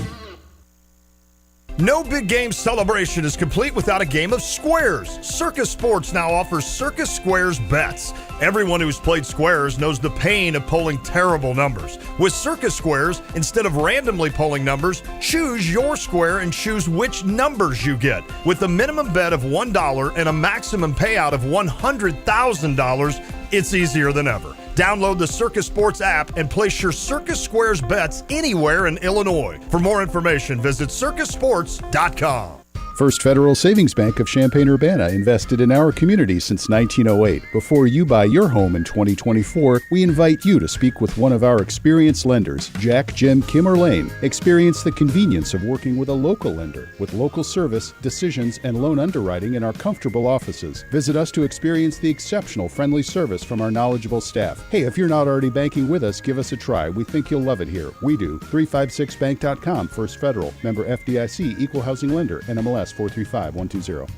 No big game celebration is complete without a game of squares. Circus Sports now offers Circus Squares bets. Everyone who's played squares knows the pain of pulling terrible numbers. With Circus Squares, instead of randomly pulling numbers, choose your square and choose which numbers you get. With a minimum bet of $1 and a maximum payout of $100,000, it's easier than ever. Download the Circus Sports app and place your Circus Squares bets anywhere in Illinois. For more information, visit circussports.com. First Federal Savings Bank of Champaign-Urbana invested in our community since 1908. Before you buy your home in 2024, we invite you to speak with one of our experienced lenders, Jack, Jim, Kim, or Lane. Experience the convenience of working with a local lender with local service, decisions, and loan underwriting in our comfortable offices. Visit us to experience the exceptional friendly service from our knowledgeable staff. Hey, if you're not already banking with us, give us a try. We think you'll love it here. We do. 356bank.com, First Federal. Member FDIC, Equal Housing Lender, NMLS 435120.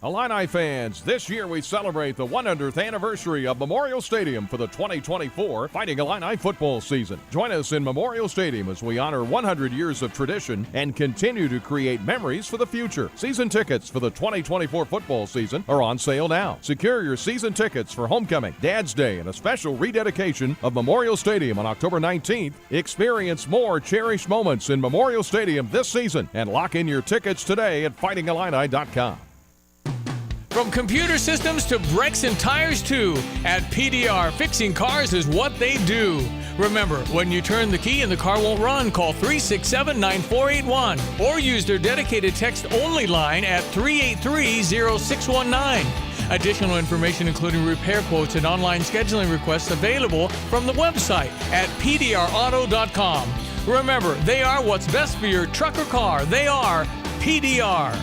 Illini fans, this year we celebrate the 100th anniversary of Memorial Stadium for the 2024 Fighting Illini football season. Join us in Memorial Stadium as we honor 100 years of tradition and continue to create memories for the future. Season tickets for the 2024 football season are on sale now. Secure your season tickets for Homecoming, Dad's Day, and a special rededication of Memorial Stadium on October 19th. Experience more cherished moments in Memorial Stadium this season and lock in your tickets today at fightingillini.com. From computer systems to brakes and tires too, at PDR, fixing cars is what they do. Remember, when you turn the key and the car won't run, call 367-9481 or use their dedicated text-only line at 383-0619. Additional information including repair quotes and online scheduling requests available from the website at pdrauto.com. Remember, they are what's best for your truck or car. They are PDR.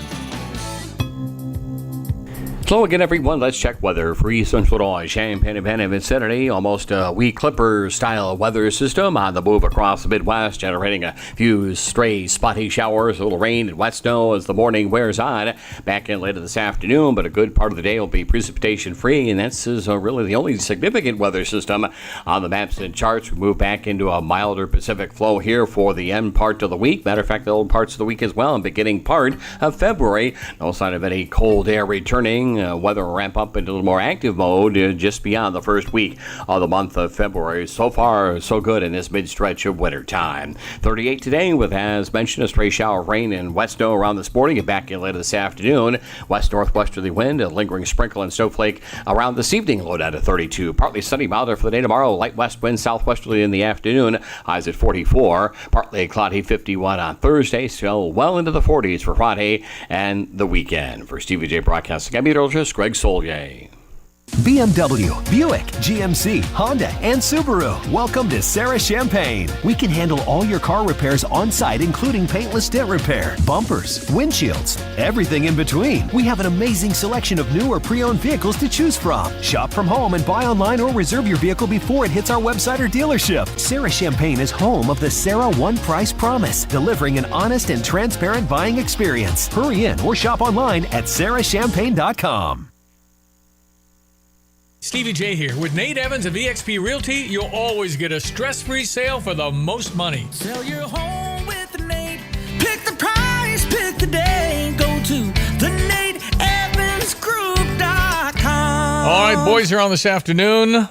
Hello again, everyone. Let's check weather for East Central Illinois, Champaign-Urbana, vicinity. Almost a wee Clipper-style weather system on the move across the Midwest, generating a few stray spotty showers, a little rain and wet snow as the morning wears on. Back in later this afternoon, but a good part of the day will be precipitation-free, and this is really the only significant weather system on the maps and charts. We move back into a milder Pacific flow here for the end part of the week. Matter of fact, the old parts of the week as well, and beginning part of February. No sign of any cold air returning. Weather will ramp up into a little more active mode just beyond the first week of the month of February. So far, so good in this mid-stretch of winter time. 38 today with, as mentioned, a stray shower of rain and wet snow around this morning and back in later this afternoon. West-northwesterly wind, a lingering sprinkle and snowflake around this evening, low down to 32. Partly sunny, milder for the day tomorrow. Light west wind, southwesterly in the afternoon. Highs at 44. Partly cloudy, 51 on Thursday. Still well into the 40s for Friday and the weekend. For Stevie Jay Broadcasting, I'm meteorologist Greg Solye. BMW, Buick, GMC, Honda, and Subaru. Welcome to Sarah Champaign. We can handle all your car repairs on site, including paintless dent repair, bumpers, windshields, everything in between. We have an amazing selection of new or pre-owned vehicles to choose from. Shop from home and buy online or reserve your vehicle before it hits our website or dealership. Sarah Champaign is home of the Sarah One Price Promise, delivering an honest and transparent buying experience. Hurry in or shop online at sarahchampaign.com. Stevie Jay here. With Nate Evans of eXp Realty, you'll always get a stress-free sale for the most money. Sell your home with Nate. Pick the price, pick the day. Go to the NateEvansGroup.com. All right, boys are on this afternoon.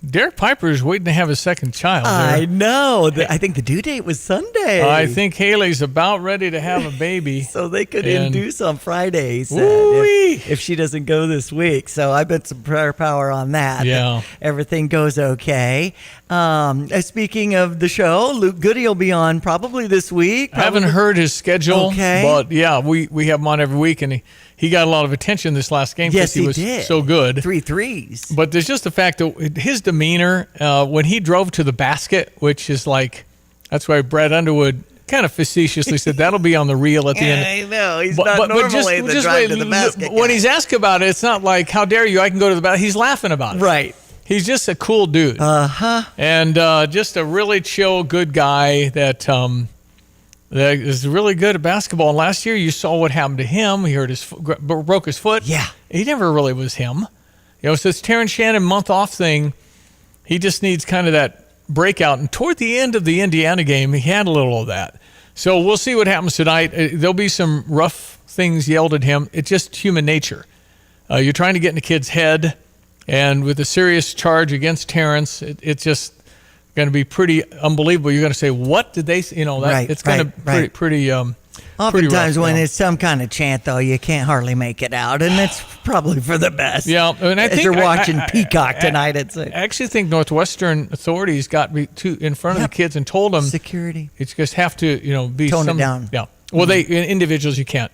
Derek Piper is waiting to have his second child. I know. I think the due date was Sunday. I think Haley's about ready to have a baby. So they could induce on Fridays if she doesn't go this week. So I bet some prayer power on that. Yeah. Everything goes okay. Speaking of the show, Luke Goody will be on probably this week. I haven't heard his schedule. Okay. But yeah, we have him on every week, and he got a lot of attention this last game because he was so good. 3 threes. But there's just the fact that his demeanor when he drove to the basket, which is like, that's why Brad Underwood kind of facetiously said that'll be on the reel at the end. I know. He's not normally the drive to the basket When guy. he's asked about it, it's not like, how dare you, I can go to the basket. He's laughing about it. Right. He's just a cool dude. Uh-huh. And just a really chill, good guy that is really good at basketball. And last year, you saw what happened to him. He broke his foot. Yeah. He never really was him. So this Terrence Shannon month off thing, he just needs kind of that breakout. And toward the end of the Indiana game, he had a little of that. So we'll see what happens tonight. There'll be some rough things yelled at him. It's just human nature. You're trying to get in the kid's head, and with a serious charge against Terrence, it's just going to be pretty unbelievable. You're going to say, "What did they?" It's going to be pretty. Oftentimes, rough, when it's some kind of chant, though, you can't hardly make it out, and that's probably for the best. Yeah, and I as think you're watching Peacock tonight, it's I actually think Northwestern authorities got me in front of the kids and told them security. It's just have to, be tone it down. Yeah. Well, individuals you can't.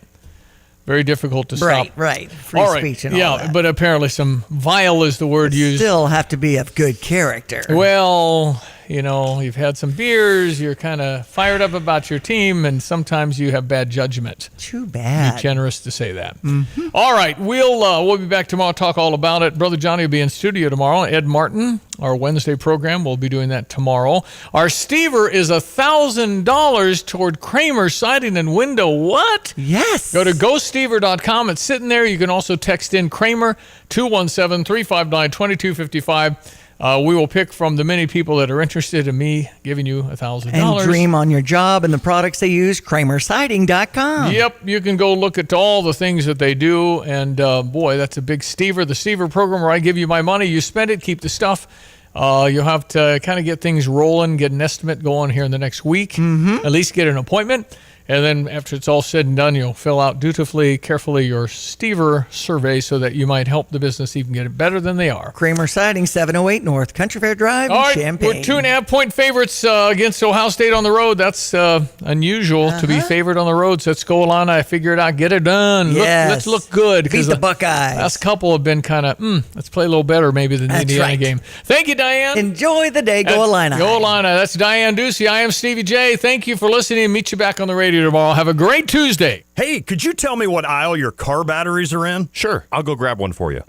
Very difficult to stop. Right. Free speech and all that. But apparently some vile is the word used. Still have to be of good character. Well, you've had some beers, you're kind of fired up about your team, and sometimes you have bad judgment. Too bad. Be generous to say that. Mm-hmm. All right, we'll be back tomorrow, talk all about it. Brother Johnny will be in studio tomorrow. Ed Martin, our Wednesday program, will be doing that tomorrow. Our Stever is $1,000 toward Kramer Siding and Window. What? Yes. Go to GoStever.com. It's sitting there. You can also text in Kramer 217-359-2255. We will pick from the many people that are interested in me giving you $1,000. And dream on your job and the products they use, KramerSiding.com. Yep, you can go look at all the things that they do. And boy, that's a big Stever. The Stever program where I give you my money, you spend it, keep the stuff. You'll have to kind of get things rolling, get an estimate going here in the next week, at least get an appointment. And then after it's all said and done, you'll fill out dutifully, carefully your Stever survey so that you might help the business even get it better than they are. Kramer Siding, 708 North Country Fair Drive, all right, Champaign. We're 2.5-point favorites against Ohio State on the road. That's unusual to be favored on the road. So let's go, Alana. Figure it out. Get it done. Yes. Let's look good. Beat the Buckeyes. Last couple have been kind of, let's play a little better maybe than the Indiana game. Thank you, Diane. Enjoy the day. Go Illini. Go Illini. That's Diane Ducey. I am Stevie Jay. Thank you for listening. Meet you back on the radio tomorrow. Have a great Tuesday. Hey, could you tell me what aisle your car batteries are in? Sure, I'll go grab one for you.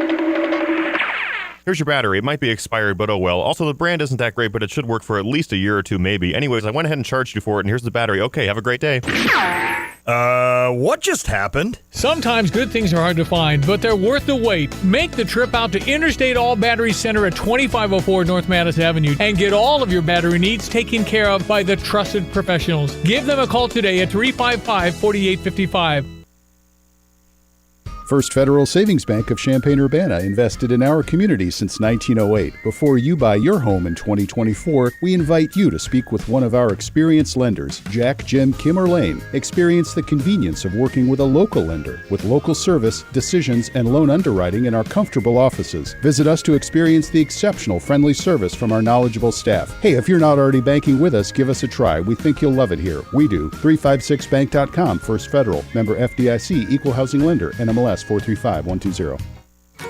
Here's your battery. It might be expired, but oh well. Also, the brand isn't that great, but it should work for at least a year or two, maybe. Anyways, I went ahead and charged you for it, and here's the battery. Okay, have a great day. What just happened? Sometimes good things are hard to find, but they're worth the wait. Make the trip out to Interstate All Battery Center at 2504 North Madison Avenue and get all of your battery needs taken care of by the trusted professionals. Give them a call today at 355-4855. First Federal Savings Bank of Champaign-Urbana invested in our community since 1908. Before you buy your home in 2024, we invite you to speak with one of our experienced lenders, Jack, Jim, Kim, or Lane. Experience the convenience of working with a local lender, with local service, decisions, and loan underwriting in our comfortable offices. Visit us to experience the exceptional friendly service from our knowledgeable staff. Hey, if you're not already banking with us, give us a try. We think you'll love it here. We do. 356bank.com, First Federal. Member FDIC, Equal Housing Lender, NMLS 435120.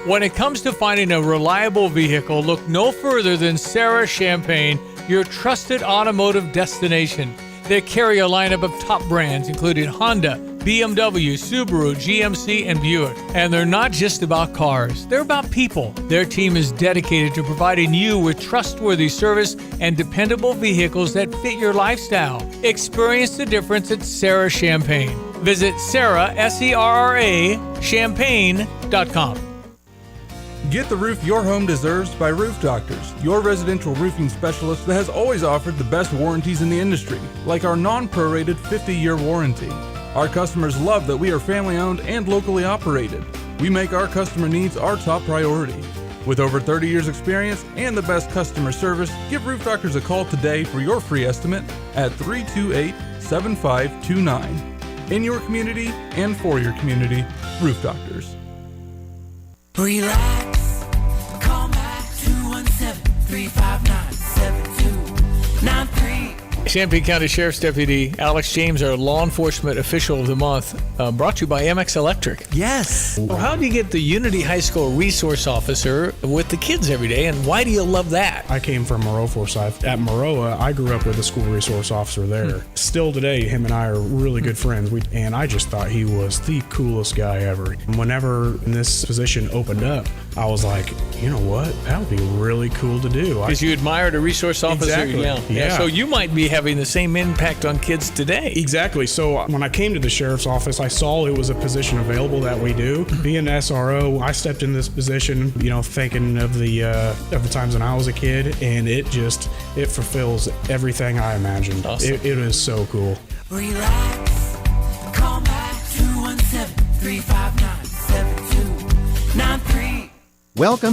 When it comes to finding a reliable vehicle, look no further than Sarah Champagne, your trusted automotive destination. They carry a lineup of top brands, including Honda, BMW, Subaru, GMC, and Buick. And they're not just about cars, they're about people. Their team is dedicated to providing you with trustworthy service and dependable vehicles that fit your lifestyle. Experience the difference at Sarah Champagne. Visit Sarah, S-E-R-R-A, champagne.com. Get the roof your home deserves by Roof Doctors, your residential roofing specialist that has always offered the best warranties in the industry, like our non-prorated 50-year warranty. Our customers love that we are family-owned and locally operated. We make our customer needs our top priority. With over 30 years experience and the best customer service, give Roof Doctors a call today for your free estimate at 328-7529. In your community and for your community, Roof Doctors. Relax, call back 217-359-7293. Champaign County Sheriff's Deputy Alex James, our law enforcement official of the month, brought to you by MX Electric. Yes. Well, how do you get the Unity High School resource officer with the kids every day, and why do you love that? I came from Moreau, Forsyth. At Moreau, I grew up with a school resource officer there. Still today, him and I are really good friends, and I just thought he was the coolest guy ever. Whenever this position opened up, I was like, you know what? That would be really cool to do. Because you admired a resource officer. Exactly. Yeah. So you might be having the same impact on kids today. Exactly. So when I came to the sheriff's office, I saw it was a position available that we do. Being an SRO, I stepped in this position, thinking of the times when I was a kid, and it fulfills everything I imagined. Awesome. It is so cool. Relax. Call back 217-359-7293. Welcome